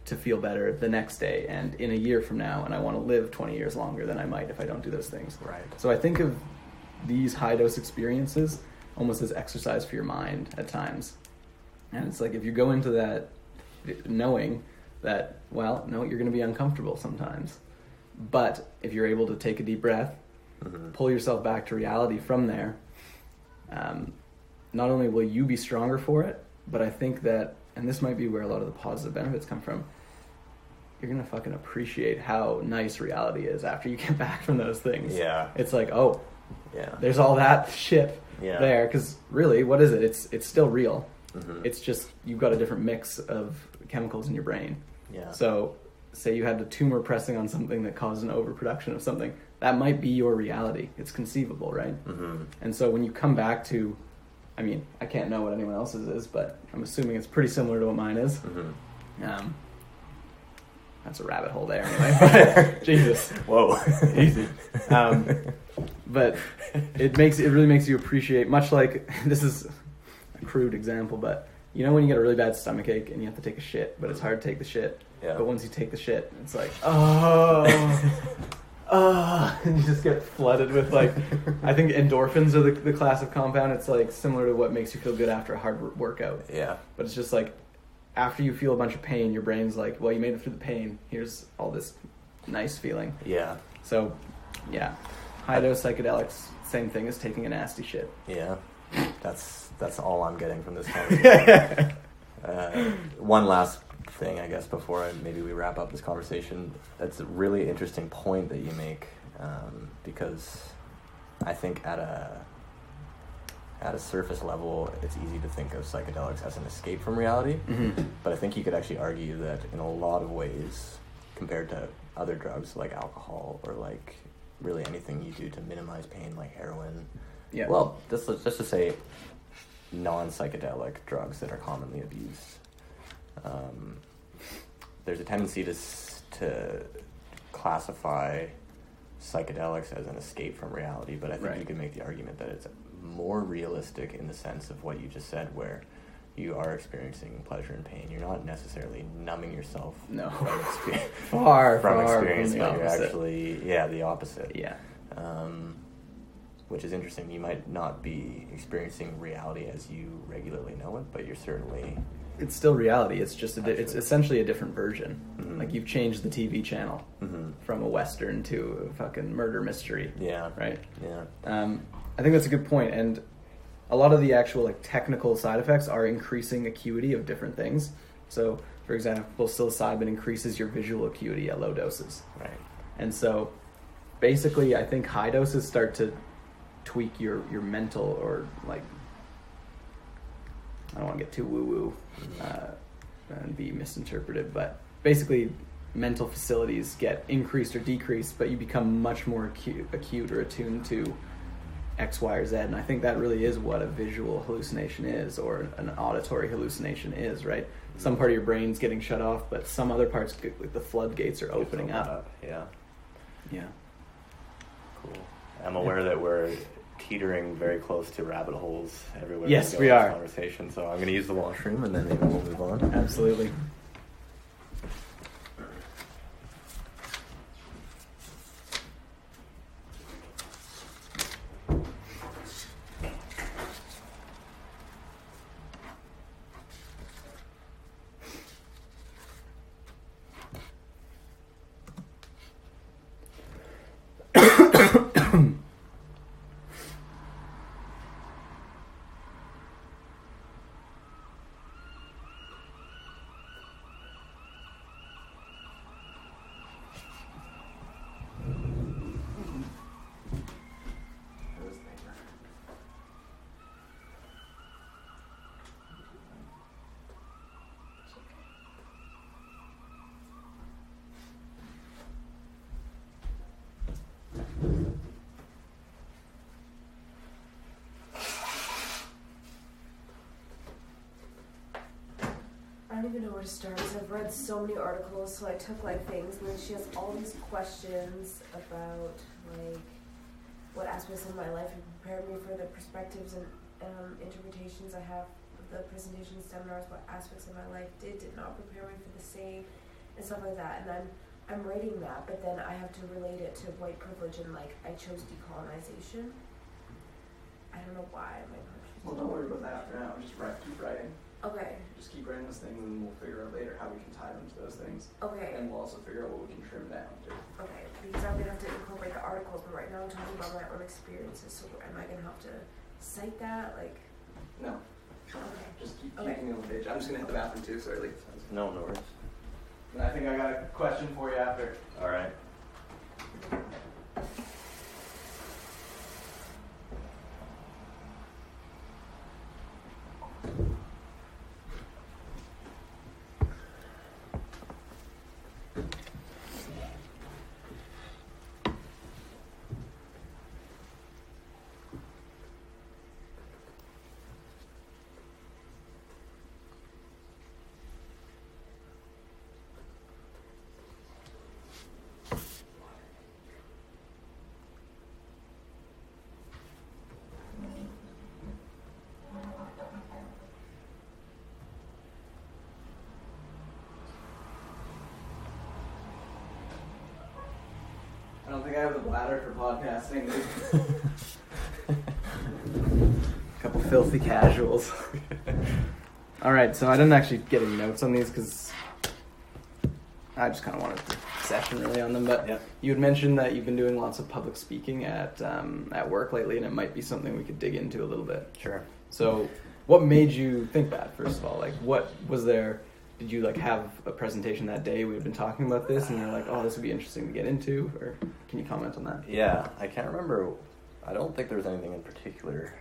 Speaker 1: to feel better the next day and in a year from now, and I want to live 20 years longer than I might if I don't do those things.
Speaker 2: Right.
Speaker 1: So I think of these high-dose experiences almost as exercise for your mind at times. And it's like, if you go into that knowing that, well, no, you're going to be uncomfortable sometimes. But if you're able to take a deep breath, pull yourself back to reality from there, not only will you be stronger for it, but I think that, and this might be where a lot of the positive benefits come from, you're going to fucking appreciate how nice reality is after you get back from those things.
Speaker 3: Yeah.
Speaker 1: It's like, oh, there's all that shit there, because really, what is it? It's still real. It's just, you've got a different mix of chemicals in your brain.
Speaker 3: Yeah.
Speaker 1: So say you had a tumor pressing on something that caused an overproduction of something, that might be your reality. It's conceivable, right? And so when you come back to, I mean, I can't know what anyone else's is, but I'm assuming it's pretty similar to what mine is. that's a rabbit hole there anyway. But, Jesus.
Speaker 3: Whoa.
Speaker 1: Easy. But it really makes you appreciate, much like, this is a crude example, but you know when you get a really bad stomachache and you have to take a shit, but it's hard to take the shit.
Speaker 3: Yeah.
Speaker 1: But once you take the shit, it's like, oh, and you just get flooded with, like, I think endorphins are the class of compound. It's like similar to what makes you feel good after a hard workout.
Speaker 3: Yeah.
Speaker 1: But it's just like, after you feel a bunch of pain, your brain's like, well, you made it through the pain. Here's all this nice feeling.
Speaker 3: Yeah.
Speaker 1: So, yeah. High dose psychedelics, same thing as taking a nasty shit.
Speaker 3: Yeah. That's all I'm getting from this conversation. One last thing, I guess, before maybe we wrap up this conversation. That's a really interesting point that you make, because I think at a surface level, it's easy to think of psychedelics as an escape from reality.
Speaker 1: Mm-hmm.
Speaker 3: But I think you could actually argue that in a lot of ways, compared to other drugs like alcohol or like really anything you do to minimize pain, like heroin.
Speaker 1: Yeah.
Speaker 3: Well, just to say, non-psychedelic drugs that are commonly abused. There's a tendency to classify psychedelics as an escape from reality, but I think you can make the argument that it's more realistic in the sense of what you just said, where you are experiencing pleasure and pain. You're not necessarily numbing yourself from experience,
Speaker 1: far
Speaker 3: experience,
Speaker 1: from
Speaker 3: but
Speaker 1: the
Speaker 3: you're
Speaker 1: opposite.
Speaker 3: actually the opposite.
Speaker 1: Yeah.
Speaker 3: Which is interesting. You might not be experiencing reality as you regularly know it, but you're certainly...
Speaker 1: It's still reality. It's just it's essentially a different version.
Speaker 3: Mm-hmm.
Speaker 1: Like, you've changed the TV channel from a Western to a fucking murder mystery.
Speaker 3: Yeah.
Speaker 1: Right?
Speaker 3: Yeah.
Speaker 1: I think that's a good point. And a lot of the actual, like, technical side effects are increasing acuity of different things. So, for example, psilocybin increases your visual acuity at low doses.
Speaker 3: Right.
Speaker 1: And so, basically, I think high doses start to tweak your mental, or, like, I don't want to get too woo-woo and be misinterpreted, but basically mental facilities get increased or decreased, but you become much more acute or attuned to X, Y, or Z. And I think that really is what a visual hallucination is, or an auditory hallucination is, right? Some part of your brain's getting shut off, but some other parts, like the floodgates, are opening up.
Speaker 3: Yeah.
Speaker 1: Yeah.
Speaker 3: Cool. I'm aware that we're teetering very close to rabbit holes everywhere.
Speaker 1: Yes,
Speaker 3: go
Speaker 1: we
Speaker 3: in this
Speaker 1: are.
Speaker 3: Conversation, so I'm going to use the washroom, and then maybe we'll move on.
Speaker 1: Absolutely.
Speaker 4: I don't even know where to start, because I've read so many articles, so I took like things, and then she has all these questions about like what aspects of my life have prepared me for the perspectives and interpretations I have of the presentations, seminars, what aspects of my life did not prepare me for the same, and stuff like that. And I'm writing that, but then I have to relate it to white privilege, and like I chose decolonization. I don't know why I'm like.
Speaker 1: Well, don't worry about that for now. Just keep writing.
Speaker 4: Okay.
Speaker 1: Just keep writing those things, and we'll figure out later how we can tie them to those things.
Speaker 4: Okay.
Speaker 1: And we'll also figure out what we can trim down to.
Speaker 4: Okay, because I'm gonna have to incorporate the articles, but right now I'm talking about my own experiences. So am I gonna have to cite that? Like,
Speaker 1: No.
Speaker 4: okay.
Speaker 1: Just keep
Speaker 4: Okay.
Speaker 1: keeping me on the page. I'm just gonna hit the bathroom too, sorry.
Speaker 3: No worries.
Speaker 1: And I think I got a question for you after.
Speaker 3: All right.
Speaker 1: don't think I have the bladder for podcasting. Couple filthy casuals. All right, so I didn't actually get any notes on these because I just kind of wanted to session really on them. But
Speaker 3: Yep.
Speaker 1: you had mentioned that you've been doing lots of public speaking at work lately, and it might be something we could dig into a little bit.
Speaker 3: Sure.
Speaker 1: So, what made you think that? First of all, like, what was there? Did you like have a presentation that day? We had been talking about this, and you're like, "Oh, this would be interesting to get into." Or can you comment on that?
Speaker 3: Yeah, I can't remember. I don't think there was anything in particular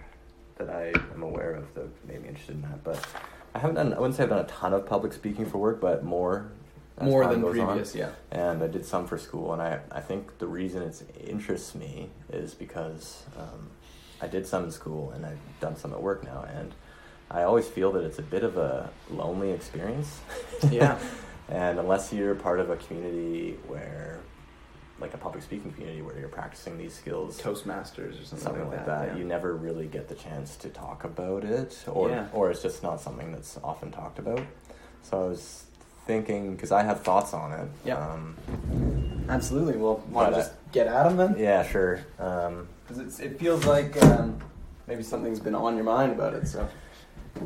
Speaker 3: that I am aware of that made me interested in that. But I wouldn't say I've done a ton of public speaking for work, but more
Speaker 1: Than previous, yeah.
Speaker 3: And I did some for school, and I think the reason it interests me is because I did some in school, and I've done some at work now, and I always feel that it's a bit of a lonely experience.
Speaker 1: Yeah.
Speaker 3: And unless you're part of a community where, like a public speaking community where you're practicing these skills,
Speaker 1: Toastmasters or something
Speaker 3: like that,
Speaker 1: yeah.
Speaker 3: you never really get the chance to talk about it, or it's just not something that's often talked about. So I was thinking, because I had thoughts on it.
Speaker 1: Yeah. Absolutely. Well, want to just get at them then?
Speaker 3: Yeah, sure.
Speaker 1: Because it feels like maybe something's been on your mind about it. So.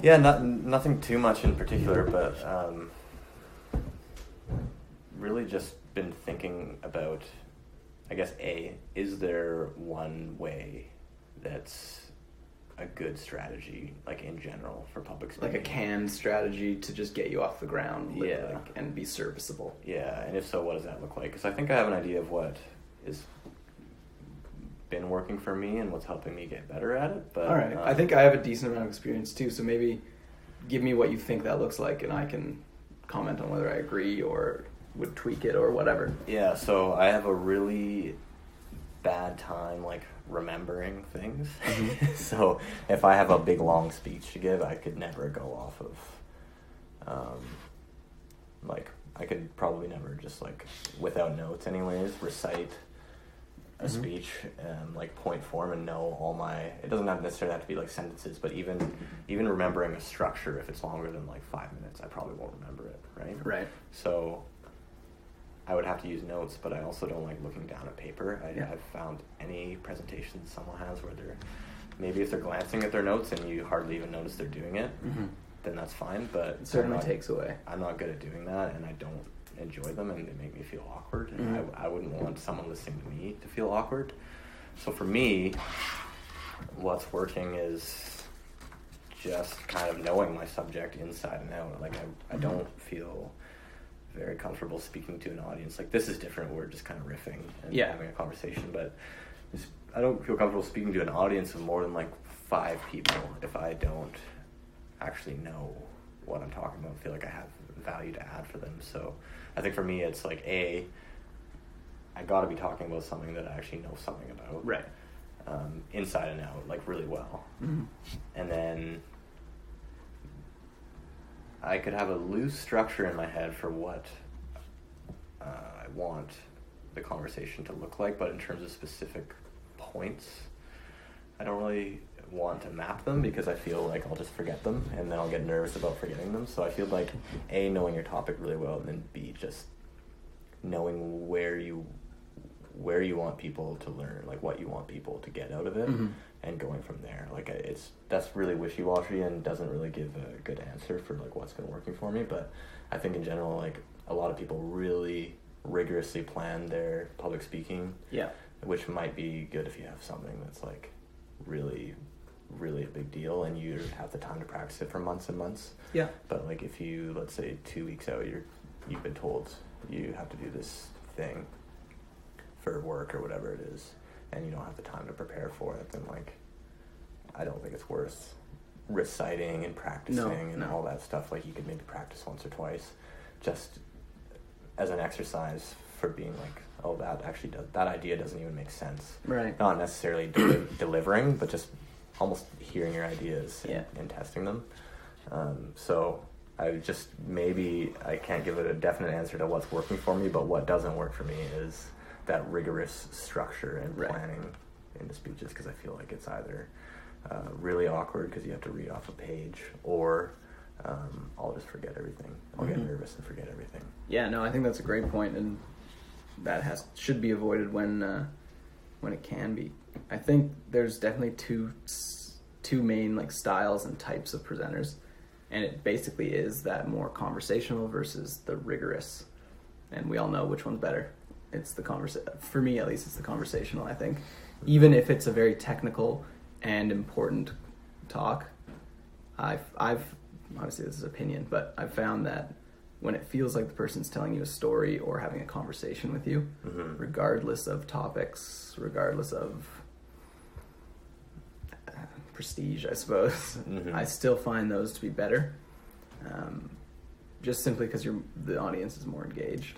Speaker 3: Yeah, nothing too much in particular, but really just been thinking about, I guess, is there one way that's a good strategy, like in general, for public speaking?
Speaker 1: Like a canned strategy to just get you off the ground,
Speaker 3: yeah,
Speaker 1: and be serviceable.
Speaker 3: Yeah, and if so, what does that look like? Because I think I have an idea of what is been working for me and what's helping me get better at it. But
Speaker 1: all right, I think I have a decent amount of experience too, so maybe give me what you think that looks like, and I can comment on whether I agree or would tweak it or whatever.
Speaker 3: Yeah, so I have a really bad time like remembering things. Mm-hmm. So if I have a big long speech to give, I could never go off of like I could probably never just like without notes anyways recite a mm-hmm. speech like point form and know all my, it doesn't necessarily have to be like sentences, but even remembering a structure, if it's longer than like 5 minutes, I probably won't remember it, right? So I would have to use notes, but I also don't like looking down at paper. I've found any presentation someone has where maybe if they're glancing at their notes and you hardly even notice they're doing it, mm-hmm. then that's fine, but
Speaker 1: it certainly takes away.
Speaker 3: I'm not good at doing that, and I don't enjoy them, and they make me feel awkward, and mm-hmm. I wouldn't want someone listening to me to feel awkward. So for me, what's working is just kind of knowing my subject inside and out. Like I don't feel very comfortable speaking to an audience. Like this is different, we're just kind of riffing and having a conversation, but I don't feel comfortable speaking to an audience of more than like 5 people if I don't actually know what I'm talking about, feel like I have value to add for them. So I think for me it's like I gotta be talking about something that I actually know something about,
Speaker 1: right?
Speaker 3: Inside and out, like really well. Mm-hmm. And then I could have a loose structure in my head for what I want the conversation to look like, but in terms of specific points, I don't really want to map them because I feel like I'll just forget them and then I'll get nervous about forgetting them. So I feel like A, knowing your topic really well, and then B, just knowing where you want people to learn, like what you want people to get out of it, mm-hmm. and going from there. Like that's really wishy-washy and doesn't really give a good answer for like what's been working for me. But I think in general, like a lot of people really rigorously plan their public speaking, which might be good if you have something that's like really, really a big deal and you have the time to practice it for months and months. Yeah. But like if you, let's say 2 weeks out, you've been told you have to do this thing for work or whatever it is, and you don't have the time to prepare for it, then like I don't think it's worth reciting and practicing and all that stuff. Like you could maybe practice once or twice just as an exercise for being like, oh, that idea doesn't even make sense. Right. Not necessarily delivering, but just almost hearing your ideas and testing them. So I just, maybe I can't give it a definite answer to what's working for me, but what doesn't work for me is that rigorous structure and planning into speeches, because I feel like it's either really awkward because you have to read off a page, or I'll just forget everything. I'll get nervous and forget everything.
Speaker 1: Yeah, no, I think that's a great point, and that should be avoided when it can be. I think there's definitely two main like styles and types of presenters, and it basically is that more conversational versus the rigorous, and we all know which one's better. It's the for me at least, it's the conversational. I think even if it's a very technical and important talk, I've obviously this is opinion, but I've found that when it feels like the person's telling you a story or having a conversation with you, regardless of topics, regardless of prestige, I suppose, I still find those to be better, just simply because the audience is more engaged.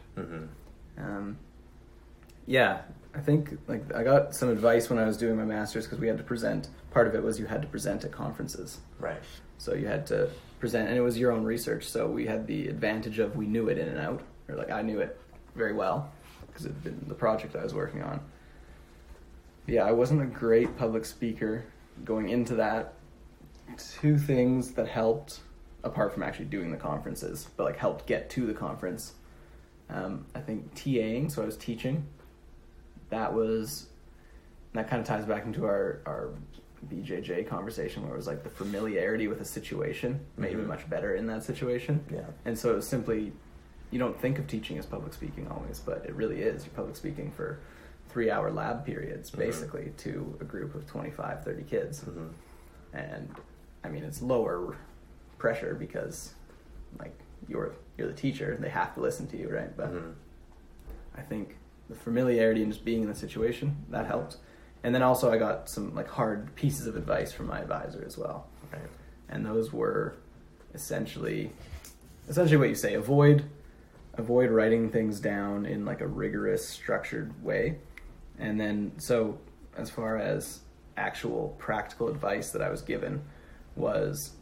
Speaker 1: Yeah, I think like I got some advice when I was doing my master's, because we had to present. Part of it was you had to present at conferences.
Speaker 3: Right.
Speaker 1: So you had to present, and it was your own research. So we had the advantage of we knew it in and out, or like I knew it very well because it had been the project I was working on. Yeah, I wasn't a great public speaker going into that. Two things that helped, apart from actually doing the conferences, but like helped get to the conference. I think TAing, so I was teaching. That kind of ties back into our BJJ conversation, where it was like the familiarity with a situation made me much better in that situation.
Speaker 3: Yeah.
Speaker 1: And so it was simply, you don't think of teaching as public speaking always, but it really is. You're public speaking for 3-hour lab periods, basically, to a group of 25, 30 kids. And I mean, it's lower pressure because like you're the teacher, they have to listen to you, right? But I think the familiarity and just being in the situation, that helped. And then also I got some like hard pieces of advice from my advisor as well.
Speaker 3: Right.
Speaker 1: And those were essentially what you say, avoid writing things down in like a rigorous, structured way. And then, so as far as actual practical advice that I was given was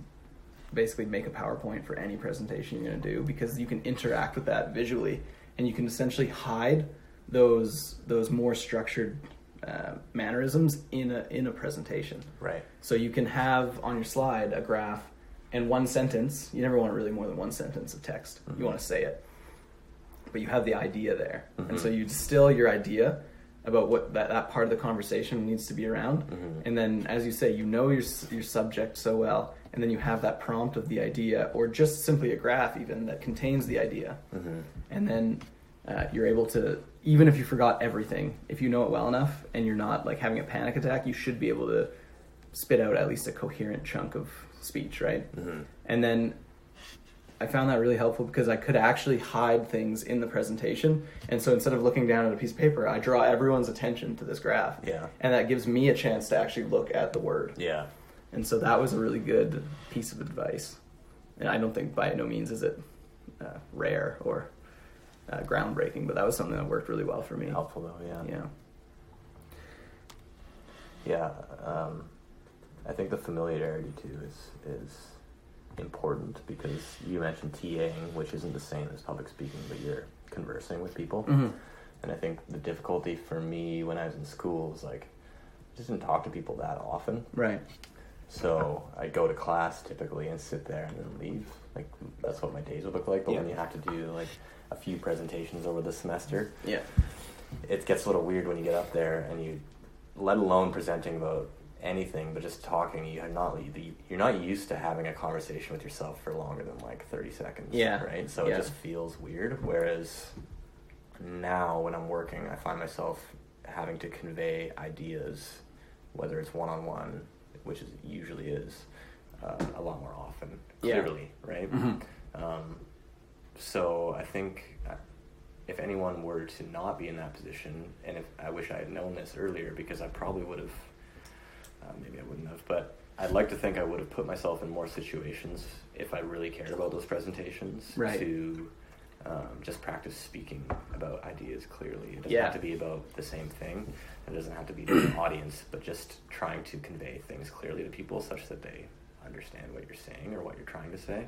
Speaker 1: basically make a PowerPoint for any presentation you're going to do, because you can interact with that visually, and you can essentially hide those more structured mannerisms in a presentation.
Speaker 3: Right.
Speaker 1: So you can have on your slide a graph and one sentence. You never want really more than one sentence of text. You want to say it, but you have the idea there, and so you distill your idea about what that part of the conversation needs to be around, and then, as you say, you know your subject so well, and then you have that prompt of the idea, or just simply a graph even that contains the idea, and then you're able to, even if you forgot everything, if you know it well enough and you're not like having a panic attack, you should be able to spit out at least a coherent chunk of speech, right? And then I found that really helpful because I could actually hide things in the presentation. And so instead of looking down at a piece of paper, I draw everyone's attention to this graph.
Speaker 3: Yeah.
Speaker 1: And that gives me a chance to actually look at the word.
Speaker 3: Yeah.
Speaker 1: And so that was a really good piece of advice. And I don't think by no means is it rare or groundbreaking, but that was something that worked really well for me.
Speaker 3: Helpful though, yeah.
Speaker 1: Yeah.
Speaker 3: Yeah. I think the familiarity too is important, because you mentioned TAing, which isn't the same as public speaking, but you're conversing with people. And I think the difficulty for me when I was in school was like, I just didn't talk to people that often.
Speaker 1: Right.
Speaker 3: So I'd go to class typically and sit there and then leave. Like that's what my days would look like. But when you have to do like a few presentations over the semester, it gets a little weird when you get up there and you, let alone presenting about anything, but just talking, you're not used to having a conversation with yourself for longer than like 30 seconds. Right. So it just feels weird. Whereas now when I'm working, I find myself having to convey ideas, whether it's one-on-one, which it usually is, a lot more often, clearly, right? So I think if anyone were to not be in that position, and if I wish I had known this earlier, because I probably would have, maybe I wouldn't have, but I'd like to think I would have put myself in more situations if I really cared about those presentations to just practice speaking about ideas clearly. It doesn't have to be about the same thing. It doesn't have to be to an audience, but just trying to convey things clearly to people such that they understand what you're saying or what you're trying to say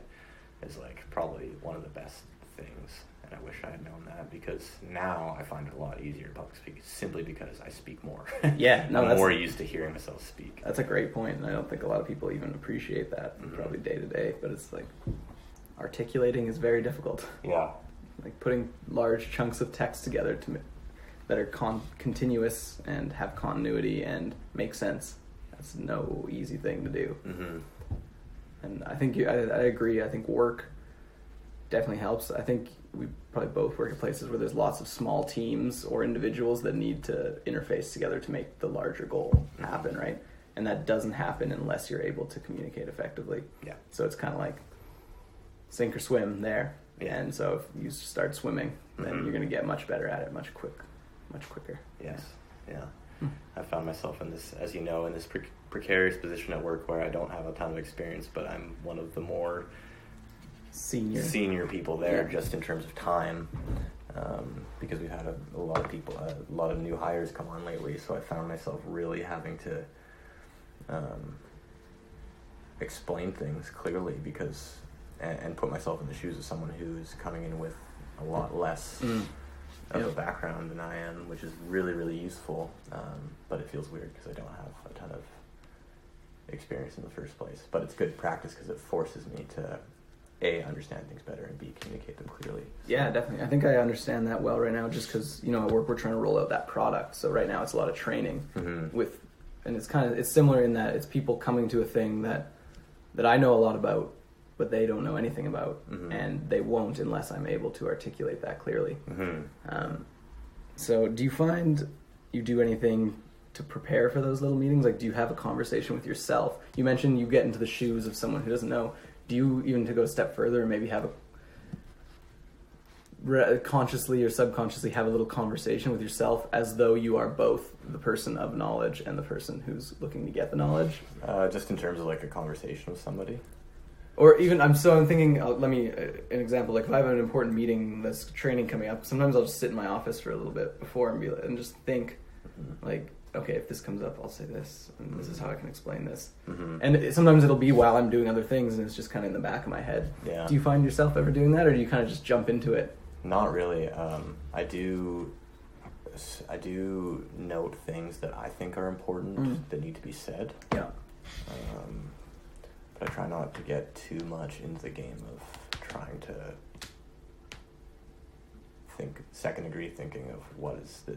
Speaker 3: is like probably one of the best things. And I wish I had known that, because now I find it a lot easier to public speak simply because I speak more. I'm more used to hearing myself speak.
Speaker 1: That's a great point, and I don't think a lot of people even appreciate that probably day to day, but it's like articulating is very difficult.
Speaker 3: Yeah.
Speaker 1: Like putting large chunks of text together that are continuous and have continuity and make sense. That's no easy thing to do.
Speaker 2: Mm-hmm.
Speaker 1: And I think I agree. I think work definitely helps. I think we probably both work at places where there's lots of small teams or individuals that need to interface together to make the larger goal happen, right? And that doesn't happen unless you're able to communicate effectively.
Speaker 2: Yeah.
Speaker 1: So it's kind of like sink or swim there.
Speaker 2: Yeah.
Speaker 1: And so if you start swimming, then you're going to get much better at it much quicker.
Speaker 2: Yes. Yeah. I found myself in this, as you know, in this precarious position at work where I don't have a ton of experience, but I'm one of the more senior people there, just in terms of time, because we've had a lot of new hires come on lately. So I found myself really having to explain things clearly and put myself in the shoes of someone who's coming in with a lot less of a background than I am, which is really, really useful. But it feels weird because I don't have a ton of experience in the first place. But it's good practice because it forces me to A, understand things better, and B, communicate them clearly. So.
Speaker 1: Yeah, definitely. I think I understand that well right now just because, at work we're trying to roll out that product. So right now it's a lot of training and it's similar in that it's people coming to a thing that I know a lot about, but they don't know anything about, and they won't unless I'm able to articulate that clearly. So do you find you do anything to prepare for those little meetings? Like, do you have a conversation with yourself? You mentioned you get into the shoes of someone who doesn't know. Do you, even to go a step further, and maybe have consciously or subconsciously have a little conversation with yourself as though you are both the person of knowledge and the person who's looking to get the knowledge?
Speaker 3: Just in terms of like a conversation with somebody?
Speaker 1: Or even, I'm thinking, an example, like if I have an important meeting, that's training coming up, sometimes I'll just sit in my office for a little bit before and just think, like, okay, if this comes up, I'll say this, and this is how I can explain this. And sometimes it'll be while I'm doing other things, and it's just kind of in the back of my head.
Speaker 3: Yeah.
Speaker 1: Do you find yourself ever doing that, or do you kind of just jump into it?
Speaker 3: Not really. I do note things that I think are important that need to be said.
Speaker 1: Yeah.
Speaker 3: But I try not to get too much into the game of trying to think second degree thinking of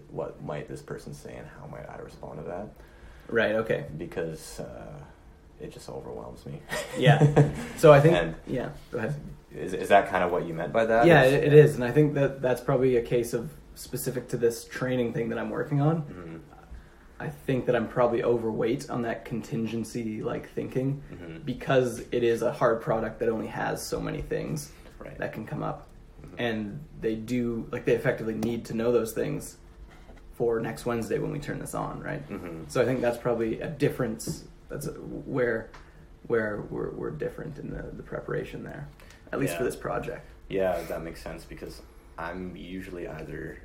Speaker 3: what might this person say and how might I respond to that.
Speaker 1: Right. Okay.
Speaker 3: Because it just overwhelms me.
Speaker 1: Yeah. So I think. Yeah. Go ahead.
Speaker 3: Is that kind of what you meant by that?
Speaker 1: Yeah, it is, and I think that's probably a case of specific to this training thing that I'm working on. I think that I'm probably overweight on that contingency thinking because it is a hard product that only has so many things that can come up. And they effectively need to know those things for next Wednesday when we turn this on, right? So I think that's probably a difference. That's where we're different in the preparation there, at least for this project.
Speaker 3: Yeah, that makes sense because I'm usually either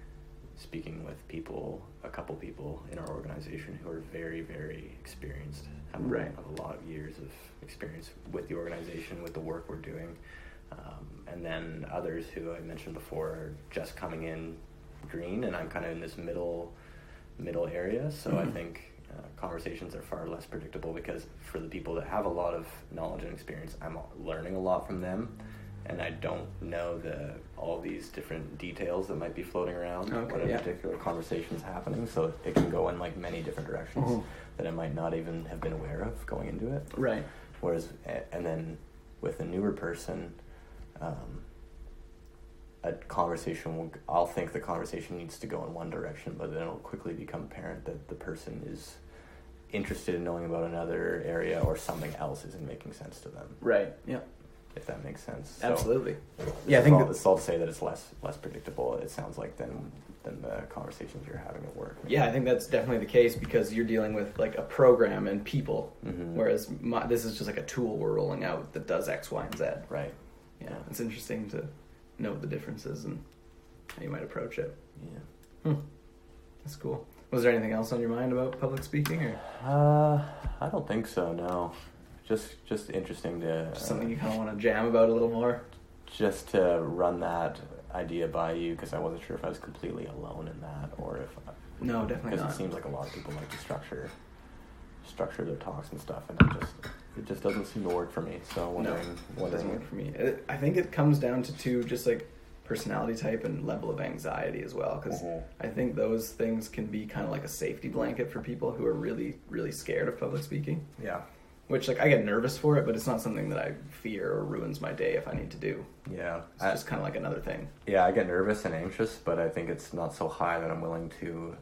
Speaker 3: speaking with a couple people in our organization who are very, very experienced, have a lot of years of experience with the organization, with the work we're doing. And then others who I mentioned before are just coming in green, and I'm kind of in this middle area. So I think conversations are far less predictable because for the people that have a lot of knowledge and experience, I'm learning a lot from them, and I don't know all these different details that might be floating around when a particular conversation is happening. So it can go in many different directions that I might not even have been aware of going into it.
Speaker 1: Right.
Speaker 3: Whereas, and then with a newer person, I'll think the conversation needs to go in one direction, but then it'll quickly become apparent that the person is interested in knowing about another area or something else isn't making sense to them.
Speaker 1: Right. Yeah.
Speaker 3: If that makes sense.
Speaker 1: Absolutely.
Speaker 3: So,
Speaker 1: yeah, I think
Speaker 3: it's all to say that it's less predictable. It sounds like than the conversations you're having at work.
Speaker 1: Yeah, I think that's definitely the case because you're dealing with a program and people, whereas this is just a tool we're rolling out that does X, Y, and Z.
Speaker 3: Right.
Speaker 1: Yeah, it's interesting to note the differences and how you might approach it.
Speaker 3: Yeah.
Speaker 1: That's cool. Was there anything else on your mind about public speaking, or?
Speaker 3: I don't think so. No. Just interesting to...
Speaker 1: something you kind of want to jam about a little more?
Speaker 3: Just to run that idea by you, because I wasn't sure if I was completely alone in that, or if...
Speaker 1: No, definitely not.
Speaker 3: Because it seems like a lot of people like to structure their talks and stuff, and it just doesn't seem to work for me, so wondering...
Speaker 1: No, it doesn't work for me. I think it comes down to two, just personality type and level of anxiety as well, because I think those things can be kind of like a safety blanket for people who are really, really scared of public speaking.
Speaker 3: Yeah.
Speaker 1: Which, like, I get nervous for it, but it's not something that I fear or ruins my day if I need to do.
Speaker 3: Yeah.
Speaker 1: It's just kind of like another thing.
Speaker 3: Yeah, I get nervous and anxious, but I think it's not so high that I'm willing to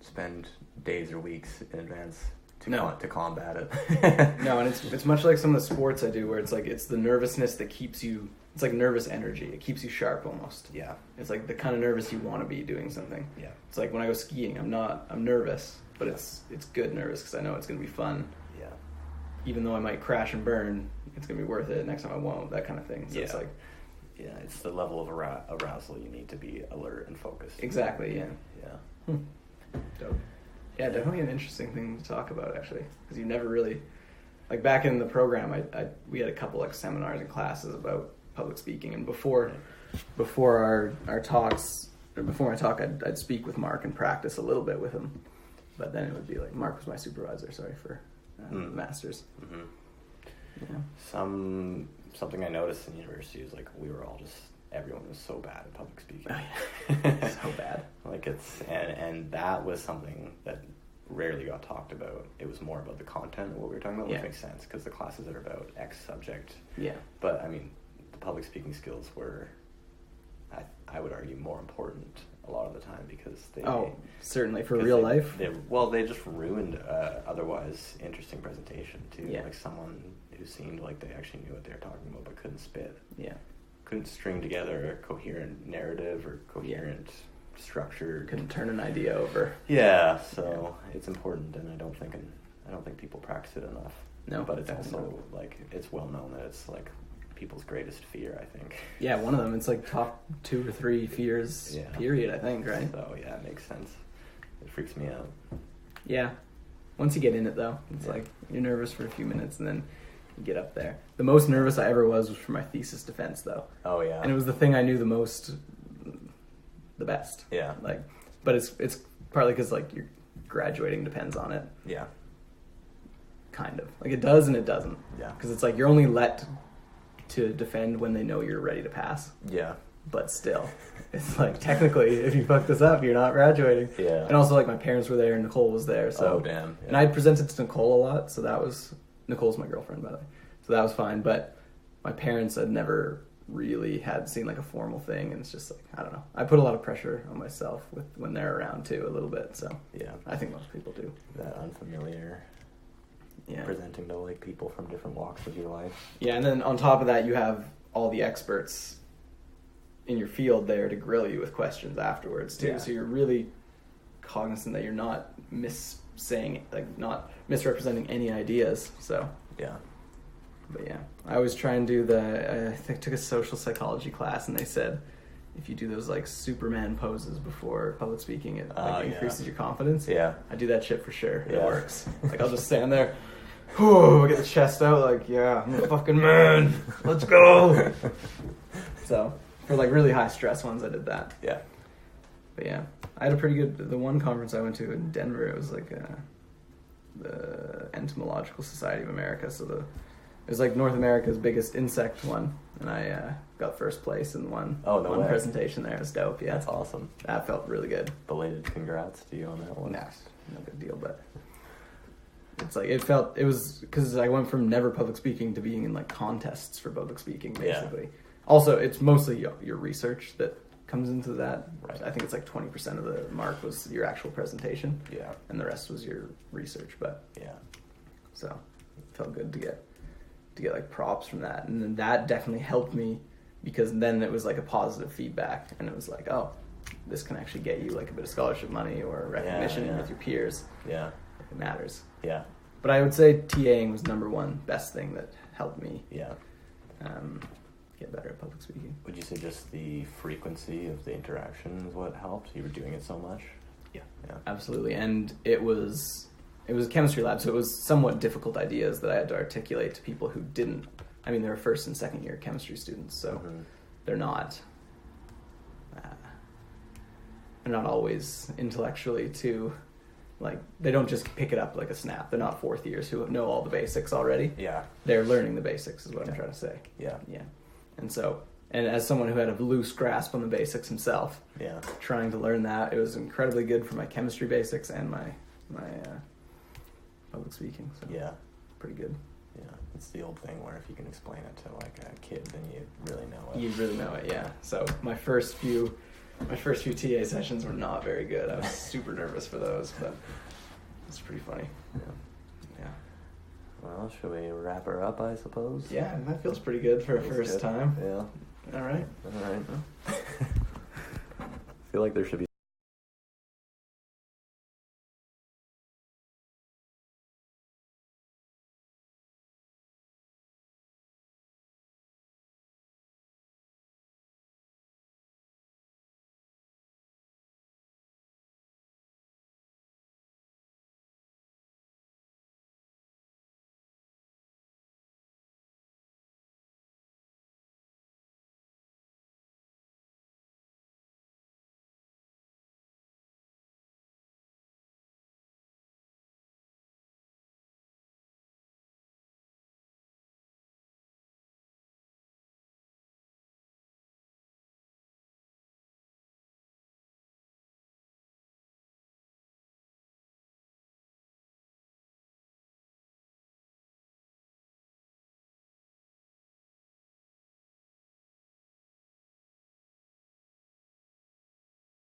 Speaker 3: spend days or weeks in advance to combat it.
Speaker 1: No, and it's much like some of the sports I do, where it's like it's the nervousness that keeps you. It's like nervous energy. It keeps you sharp almost.
Speaker 3: Yeah.
Speaker 1: It's like the kind of nervous you want to be doing something.
Speaker 3: Yeah.
Speaker 1: It's like when I go skiing, I'm nervous, but it's good nervous because I know it's going to be fun.
Speaker 3: Yeah.
Speaker 1: Even though I might crash and burn, it's going to be worth it. Next time I won't, that kind of thing. So it's like...
Speaker 3: Yeah, it's the level of arousal you need to be alert and focused.
Speaker 1: Exactly, yeah.
Speaker 3: Yeah.
Speaker 1: Dope. Yeah, definitely an interesting thing to talk about, actually. Because you never really... Like, back in the program, we had a couple, like, seminars and classes about public speaking. And before our talks... Or before my talk, I'd speak with Mark and practice a little bit with him. But then it would be like, Mark was my supervisor, for the masters.
Speaker 3: Mm-hmm.
Speaker 1: Yeah.
Speaker 3: Something I noticed in university is, like, everyone was so bad at public speaking.
Speaker 1: Oh, yeah. So bad.
Speaker 3: Like, and that was something that rarely got talked about. It was more about the content of what we were talking about, which makes sense, because the classes are about X subject. Yeah. But, I mean, the public speaking skills were, I would argue, more important a lot of the time, because they...
Speaker 1: Oh, certainly, for real life?
Speaker 3: They just ruined otherwise interesting presentation, too.
Speaker 1: Yeah.
Speaker 3: Like, someone who seemed like they actually knew what they were talking about, but couldn't spit.
Speaker 1: Yeah.
Speaker 3: Couldn't string together a coherent narrative or coherent structure.
Speaker 1: Couldn't turn an idea over.
Speaker 3: Yeah, so it's important, and I don't think people practice it enough.
Speaker 1: No,
Speaker 3: but it's also like it's well known that it's like people's greatest fear, I think.
Speaker 1: Yeah, one of them. It's like top 2 or 3 fears. Period, I think, right?
Speaker 3: So yeah, it makes sense. It freaks me out.
Speaker 1: Yeah, once you get in it though, it's like you're nervous for a few minutes and then you get up there. The most nervous I ever was for my thesis defense, though.
Speaker 3: Oh yeah.
Speaker 1: And it was the thing I knew the best.
Speaker 3: Yeah.
Speaker 1: Like, but it's partly because like your graduating depends on it.
Speaker 3: Yeah.
Speaker 1: Kind of. Like it does and it doesn't.
Speaker 3: Yeah.
Speaker 1: Because it's like you're only let to defend when they know you're ready to pass.
Speaker 3: Yeah.
Speaker 1: But still, it's like technically, if you fuck this up, you're not graduating.
Speaker 3: Yeah.
Speaker 1: And also, like my parents were there and Nicole was there. So.
Speaker 3: Oh damn. Yeah.
Speaker 1: And I presented to Nicole a lot, so that was Nicole's my girlfriend, by the way. So that was fine. But my parents had never really seen like a formal thing, and it's just like I don't know. I put a lot of pressure on myself when they're around too, a little bit. So
Speaker 3: yeah,
Speaker 1: I think most people do.
Speaker 3: That unfamiliar.
Speaker 1: Yeah.
Speaker 3: Presenting to like people from different walks of your life.
Speaker 1: Yeah, and then on top of that, you have all the experts in your field there to grill you with questions afterwards too. Yeah. So you're really cognizant that you're not not misrepresenting any ideas. So
Speaker 3: yeah.
Speaker 1: But yeah, I always try and do I took a social psychology class, and they said if you do those like Superman poses before public speaking, it increases your confidence. Yeah, I do that shit for sure. It works. Like I'll just stand there, get the chest out, like I'm a fucking man. Let's go. So for like really high stress ones, I did that. Yeah. But yeah, I had a pretty good. The one conference I went to in Denver, it was like the Entomological Society of America. So it was like North America's biggest insect one, and I got first place in one presentation there. It was dope. Yeah,
Speaker 3: that's awesome.
Speaker 1: That felt really good.
Speaker 3: Belated congrats to you on that one.
Speaker 1: No big deal, but it's like it was because I went from never public speaking to being in like contests for public speaking, basically. Yeah. Also, it's mostly your research that comes into that. Right. I think it's like 20% of the mark was your actual presentation. Yeah, and the rest was your research. But yeah, so it felt good to get like props from that, and then that definitely helped me because then it was like a positive feedback, and it was like, oh, this can actually get you like a bit of scholarship money or recognition with your peers. Yeah, it matters. Yeah, but I would say TAing was number one best thing that helped me. Yeah, get better at public speaking.
Speaker 3: Would you say just the frequency of the interaction is what helped? You were doing it so much.
Speaker 1: Yeah, absolutely, and it was a chemistry lab, so it was somewhat difficult ideas that I had to articulate to people who didn't. I mean, they were first and second year chemistry students, so they're not always intellectually too, like, they don't just pick it up like a snap. They're not fourth years who know all the basics already. Yeah. They're learning the basics is what I'm trying to say. Yeah. Yeah. And so And as someone who had a loose grasp on the basics himself,
Speaker 3: Yeah.
Speaker 1: trying to learn that, it was incredibly good for my chemistry basics and my public speaking. So
Speaker 3: Yeah.
Speaker 1: pretty good.
Speaker 3: Yeah. It's the old thing where if you can explain it to like a kid, then you really know it.
Speaker 1: You really know it, yeah. So my first few TA sessions were not very good. I was super nervous for those, but it's pretty funny.
Speaker 3: Yeah.
Speaker 1: Yeah.
Speaker 3: Well, should we wrap her up, I suppose?
Speaker 1: Yeah, that feels pretty good for a
Speaker 3: Feels
Speaker 1: first
Speaker 3: good.
Speaker 1: time.
Speaker 3: Yeah.
Speaker 1: All right.
Speaker 3: All right. I feel like there should be